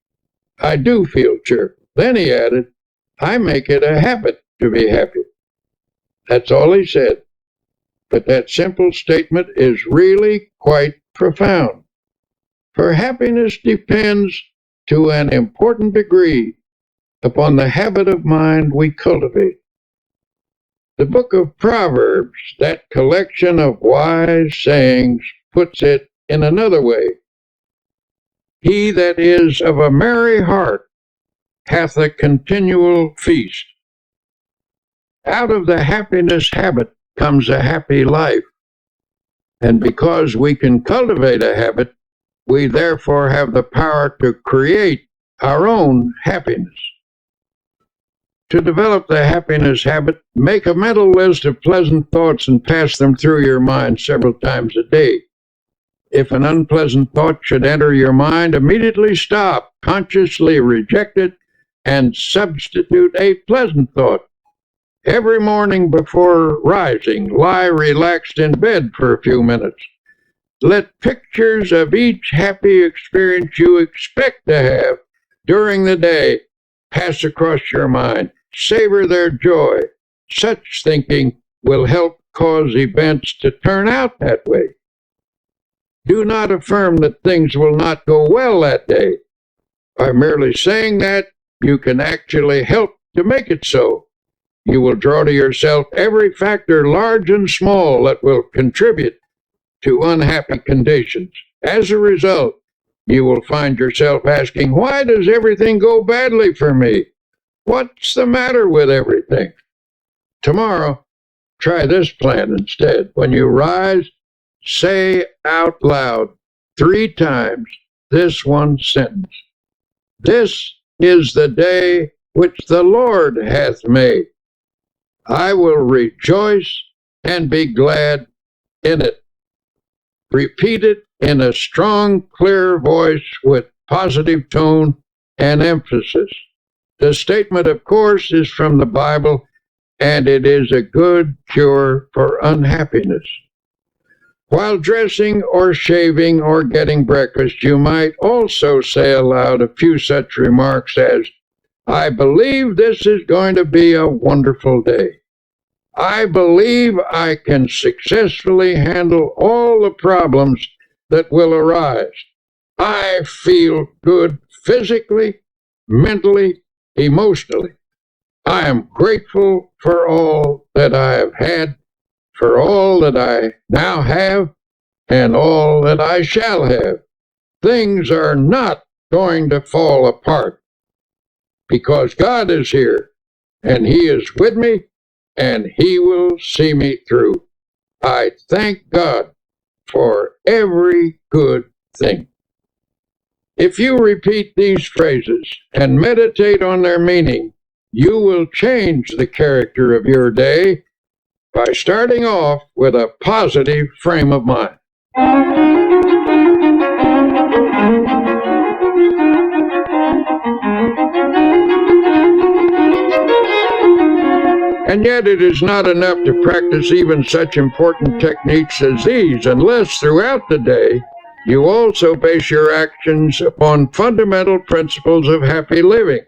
I do feel cheerful." Then he added, "I make it a habit to be happy." That's all he said. But that simple statement is really quite profound. For happiness depends, to an important degree, upon the habit of mind we cultivate. The book of Proverbs, that collection of wise sayings, puts it in another way. He that is of a merry heart hath a continual feast. Out of the happiness habit comes a happy life. And because we can cultivate a habit, we therefore have the power to create our own happiness. To develop the happiness habit, make a mental list of pleasant thoughts and pass them through your mind several times a day. If an unpleasant thought should enter your mind, immediately stop, consciously reject it, and substitute a pleasant thought. Every morning before rising, lie relaxed in bed for a few minutes. Let pictures of each happy experience you expect to have during the day pass across your mind. Savor their joy. Such thinking will help cause events to turn out that way. Do not affirm that things will not go well that day. By merely saying that, you can actually help to make it so. You will draw to yourself every factor, large and small, that will contribute to unhappy conditions. As a result, you will find yourself asking, "Why does everything go badly for me? What's the matter with everything?" Tomorrow, try this plan instead. When you rise, say out loud 3 times this one sentence: "This is the day which the Lord hath made. I will rejoice and be glad in it." Repeat it in a strong, clear voice with positive tone and emphasis. The statement, of course, is from the Bible, and it is a good cure for unhappiness. While dressing or shaving or getting breakfast, you might also say aloud a few such remarks as, "I believe this is going to be a wonderful day. I believe I can successfully handle all the problems that will arise. I feel good physically, mentally, emotionally. I am grateful for all that I have had, for all that I now have, and all that I shall have. Things are not going to fall apart because God is here, and He is with me, and He will see me through. I thank God for every good thing." If you repeat these phrases and meditate on their meaning, you will change the character of your day by starting off with a positive frame of mind. And yet it is not enough to practice even such important techniques as these unless throughout the day you also base your actions upon fundamental principles of happy living.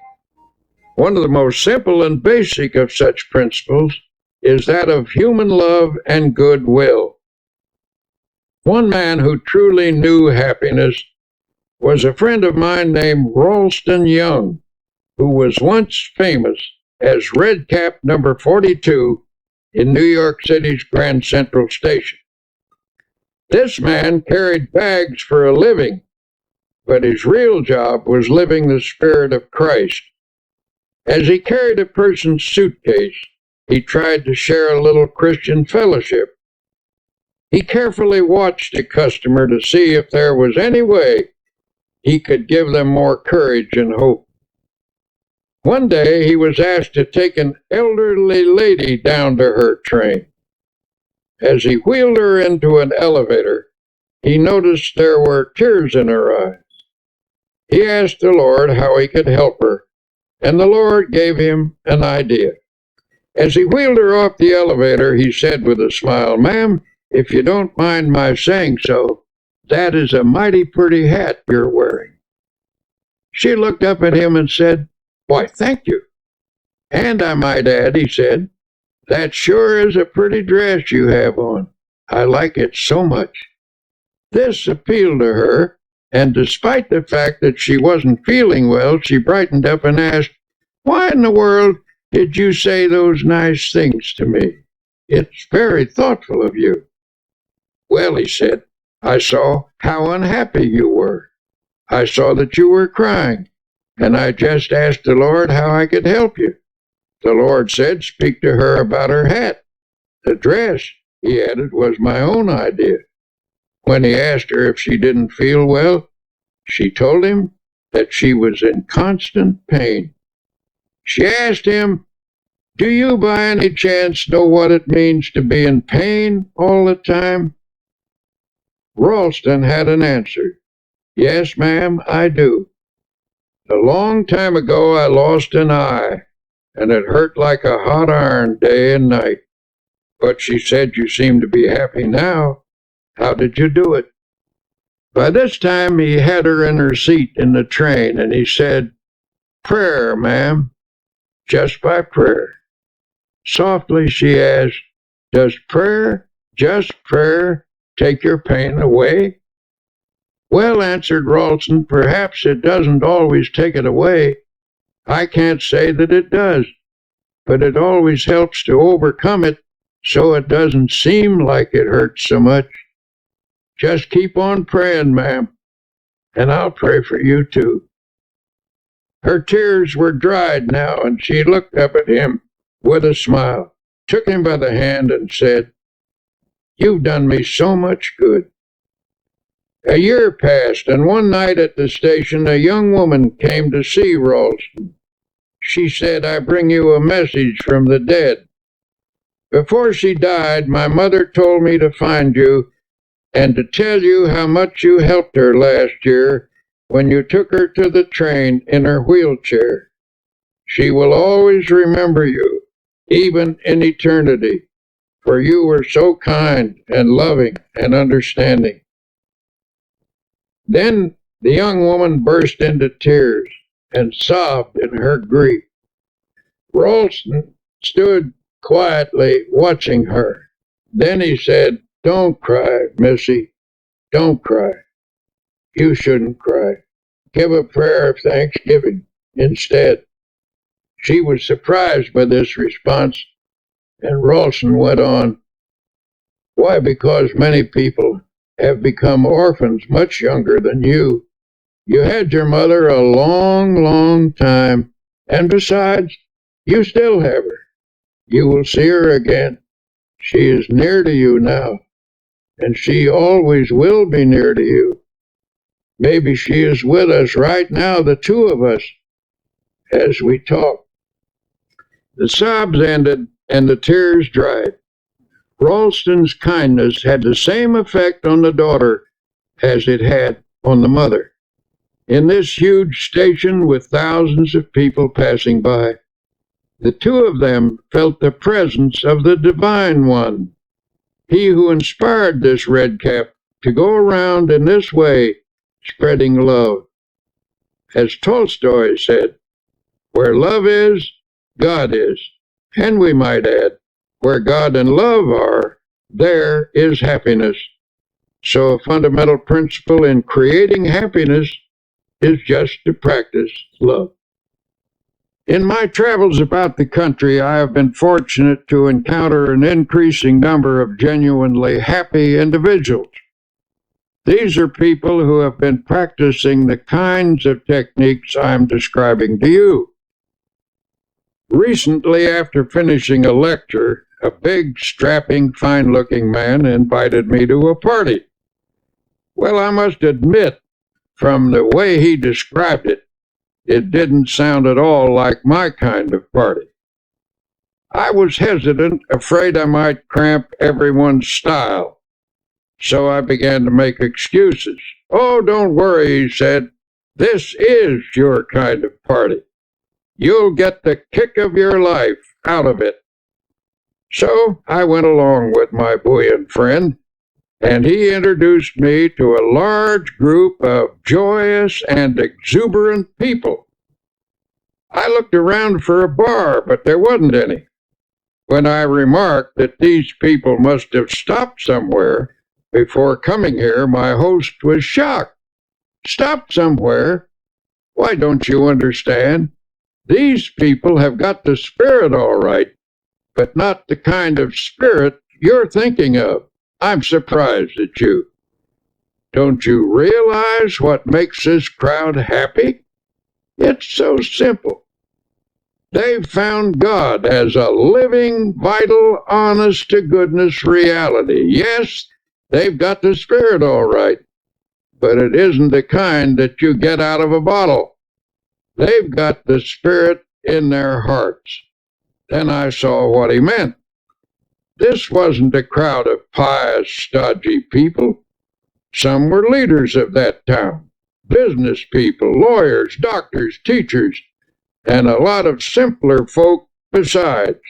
One of the most simple and basic of such principles is that of human love and goodwill. One man who truly knew happiness was a friend of mine named Ralston Young, who was once famous as Red Cap number 42 in New York City's Grand Central Station. This man carried bags for a living, but his real job was living the spirit of Christ. As he carried a person's suitcase, he tried to share a little Christian fellowship. He carefully watched a customer to see if there was any way he could give them more courage and hope. One day he was asked to take an elderly lady down to her train. As he wheeled her into an elevator, he noticed there were tears in her eyes. He asked the Lord how he could help her, and the Lord gave him an idea. As he wheeled her off the elevator, he said with a smile, "Ma'am, if you don't mind my saying so, that is a mighty pretty hat you're wearing." She looked up at him and said, "Why, thank you." "And I might add," he said, "that sure is a pretty dress you have on. I like it so much." This appealed to her, and despite the fact that she wasn't feeling well, she brightened up and asked, "Why in the world did you say those nice things to me? It's very thoughtful of you." "Well," he said, "I saw how unhappy you were. I saw that you were crying, and I just asked the Lord how I could help you. The Lord said, speak to her about her hat. The dress," he added, "was my own idea." When he asked her if she didn't feel well, she told him that she was in constant pain. She asked him, "Do you by any chance know what it means to be in pain all the time?" Ralston had an answer. "Yes, ma'am, I do. A long time ago I lost an eye, and it hurt like a hot iron day and night. But," she said, "you seem to be happy now. How did you do it?" By this time he had her in her seat in the train, and he said, "Prayer, ma'am, just by prayer." Softly she asked, "Does prayer, just prayer, take your pain away?" "Well," answered Ralston, "perhaps it doesn't always take it away. I can't say that it does, but it always helps to overcome it so it doesn't seem like it hurts so much. Just keep on praying, ma'am, and I'll pray for you too." Her tears were dried now, and she looked up at him with a smile, took him by the hand, and said, "You've done me so much good." A year passed, and one night at the station a young woman came to see Ralston. She said, "I bring you a message from the dead. Before she died, my mother told me to find you and to tell you how much you helped her last year when you took her to the train in her wheelchair. She will always remember you, even in eternity, for you were so kind and loving and understanding." Then the young woman burst into tears and sobbed in her grief. Ralston stood quietly watching her. Then he said, "Don't cry, Missy. Don't cry. You shouldn't cry. Give a prayer of thanksgiving instead." She was surprised by this response, and Ralston went on, "Why, because many people have become orphans much younger than you. You had your mother a long, long time, and besides, you still have her. You will see her again. She is near to you now, and she always will be near to you. Maybe she is with us right now, the two of us, as we talk." The sobs ended, and the tears dried. Ralston's kindness had the same effect on the daughter as it had on the mother. In this huge station with thousands of people passing by, the two of them felt the presence of the Divine One, he who inspired this red cap to go around in this way, spreading love. As Tolstoy said, "Where love is, God is." And we might add, where God and love are, there is happiness. So a fundamental principle in creating happiness is just to practice love. In my travels about the country, I have been fortunate to encounter an increasing number of genuinely happy individuals. These are people who have been practicing the kinds of techniques I'm describing to you. Recently, after finishing a lecture, a big, strapping, fine-looking man invited me to a party. Well, I must admit, from the way he described it, it didn't sound at all like my kind of party. I was hesitant, afraid I might cramp everyone's style. So I began to make excuses. "Oh, don't worry," he said. "This is your kind of party. You'll get the kick of your life out of it." So I went along with my buoyant friend, and he introduced me to a large group of joyous and exuberant people. I looked around for a bar, but there wasn't any. When I remarked that these people must have stopped somewhere before coming here, my host was shocked. "Stopped somewhere? Why, don't you understand? These people have got the spirit all right, but not the kind of spirit you're thinking of. I'm surprised at you. Don't you realize what makes this crowd happy? It's so simple. They've found God as a living, vital, honest-to-goodness reality. Yes, they've got the spirit all right, but it isn't the kind that you get out of a bottle. They've got the spirit in their hearts." Then I saw what he meant. This wasn't a crowd of pious, stodgy people. Some were leaders of that town, business people, lawyers, doctors, teachers, and a lot of simpler folk besides.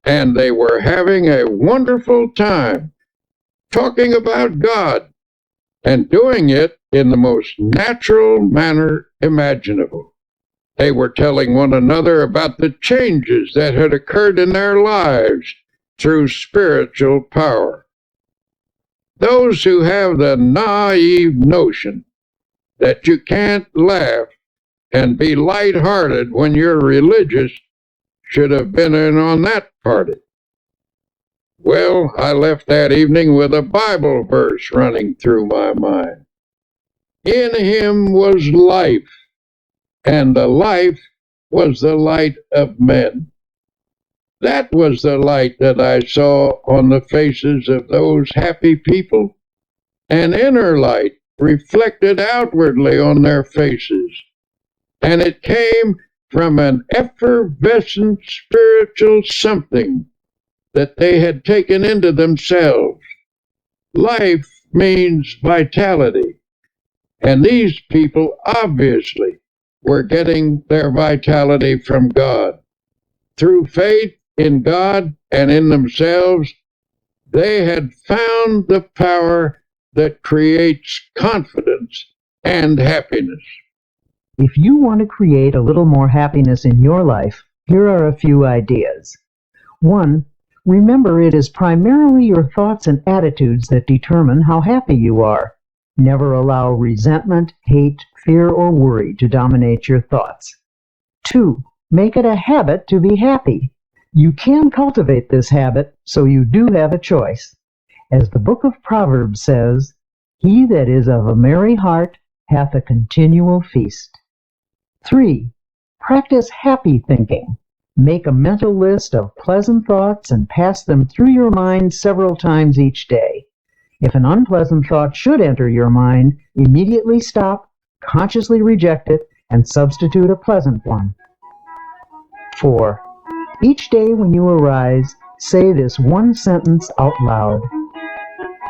And they were having a wonderful time talking about God and doing it in the most natural manner imaginable. They were telling one another about the changes that had occurred in their lives through spiritual power. Those who have the naive notion that you can't laugh and be light-hearted when you're religious should have been in on that party. Well, I left that evening with a Bible verse running through my mind. "In him was life, and the life was the light of men." That was the light that I saw on the faces of those happy people, an inner light reflected outwardly on their faces, and it came from an effervescent spiritual something that they had taken into themselves. Life means vitality, and these people obviously were getting their vitality from God. Through faith in God and in themselves, they had found the power that creates confidence and happiness. If you want to create a little more happiness in your life, here are a few ideas. 1. Remember it is primarily your thoughts and attitudes that determine how happy you are. Never allow resentment, hate, fear, or worry to dominate your thoughts. 2. Make it a habit to be happy. You can cultivate this habit, so you do have a choice. As the book of Proverbs says, "He that is of a merry heart hath a continual feast." 3. Practice happy thinking. Make a mental list of pleasant thoughts and pass them through your mind several times each day. If an unpleasant thought should enter your mind, immediately stop, consciously reject it, and substitute a pleasant one. 4. Each day when you arise, say this one sentence out loud.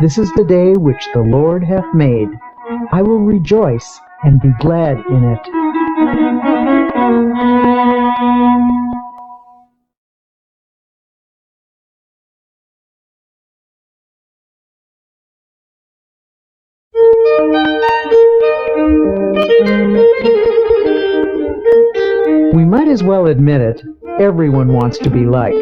"This is the day which the Lord hath made. I will rejoice and be glad in it." We might as well admit it, everyone wants to be liked.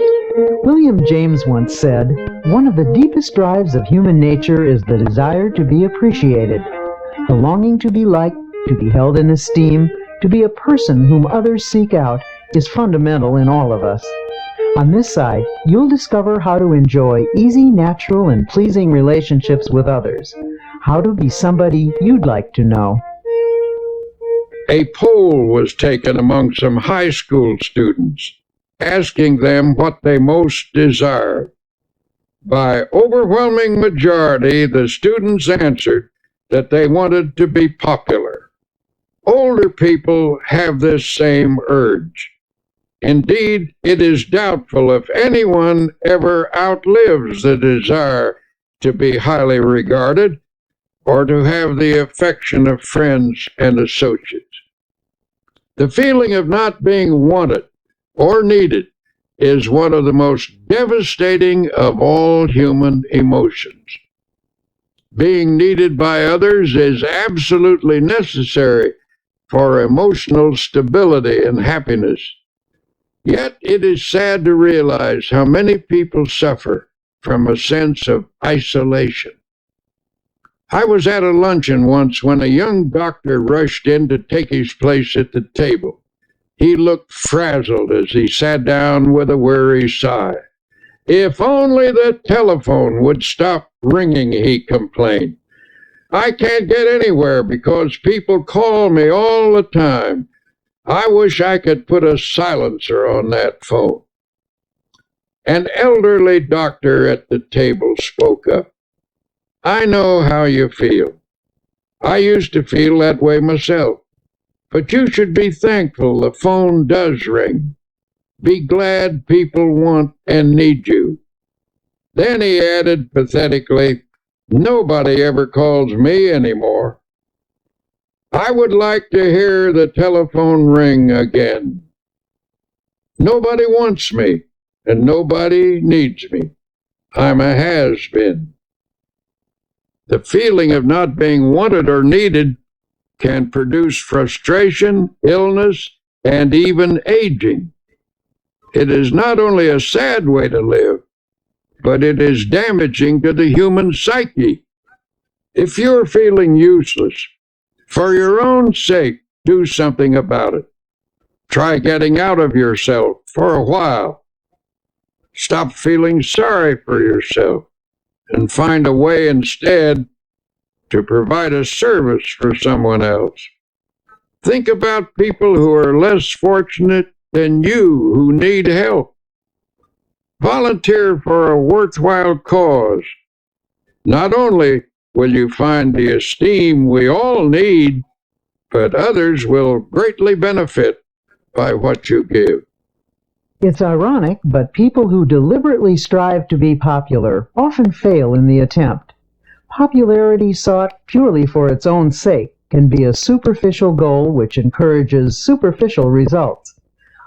William James once said, "One of the deepest drives of human nature is the desire to be appreciated. The longing to be liked, to be held in esteem, to be a person whom others seek out is fundamental in all of us." On this side, you'll discover how to enjoy easy, natural, and pleasing relationships with others. How to be somebody you'd like to know. A poll was taken among some high school students, asking them what they most desired. By overwhelming majority, the students answered that they wanted to be popular. Older people have this same urge. Indeed, it is doubtful if anyone ever outlives the desire to be highly regarded or to have the affection of friends and associates. The feeling of not being wanted or needed is one of the most devastating of all human emotions. Being needed by others is absolutely necessary for emotional stability and happiness. Yet it is sad to realize how many people suffer from a sense of isolation. I was at a luncheon once when a young doctor rushed in to take his place at the table. He looked frazzled as he sat down with a weary sigh. If only the telephone would stop ringing, he complained. I can't get anywhere because people call me all the time. I wish I could put a silencer on that phone. An elderly doctor at the table spoke up. I know how you feel. I used to feel that way myself. But you should be thankful the phone does ring. Be glad people want and need you. Then he added pathetically, nobody ever calls me anymore. I would like to hear the telephone ring again. Nobody wants me, and nobody needs me. I'm a has-been. The feeling of not being wanted or needed can produce frustration, illness, and even aging. It is not only a sad way to live, but it is damaging to the human psyche. If you're feeling useless, for your own sake, do something about it. Try getting out of yourself for a while. Stop feeling sorry for yourself and find a way instead to provide a service for someone else. Think about people who are less fortunate than you who need help. Volunteer for a worthwhile cause. Not only will you find the esteem we all need, but others will greatly benefit by what you give. It's ironic, but people who deliberately strive to be popular often fail in the attempt. Popularity sought purely for its own sake can be a superficial goal which encourages superficial results.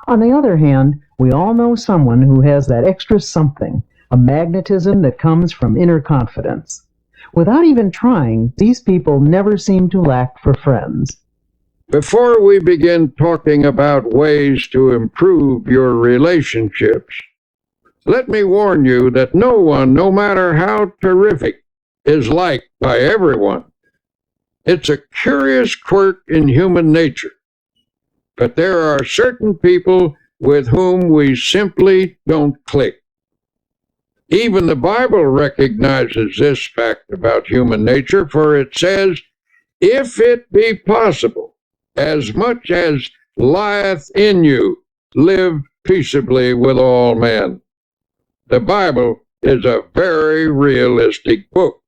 On the other hand, we all know someone who has that extra something, a magnetism that comes from inner confidence. Without even trying, these people never seem to lack for friends. Before we begin talking about ways to improve your relationships, let me warn you that no one, no matter how terrific, is liked by everyone. It's a curious quirk in human nature, but there are certain people with whom we simply don't click. Even the Bible recognizes this fact about human nature, for it says, if it be possible, as much as lieth in you, live peaceably with all men. The Bible is a very realistic book.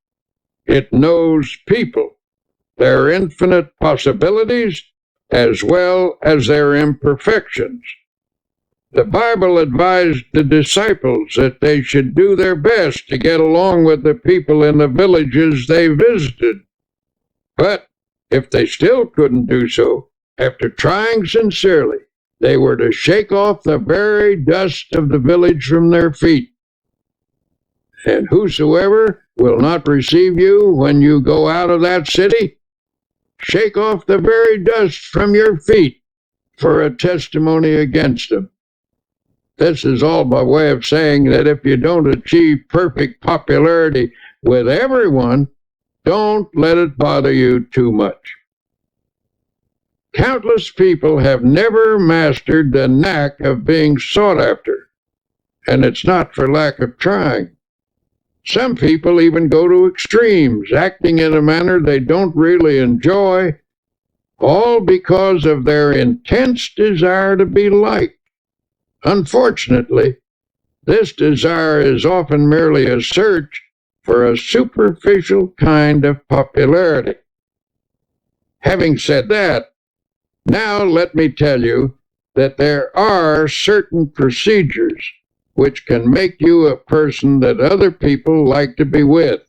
It knows people, their infinite possibilities, as well as their imperfections. The Bible advised the disciples that they should do their best to get along with the people in the villages they visited. But if they still couldn't do so, after trying sincerely, they were to shake off the very dust of the village from their feet. And whosoever will not receive you when you go out of that city, shake off the very dust from your feet for a testimony against them. This is all by way of saying that if you don't achieve perfect popularity with everyone, don't let it bother you too much. Countless people have never mastered the knack of being sought after, and it's not for lack of trying. Some people even go to extremes, acting in a manner they don't really enjoy, all because of their intense desire to be liked. Unfortunately, this desire is often merely a search for a superficial kind of popularity. Having said that, now let me tell you that there are certain procedures which can make you a person that other people like to be with,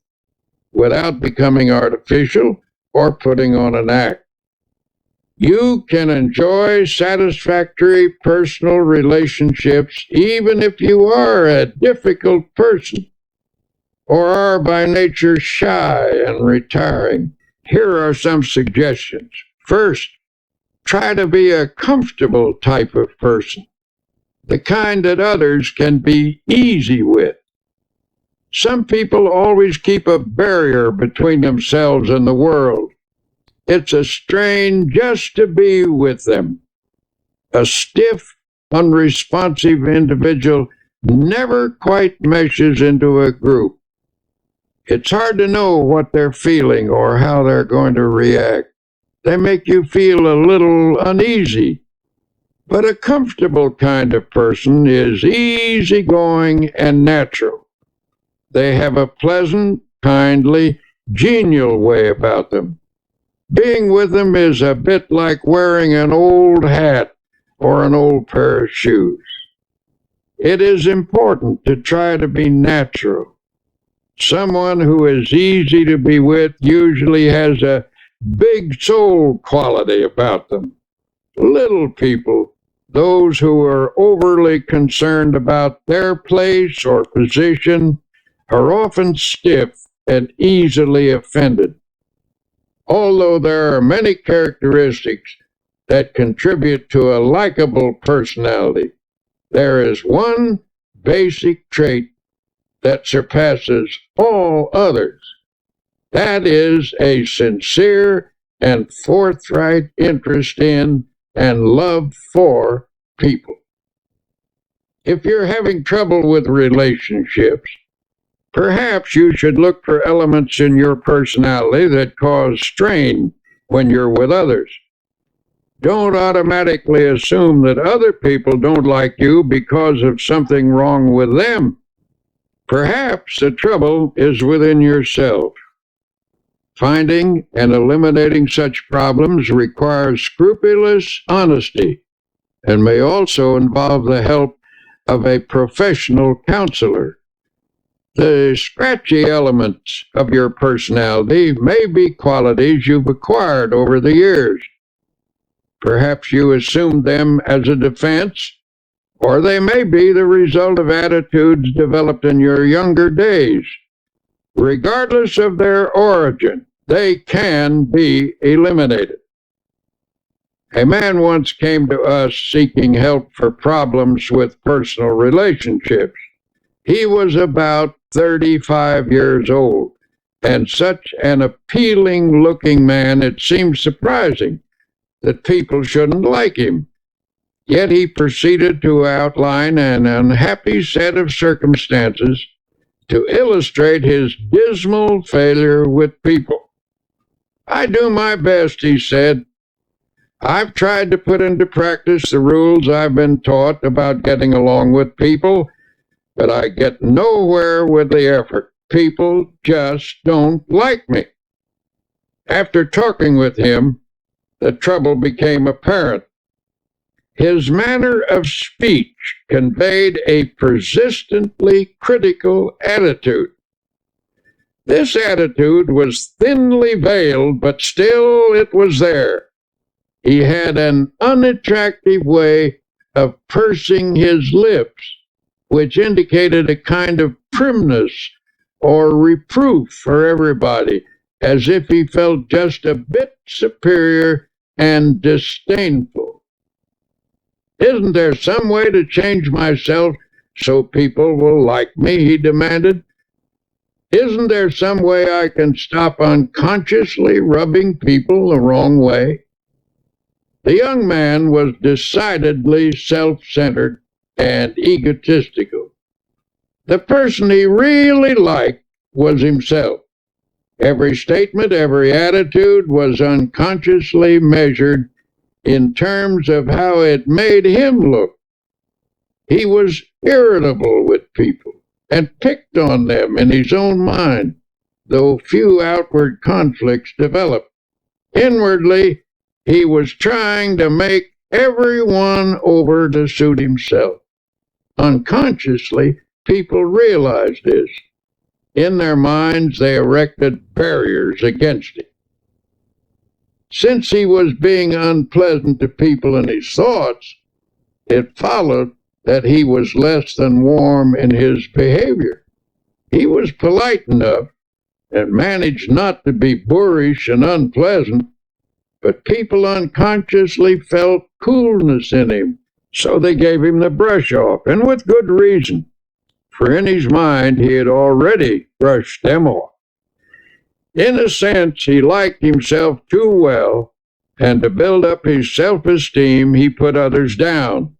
without becoming artificial or putting on an act. You can enjoy satisfactory personal relationships even if you are a difficult person or are by nature shy and retiring. Here are some suggestions. First, try to be a comfortable type of person, the kind that others can be easy with. Some people always keep a barrier between themselves and the world. It's a strain just to be with them. A stiff, unresponsive individual never quite meshes into a group. It's hard to know what they're feeling or how they're going to react. They make you feel a little uneasy. But a comfortable kind of person is easygoing and natural. They have a pleasant, kindly, genial way about them. Being with them is a bit like wearing an old hat or an old pair of shoes. It is important to try to be natural. Someone who is easy to be with usually has a big soul quality about them. Little people, those who are overly concerned about their place or position, are often stiff and easily offended. Although there are many characteristics that contribute to a likable personality, there is one basic trait that surpasses all others. That is a sincere and forthright interest in and love for people. If you're having trouble with relationships, perhaps you should look for elements in your personality that cause strain when you're with others. Don't automatically assume that other people don't like you because of something wrong with them. Perhaps the trouble is within yourself. Finding and eliminating such problems requires scrupulous honesty and may also involve the help of a professional counselor. The scratchy elements of your personality may be qualities you've acquired over the years. Perhaps you assumed them as a defense, or they may be the result of attitudes developed in your younger days. Regardless of their origin, they can be eliminated. A man once came to us seeking help for problems with personal relationships. He was about 35 years old, and such an appealing-looking man it seemed surprising that people shouldn't like him. Yet he proceeded to outline an unhappy set of circumstances to illustrate his dismal failure with people. I do my best, he said. I've tried to put into practice the rules I've been taught about getting along with people, but I get nowhere with the effort. People just don't like me. After talking with him, the trouble became apparent. His manner of speech conveyed a persistently critical attitude. This attitude was thinly veiled, but still it was there. He had an unattractive way of pursing his lips, which indicated a kind of primness or reproof for everybody, as if he felt just a bit superior and disdainful. Isn't there some way to change myself so people will like me? He demanded. Isn't there some way I can stop unconsciously rubbing people the wrong way? The young man was decidedly self-centered and egotistical. The person he really liked was himself. Every statement, every attitude was unconsciously measured in terms of how it made him look. He was irritable with people and picked on them in his own mind, though few outward conflicts developed. Inwardly, he was trying to make everyone over to suit himself. Unconsciously, people realized this. In their minds, they erected barriers against him. Since he was being unpleasant to people in his thoughts, it followed that he was less than warm in his behavior. He was polite enough and managed not to be boorish and unpleasant, but people unconsciously felt coolness in him, so they gave him the brush off, and with good reason, for in his mind he had already brushed them off. In a sense, he liked himself too well, and to build up his self-esteem, he put others down.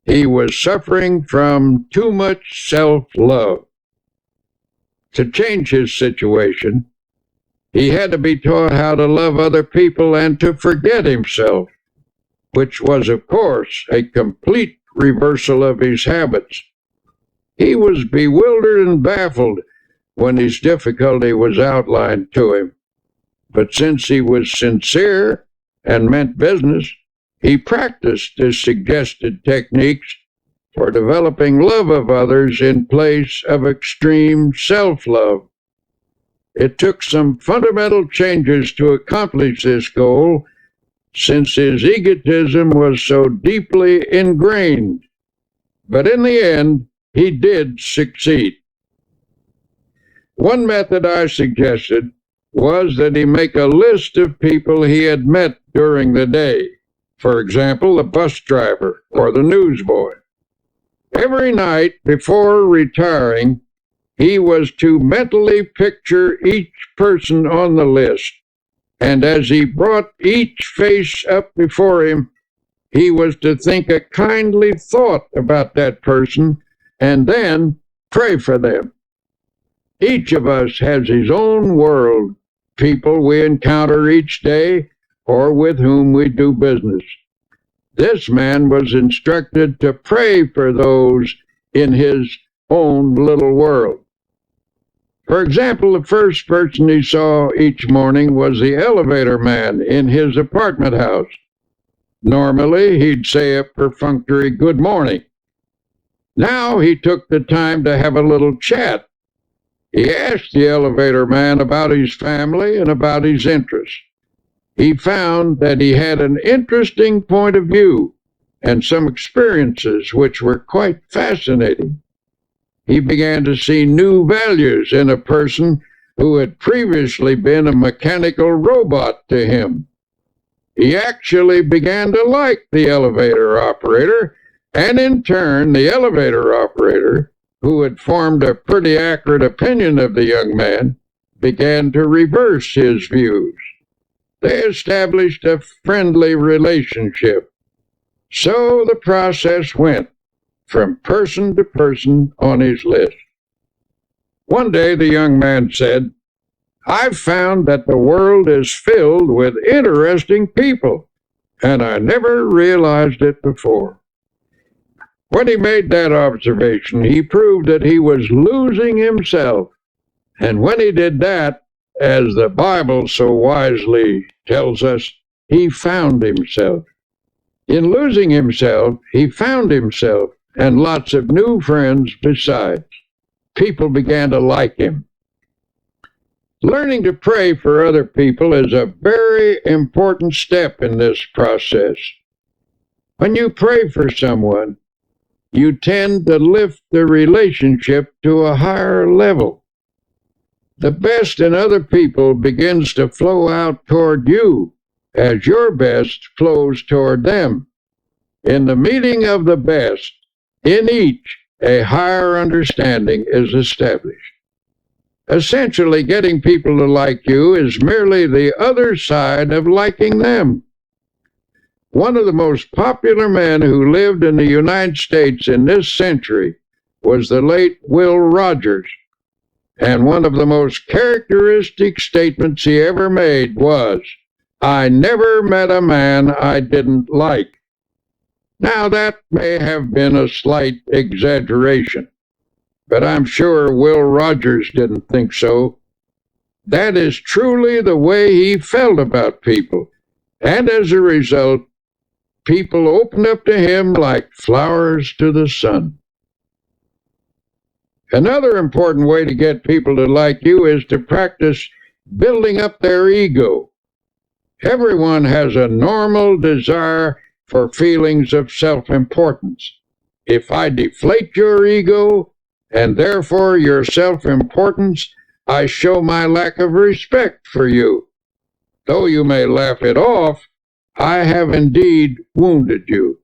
He was suffering from too much self-love. To change his situation, he had to be taught how to love other people and to forget himself, which was, of course, a complete reversal of his habits. He was bewildered and baffled when his difficulty was outlined to him. But since he was sincere and meant business, he practiced his suggested techniques for developing love of others in place of extreme self-love. It took some fundamental changes to accomplish this goal, since his egotism was so deeply ingrained. But in the end, he did succeed. One method I suggested was that he make a list of people he had met during the day. For example, the bus driver or the newsboy. Every night before retiring, he was to mentally picture each person on the list, and as he brought each face up before him, he was to think a kindly thought about that person and then pray for them. Each of us has his own world, people we encounter each day or with whom we do business. This man was instructed to pray for those in his own little world. For example, the first person he saw each morning was the elevator man in his apartment house. Normally, he'd say a perfunctory good morning. Now he took the time to have a little chat. He asked the elevator man about his family and about his interests. He found that he had an interesting point of view and some experiences which were quite fascinating. He began to see new values in a person who had previously been a mechanical robot to him. He actually began to like the elevator operator, and in turn, the elevator operator, who had formed a pretty accurate opinion of the young man, began to reverse his views. They established a friendly relationship. So the process went from person to person on his list. One day the young man said, "I've found that the world is filled with interesting people, and I never realized it before." When he made that observation, he proved that he was losing himself. And when he did that, as the Bible so wisely tells us, he found himself. In losing himself, he found himself and lots of new friends besides. People began to like him. Learning to pray for other people is a very important step in this process. When you pray for someone, you tend to lift the relationship to a higher level. The best in other people begins to flow out toward you as your best flows toward them. In the meeting of the best, in each, a higher understanding is established. Essentially, getting people to like you is merely the other side of liking them. One of the most popular men who lived in the United States in this century was the late Will Rogers. And one of the most characteristic statements he ever made was, "I never met a man I didn't like." Now, that may have been a slight exaggeration, but I'm sure Will Rogers didn't think so. That is truly the way he felt about people, and as a result, people open up to him like flowers to the sun. Another important way to get people to like you is to practice building up their ego. Everyone has a normal desire for feelings of self-importance. If I deflate your ego, and therefore your self-importance, I show my lack of respect for you. Though you may laugh it off, I have indeed wounded you.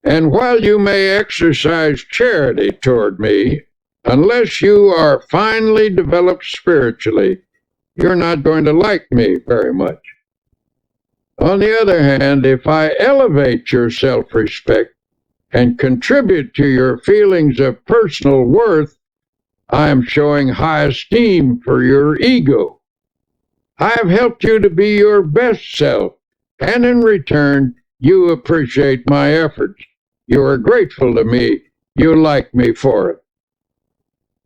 And while you may exercise charity toward me, unless you are finely developed spiritually, you're not going to like me very much. On the other hand, if I elevate your self-respect and contribute to your feelings of personal worth, I am showing high esteem for your ego. I have helped you to be your best self, and in return, you appreciate my efforts. You are grateful to me. You like me for it.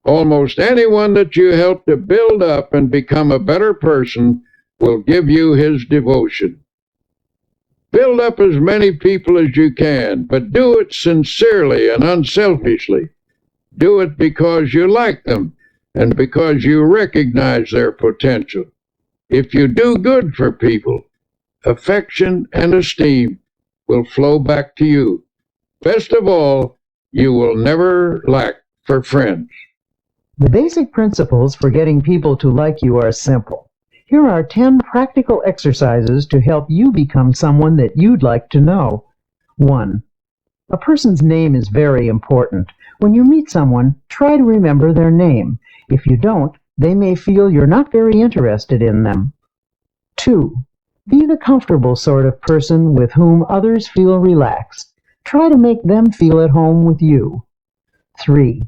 Almost anyone that you help to build up and become a better person will give you his devotion. Build up as many people as you can, but do it sincerely and unselfishly. Do it because you like them and because you recognize their potential. If you do good for people, affection and esteem will flow back to you. Best of all, you will never lack for friends. The basic principles for getting people to like you are simple. Here are 10 practical exercises to help you become someone that you'd like to know. 1. A person's name is very important. When you meet someone, try to remember their name. If you don't, they may feel you're not very interested in them. 2. Be the comfortable sort of person with whom others feel relaxed. Try to make them feel at home with you. 3.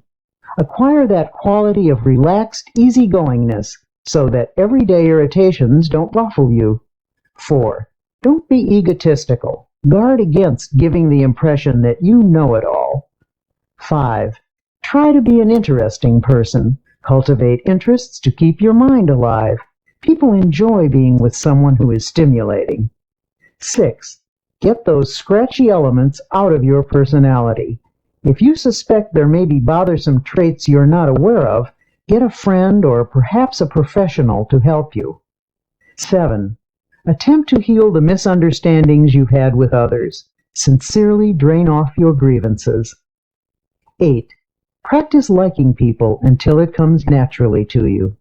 Acquire that quality of relaxed easygoingness so that everyday irritations don't ruffle you. 4. Don't be egotistical. Guard against giving the impression that you know it all. 5. Try to be an interesting person. Cultivate interests to keep your mind alive. People enjoy being with someone who is stimulating. 6. Get those scratchy elements out of your personality. If you suspect there may be bothersome traits you're not aware of, get a friend or perhaps a professional to help you. 7. Attempt to heal the misunderstandings you've had with others. Sincerely drain off your grievances. 8. Practice liking people until it comes naturally to you.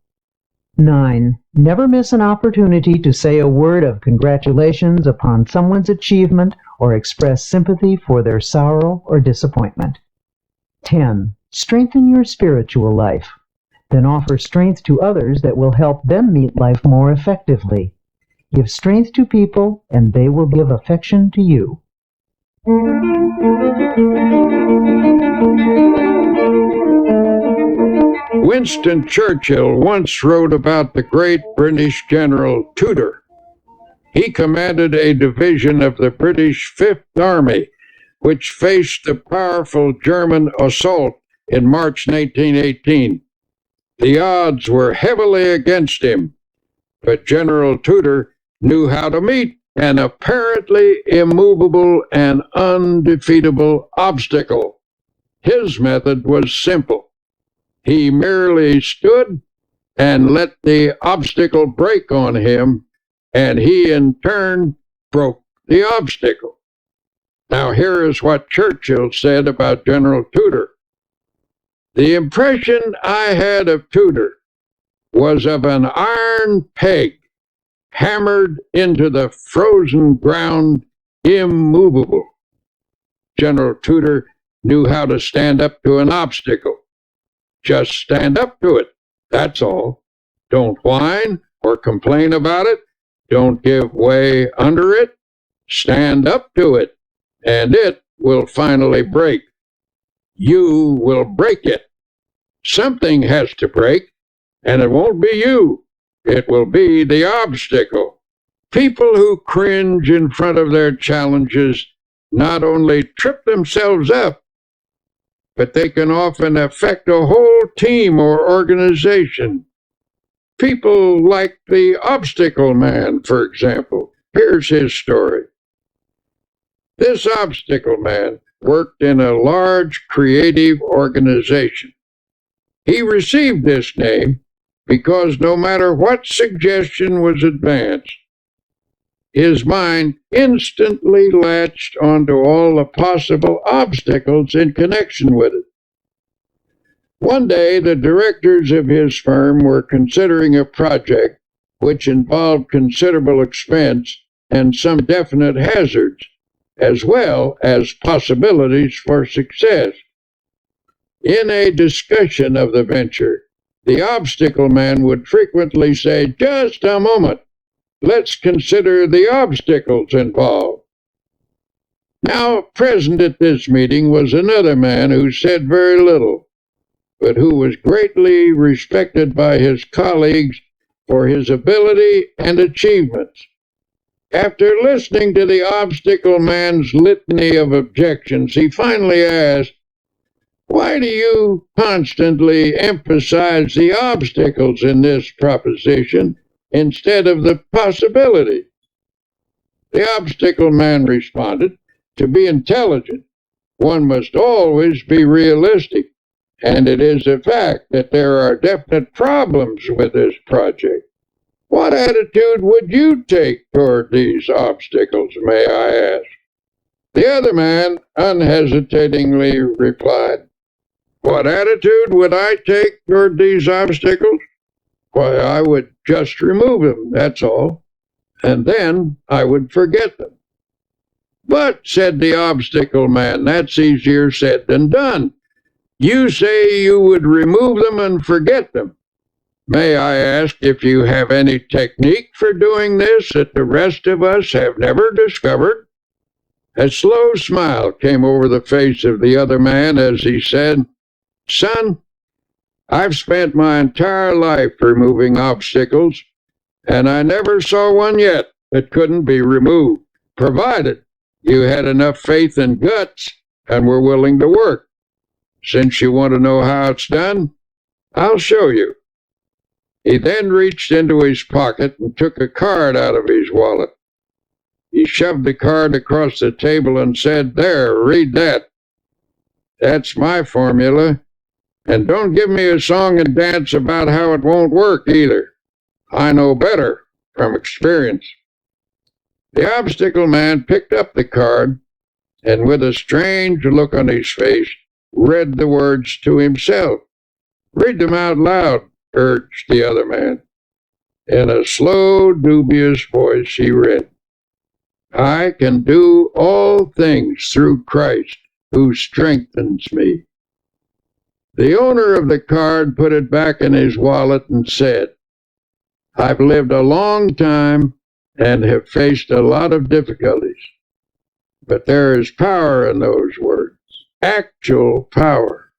9. Never miss an opportunity to say a word of congratulations upon someone's achievement or express sympathy for their sorrow or disappointment. 10. Strengthen your spiritual life. Then offer strength to others that will help them meet life more effectively. Give strength to people, and they will give affection to you. Winston Churchill once wrote about the great British General Tudor. He commanded a division of the British Fifth Army, which faced the powerful German assault in March 1918. The odds were heavily against him, but General Tudor knew how to meet an apparently immovable and undefeatable obstacle. His method was simple. He merely stood and let the obstacle break on him, and he in turn broke the obstacle. Now here is what Churchill said about General Tudor. The impression I had of Tudor was of an iron peg hammered into the frozen ground, immovable. General Tudor knew how to stand up to an obstacle. Just stand up to it, that's all. Don't whine or complain about it. Don't give way under it. Stand up to it, and it will finally break. You will break it. Something has to break, and it won't be you. It will be the obstacle. People who cringe in front of their challenges not only trip themselves up, but they can often affect a whole team or organization. People like the obstacle man, for example. Here's his story. This obstacle man worked in a large creative organization. He received this name because no matter what suggestion was advanced, his mind instantly latched onto all the possible obstacles in connection with it. One day, the directors of his firm were considering a project which involved considerable expense and some definite hazards, as well as possibilities for success. In a discussion of the venture, the obstacle man would frequently say, "Just a moment, let's consider the obstacles involved." Now, present at this meeting was another man who said very little, but who was greatly respected by his colleagues for his ability and achievements. After listening to the obstacle man's litany of objections, he finally asked, "Why do you constantly emphasize the obstacles in this proposition instead of the possibility?" The obstacle man responded, "To be intelligent, one must always be realistic, and it is a fact that there are definite problems with this project. What attitude would you take toward these obstacles, may I ask?" The other man unhesitatingly replied, "What attitude would I take toward these obstacles? Why, I would just remove them, that's all, and then I would forget them." "But," said the obstacle man, "that's easier said than done. You say you would remove them and forget them. May I ask if you have any technique for doing this that the rest of us have never discovered?" A slow smile came over the face of the other man as he said, "Son, I've spent my entire life removing obstacles, and I never saw one yet that couldn't be removed, provided you had enough faith and guts and were willing to work. Since you want to know how it's done, I'll show you." He then reached into his pocket and took a card out of his wallet. He shoved the card across the table and said, "There, read that. That's my formula. And don't give me a song and dance about how it won't work either. I know better from experience." The obstacle man picked up the card and with a strange look on his face, read the words to himself. "Read them out loud," urged the other man. In a slow, dubious voice, he read, "I can do all things through Christ who strengthens me." The owner of the card put it back in his wallet and said, "I've lived a long time and have faced a lot of difficulties, but there is power in those words, actual power,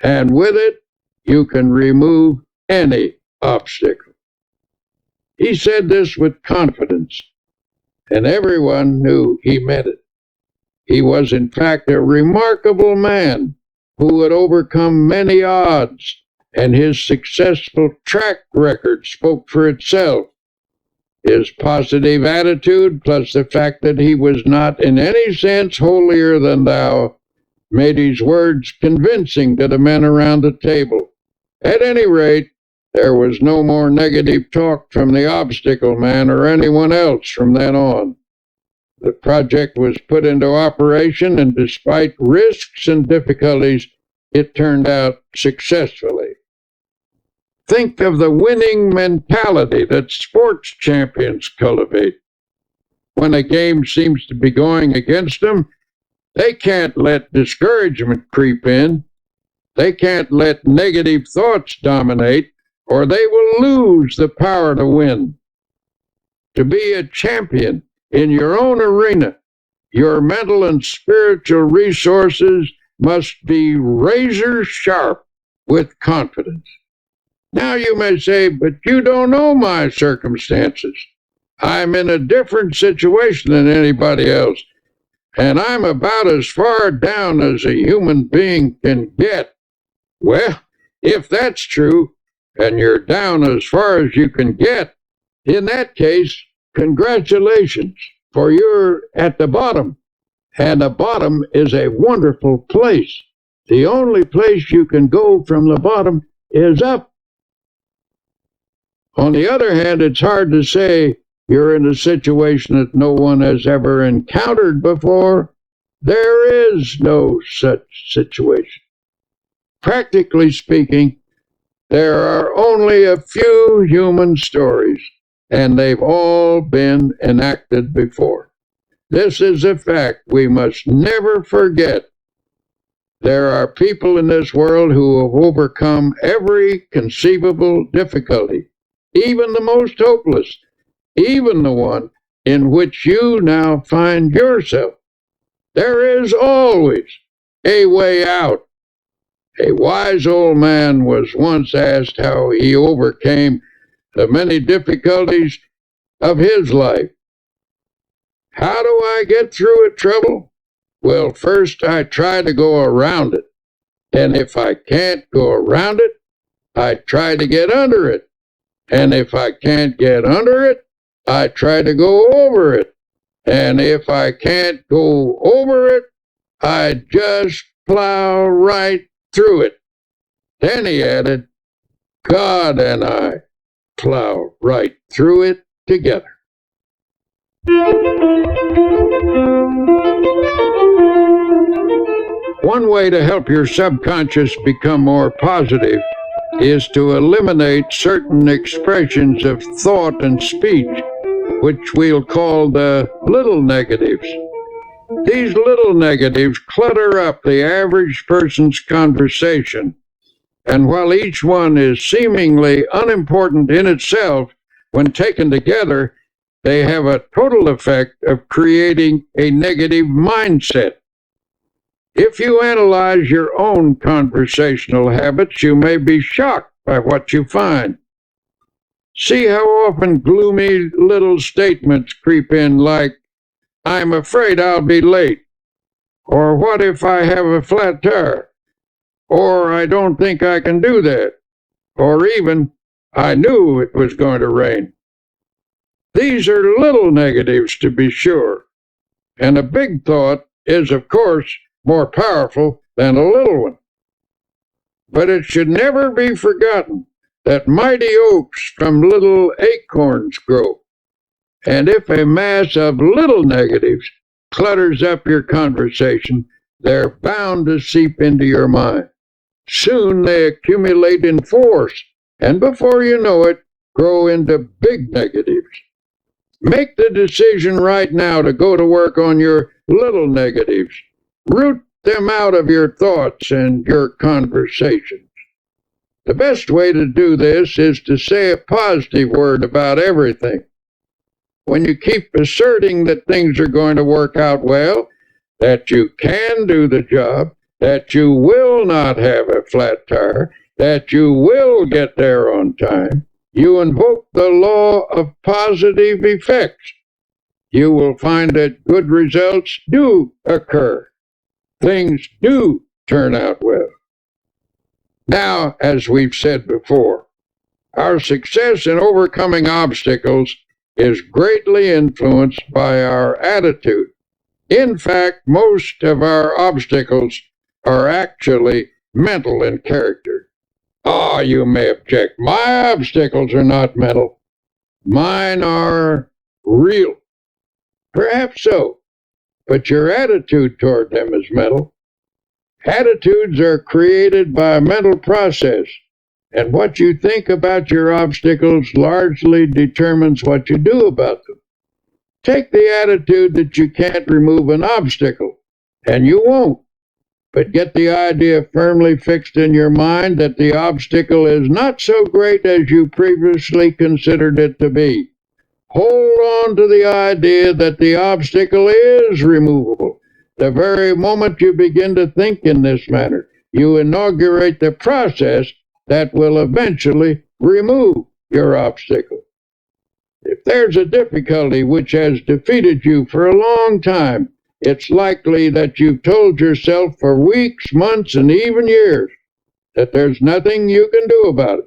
and with it you can remove any obstacle." He said this with confidence, and everyone knew he meant it. He was in fact a remarkable man who had overcome many odds, and his successful track record spoke for itself. His positive attitude, plus the fact that he was not in any sense holier than thou, made his words convincing to the men around the table. At any rate, there was no more negative talk from the obstacle man or anyone else from then on. The project was put into operation, and despite risks and difficulties, it turned out successfully. Think of the winning mentality that sports champions cultivate. When a game seems to be going against them, they can't let discouragement creep in. They can't let negative thoughts dominate, or they will lose the power to win. To be a champion in your own arena, your mental and spiritual resources must be razor sharp with confidence. Now you may say, "But you don't know my circumstances. I'm in a different situation than anybody else, and I'm about as far down as a human being can get." Well, if that's true, and you're down as far as you can get, in that case, congratulations, for you're at the bottom, And the bottom is a wonderful place. The only place you can go from the bottom is up. On the other hand, it's hard to say you're in a situation that no one has ever encountered before. There is no such situation. Practically speaking, there are only a few human stories, and they've all been enacted before. This is a fact we must never forget. There are people in this world who have overcome every conceivable difficulty, even the most hopeless, even the one in which you now find yourself. There is always a way out. A wise old man was once asked how he overcame the many difficulties of his life. How do I get through a trouble? Well, first I try to go around it. And if I can't go around it, I try to get under it. And if I can't get under it, I try to go over it. And if I can't go over it, I just plow right through it. Then he added, God and I plow right through it together. One way to help your subconscious become more positive is to eliminate certain expressions of thought and speech, which we'll call the little negatives. These little negatives clutter up the average person's conversation, and while each one is seemingly unimportant in itself, when taken together, they have a total effect of creating a negative mindset. If you analyze your own conversational habits, you may be shocked by what you find. See how often gloomy little statements creep in like, I'm afraid I'll be late, or what if I have a flat tire, or I don't think I can do that, or even, I knew it was going to rain. These are little negatives, to be sure, and a big thought is, of course, more powerful than a little one. But it should never be forgotten that mighty oaks from little acorns grow. And if a mass of little negatives clutters up your conversation, they're bound to seep into your mind. Soon they accumulate in force, and before you know it, grow into big negatives. Make the decision right now to go to work on your little negatives. Root them out of your thoughts and your conversations. The best way to do this is to say a positive word about everything. When you keep asserting that things are going to work out well, that you can do the job, that you will not have a flat tire, that you will get there on time, you invoke the law of positive effects. You will find that good results do occur. Things do turn out well. Now, as we've said before, our success in overcoming obstacles is greatly influenced by our attitude. In fact, most of our obstacles are actually mental in character. Ah, you may object, my obstacles are not mental. Mine are real. Perhaps so, but your attitude toward them is mental. Attitudes are created by a mental process, and what you think about your obstacles largely determines what you do about them. Take the attitude that you can't remove an obstacle, and you won't, but get the idea firmly fixed in your mind that the obstacle is not so great as you previously considered it to be. Hold on to the idea that the obstacle is removable. The very moment you begin to think in this manner, you inaugurate the process that will eventually remove your obstacle. If there's a difficulty which has defeated you for a long time, it's likely that you've told yourself for weeks, months, and even years that there's nothing you can do about it.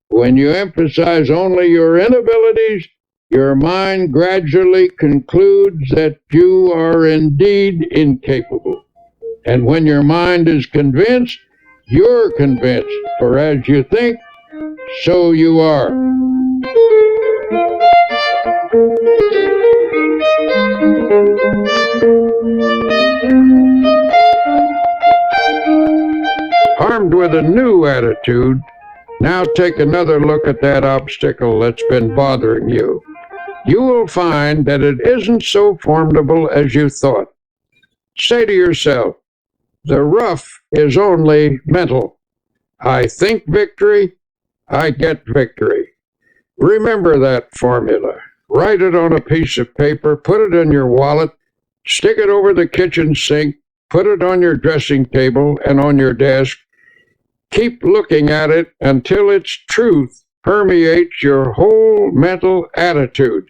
When you emphasize only your inabilities, your mind gradually concludes that you are indeed incapable. And when your mind is convinced, you're convinced, for as you think, so you are. Armed with a new attitude, now take another look at that obstacle that's been bothering you. You will find that it isn't so formidable as you thought. Say to yourself, the rough is only mental. I think victory, I get victory. Remember that formula. Write it on a piece of paper, put it in your wallet, stick it over the kitchen sink, put it on your dressing table and on your desk. Keep looking at it until its truth permeates your whole mental attitude,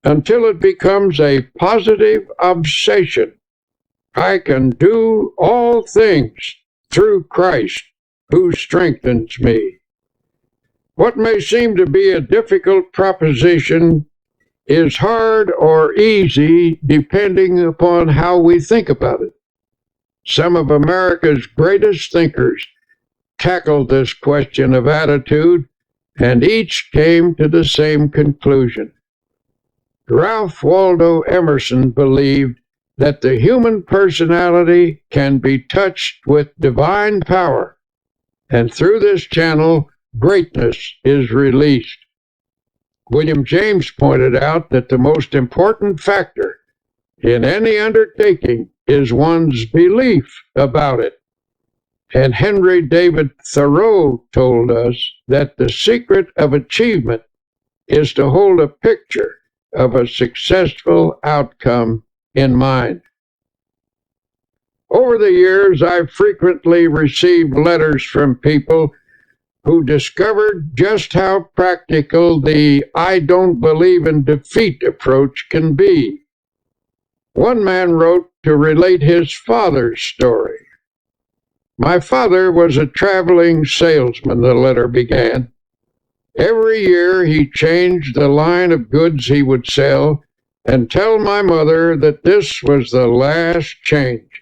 until it becomes a positive obsession. I can do all things through Christ who strengthens me. What may seem to be a difficult proposition is hard or easy depending upon how we think about it. Some of America's greatest thinkers tackled this question of attitude, and each came to the same conclusion. Ralph Waldo Emerson believed that the human personality can be touched with divine power, and through this channel, greatness is released. William James pointed out that the most important factor in any undertaking is one's belief about it. And Henry David Thoreau told us that the secret of achievement is to hold a picture of a successful outcome in mind. Over the years, I've frequently received letters from people who discovered just how practical the I don't believe in defeat approach can be. One man wrote to relate his father's story. My father was a traveling salesman, the letter began. Every year he changed the line of goods he would sell and tell my mother that this was the last change.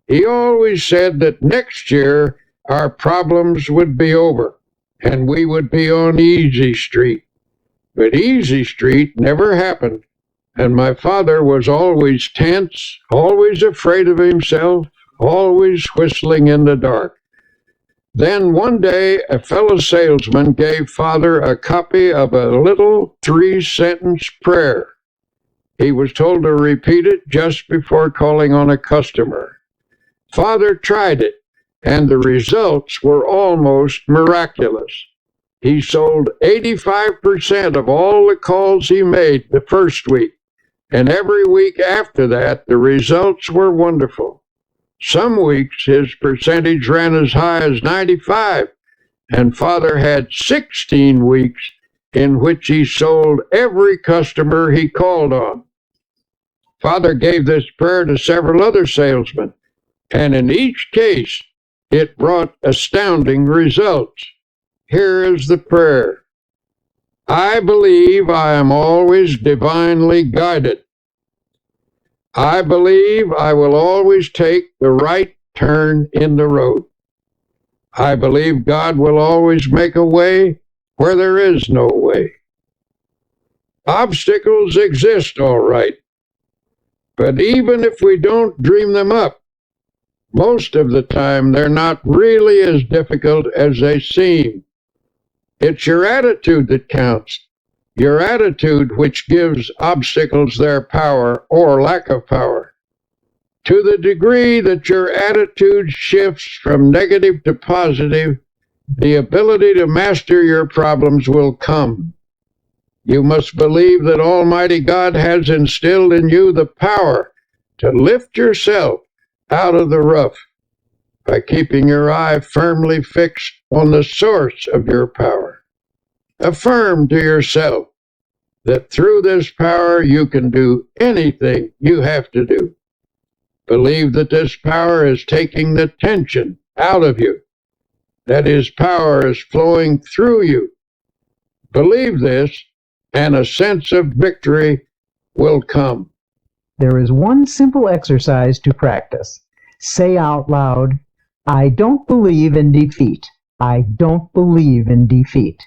He always said that next year our problems would be over and we would be on Easy Street. But Easy Street never happened, and my father was always tense, always afraid of himself, always whistling in the dark. Then one day a fellow salesman gave Father a copy of a little 3-sentence prayer. He was told to repeat it just before calling on a customer. Father tried it, and the results were almost miraculous. He sold 85% of all the calls he made the first week, and every week after that the results were wonderful. Some weeks his percentage ran as high as 95, and Father had 16 weeks in which he sold every customer he called on. Father gave this prayer to several other salesmen, and in each case it brought astounding results. Here is the prayer. I believe I am always divinely guided. I believe I will always take the right turn in the road. I believe God will always make a way where there is no way. Obstacles exist, all right, but even if we don't dream them up, most of the time they're not really as difficult as they seem. It's your attitude that counts. Your attitude which gives obstacles their power or lack of power. To the degree that your attitude shifts from negative to positive, the ability to master your problems will come. You must believe that Almighty God has instilled in you the power to lift yourself out of the rough by keeping your eye firmly fixed on the source of your power. Affirm to yourself that through this power you can do anything you have to do. Believe that this power is taking the tension out of you, that His power is flowing through you. Believe this, and a sense of victory will come. There is one simple exercise to practice. Say out loud, "I don't believe in defeat. I don't believe in defeat."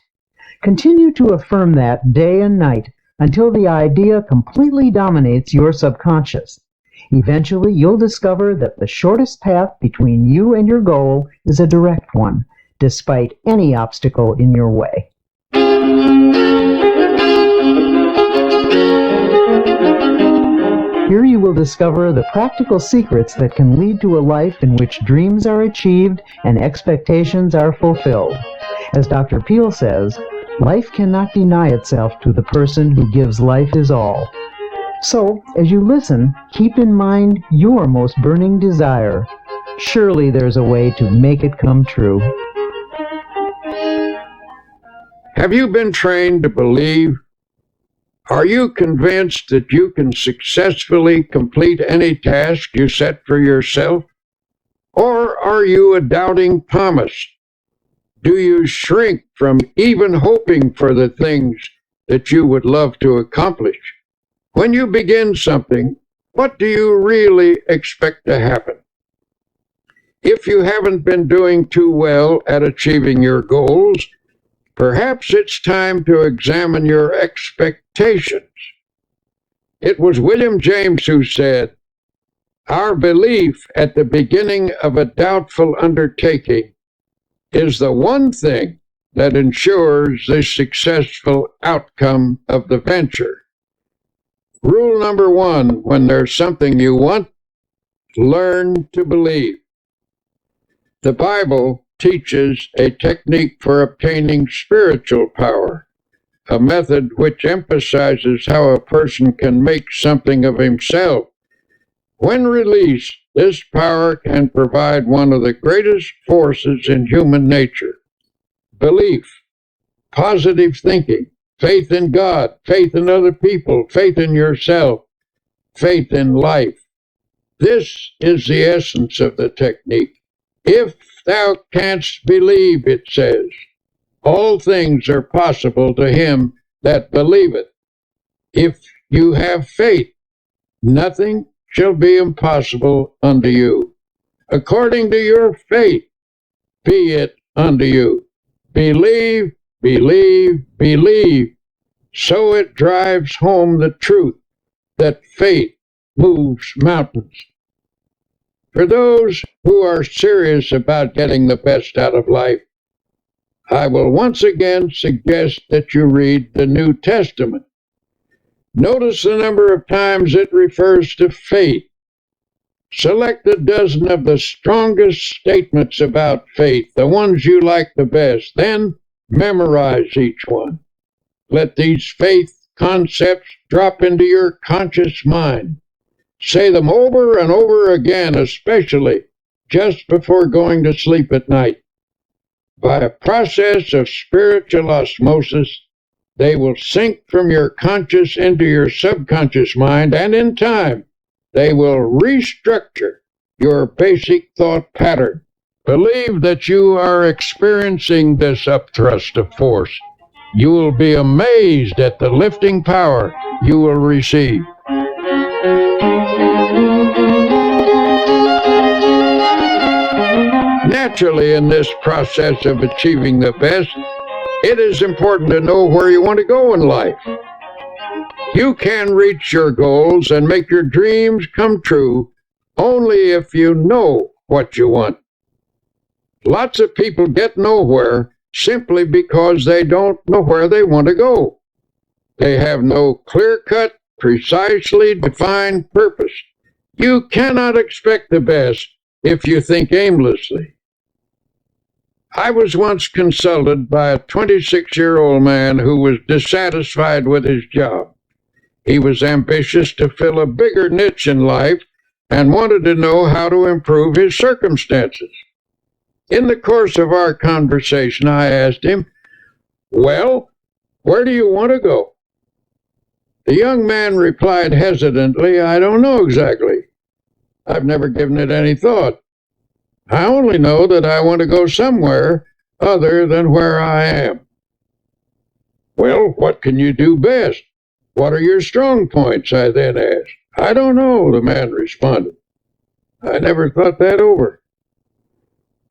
Continue to affirm that day and night until the idea completely dominates your subconscious. Eventually, you'll discover that the shortest path between you and your goal is a direct one, despite any obstacle in your way. Here you will discover the practical secrets that can lead to a life in which dreams are achieved and expectations are fulfilled. As Dr. Peale says, life cannot deny itself to the person who gives life his all. So, as you listen, keep in mind your most burning desire. Surely there's a way to make it come true. Have you been trained to believe? Are you convinced that you can successfully complete any task you set for yourself? Or are you a doubting Thomas? Do you shrink from even hoping for the things that you would love to accomplish? When you begin something, what do you really expect to happen? If you haven't been doing too well at achieving your goals, perhaps it's time to examine your expectations. It was William James who said, "Our belief at the beginning of a doubtful undertaking is the one thing that ensures the successful outcome of the venture." Rule number 1, when there's something you want, learn to believe. The Bible teaches a technique for obtaining spiritual power, a method which emphasizes how a person can make something of himself. When released, this power can provide one of the greatest forces in human nature: belief, positive thinking, faith in God, faith in other people, faith in yourself, faith in life. This is the essence of the technique. If thou canst believe, it says, all things are possible to him that believeth. If you have faith, nothing shall be impossible unto you. According to your faith, be it unto you. Believe, believe, believe. So it drives home the truth that faith moves mountains. For those who are serious about getting the best out of life, I will once again suggest that you read the New Testament. Notice the number of times it refers to faith. Select a dozen of the strongest statements about faith, the ones you like the best, then memorize each one. Let these faith concepts drop into your conscious mind. Say them over and over again, especially just before going to sleep at night. By a process of spiritual osmosis, they will sink from your conscious into your subconscious mind, and in time, they will restructure your basic thought pattern. Believe that you are experiencing this upthrust of force. You will be amazed at the lifting power you will receive. Naturally, in this process of achieving the best, it is important to know where you want to go in life. You can reach your goals and make your dreams come true only if you know what you want. Lots of people get nowhere simply because they don't know where they want to go. They have no clear-cut, precisely defined purpose. You cannot expect the best if you think aimlessly. I was once consulted by a 26-year-old man who was dissatisfied with his job. He was ambitious to fill a bigger niche in life and wanted to know how to improve his circumstances. In the course of our conversation, I asked him, "Well, where do you want to go?" The young man replied hesitantly, "I don't know exactly. I've never given it any thought. I only know that I want to go somewhere other than where I am." Well, what can you do best? What are your strong points? I then asked. I don't know, the man responded. I never thought that over.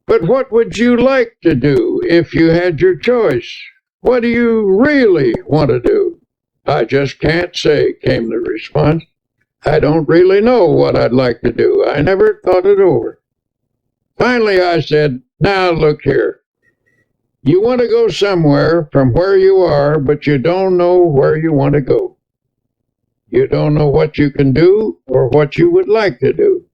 But what would you like to do if you had your choice? What do you really want to do? I just can't say, came the response. I don't really know what I'd like to do. I never thought it over. Finally, I said, now look here. You want to go somewhere from where you are, but you don't know where you want to go. You don't know what you can do or what you would like to do.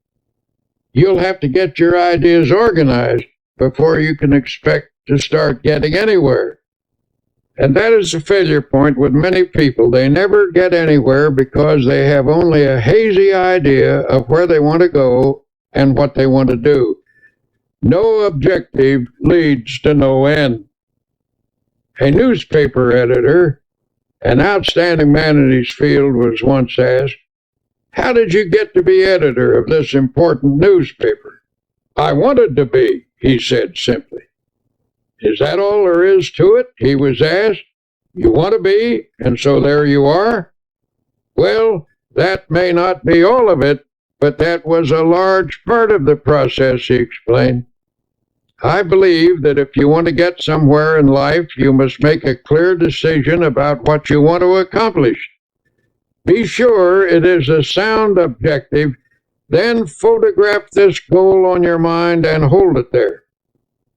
You'll have to get your ideas organized before you can expect to start getting anywhere. And that is a failure point with many people. They never get anywhere because they have only a hazy idea of where they want to go and what they want to do. No objective leads to no end. A newspaper editor, an outstanding man in his field, was once asked, how did you get to be editor of this important newspaper? I wanted to be, he said simply. Is that all there is to it? He was asked. You want to be, and so there you are? Well, that may not be all of it, but that was a large part of the process, he explained. I believe that if you want to get somewhere in life, you must make a clear decision about what you want to accomplish. Be sure it is a sound objective, then photograph this goal on your mind and hold it there.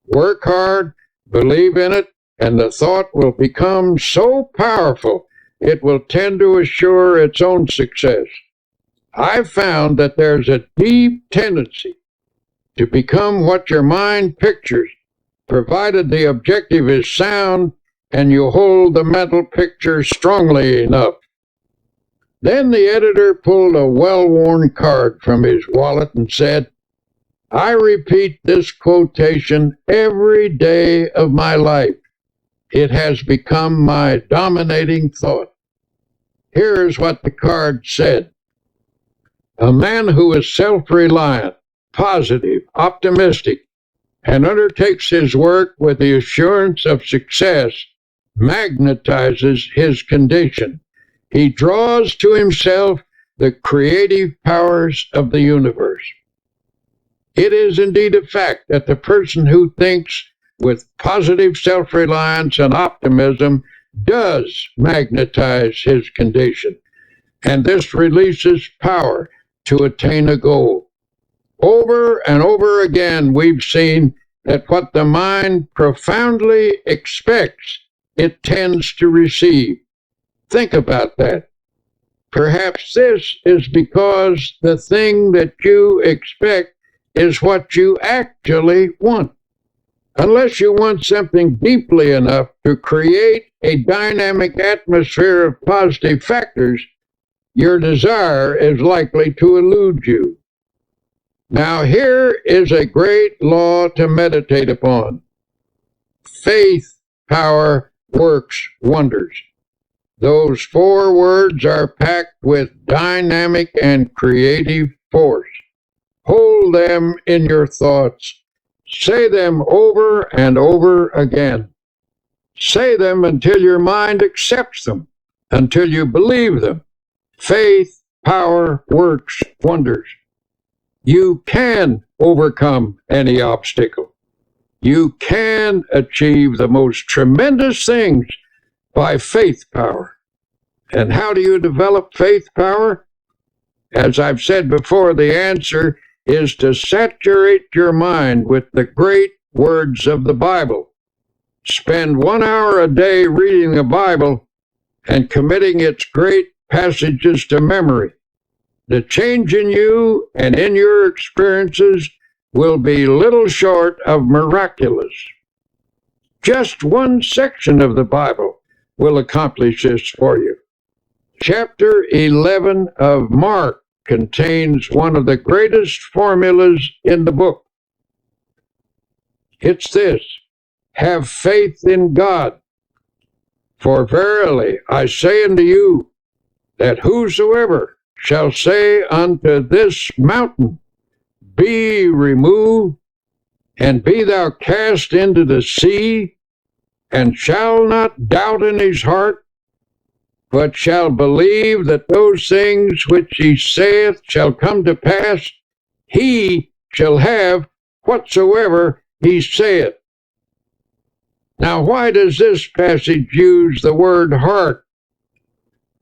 Work hard, believe in it, and the thought will become so powerful it will tend to assure its own success. I've found that there's a deep tendency to become what your mind pictures, provided the objective is sound and you hold the mental picture strongly enough. Then the editor pulled a well-worn card from his wallet and said, I repeat this quotation every day of my life. It has become my dominating thought. Here's what the card said. A man who is self-reliant, positive, optimistic, and undertakes his work with the assurance of success magnetizes his condition. He draws to himself the creative powers of the universe. It is indeed a fact that the person who thinks with positive self-reliance and optimism does magnetize his condition, and this releases power to attain a goal. Over and over again, we've seen that what the mind profoundly expects, it tends to receive. Think about that. Perhaps this is because the thing that you expect is what you actually want. Unless you want something deeply enough to create a dynamic atmosphere of positive factors, your desire is likely to elude you. Now here is a great law to meditate upon. Faith, power, works wonders. Those 4 words are packed with dynamic and creative force. Hold them in your thoughts. Say them over and over again. Say them until your mind accepts them, until you believe them. Faith, power, works wonders. You can overcome any obstacle. You can achieve the most tremendous things by faith power. And how do you develop faith power? As I've said before, the answer is to saturate your mind with the great words of the Bible. Spend 1 hour a day reading the Bible and committing its great passages to memory. The change in you and in your experiences will be little short of miraculous. Just one section of the Bible will accomplish this for you. Chapter 11 of Mark contains one of the greatest formulas in the book. It's this: have faith in God. For verily I say unto you, that whosoever shall say unto this mountain, be removed, and be thou cast into the sea, and shall not doubt in his heart, but shall believe that those things which he saith shall come to pass, he shall have whatsoever he saith. Now, why does this passage use the word heart?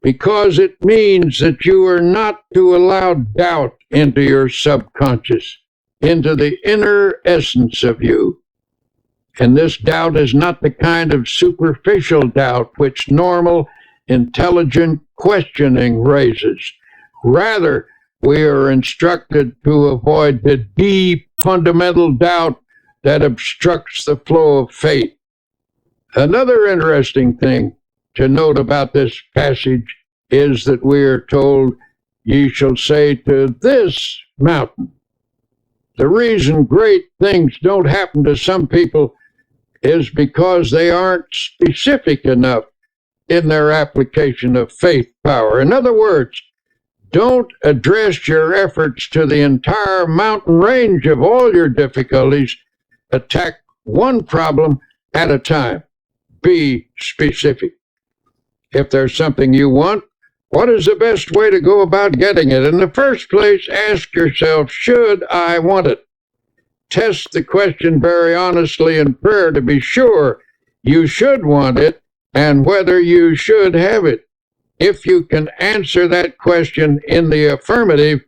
Because it means that you are not to allow doubt into your subconscious, into the inner essence of you. And this doubt is not the kind of superficial doubt which normal, intelligent questioning raises. Rather, we are instructed to avoid the deep, fundamental doubt that obstructs the flow of faith. Another interesting thing to note about this passage is that we are told, ye shall say to this mountain. The reason great things don't happen to some people is because they aren't specific enough in their application of faith power. In other words, don't address your efforts to the entire mountain range of all your difficulties. Attack one problem at a time. Be specific. If there's something you want, what is the best way to go about getting it? In the first place, ask yourself, should I want it? Test the question very honestly in prayer to be sure you should want it and whether you should have it. If you can answer that question in the affirmative,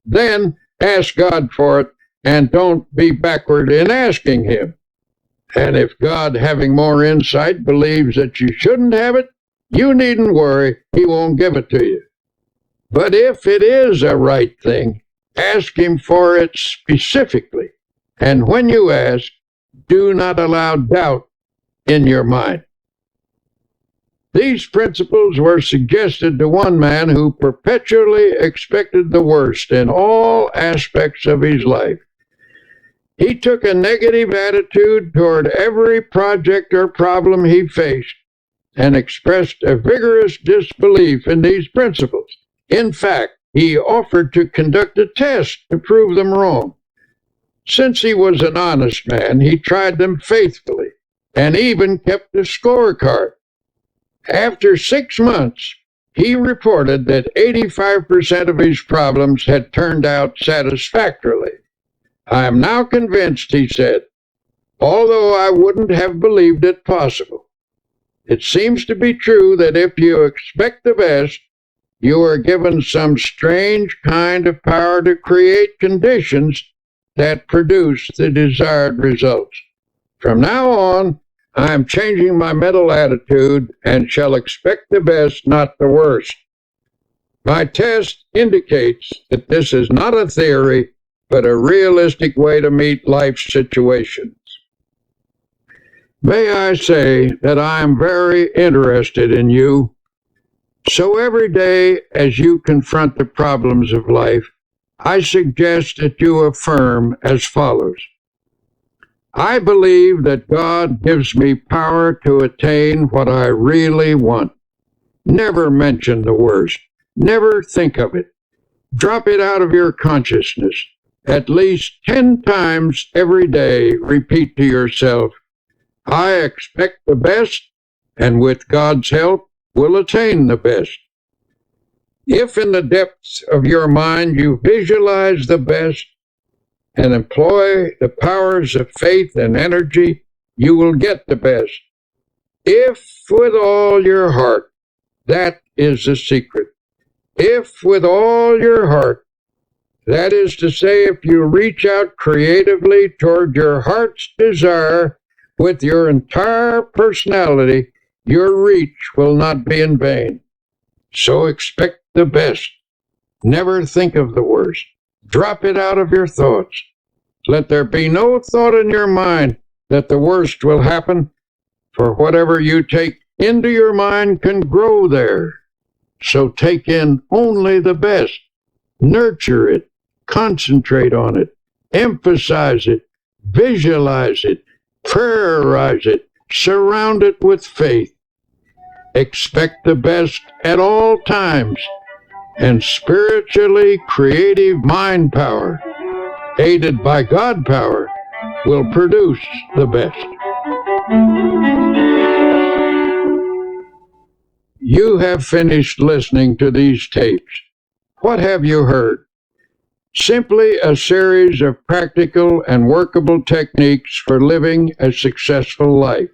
then ask God for it and don't be backward in asking Him. And if God, having more insight, believes that you shouldn't have it, you needn't worry, He won't give it to you. But if it is a right thing, ask Him for it specifically. And when you ask, do not allow doubt in your mind. These principles were suggested to one man who perpetually expected the worst in all aspects of his life. He took a negative attitude toward every project or problem he faced and expressed a vigorous disbelief in these principles. In fact, he offered to conduct a test to prove them wrong. Since he was an honest man, he tried them faithfully and even kept a scorecard. After 6 months, he reported that 85% of his problems had turned out satisfactorily. I am now convinced, he said, although I wouldn't have believed it possible. It seems to be true that if you expect the best, you are given some strange kind of power to create conditions that produce the desired results. From now on, I am changing my mental attitude and shall expect the best, not the worst. My test indicates that this is not a theory, but a realistic way to meet life's situations. May I say that I am very interested in you. So every day as you confront the problems of life, I suggest that you affirm as follows. I believe that God gives me power to attain what I really want. Never mention the worst. Never think of it. Drop it out of your consciousness. At least 10 times every day, repeat to yourself, I expect the best, and with God's help, will attain the best. If in the depths of your mind you visualize the best and employ the powers of faith and energy, you will get the best. If with all your heart, that is the secret. If with all your heart, that is to say, if you reach out creatively toward your heart's desire with your entire personality, your reach will not be in vain. So expect the best. Never think of the worst. Drop it out of your thoughts. Let there be no thought in your mind that the worst will happen, for whatever you take into your mind can grow there. So take in only the best. Nurture it. Concentrate on it. Emphasize it. Visualize it. Prayerize it. Surround it with faith. Expect the best at all times, and spiritually creative mind power, aided by God power, will produce the best. you have finished listening to these tapes. What have you heard? Simply a series of practical and workable techniques for living a successful life.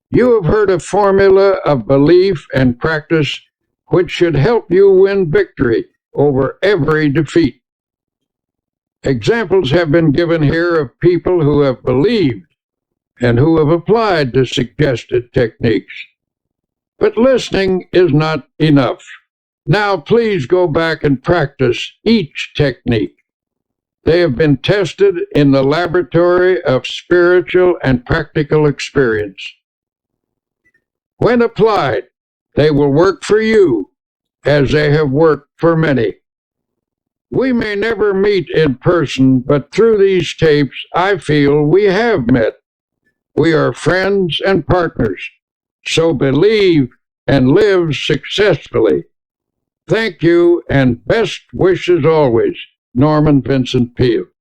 You have heard a formula of belief and practice which should help you win victory over every defeat. Examples have been given here of people who have believed and who have applied the suggested techniques. But listening is not enough. Now please go back and practice each technique. They have been tested in the laboratory of spiritual and practical experience. When applied, they will work for you as they have worked for many. We may never meet in person, but through these tapes, I feel we have met. We are friends and partners. So believe and live successfully. Thank you, and best wishes always, Norman Vincent Peale.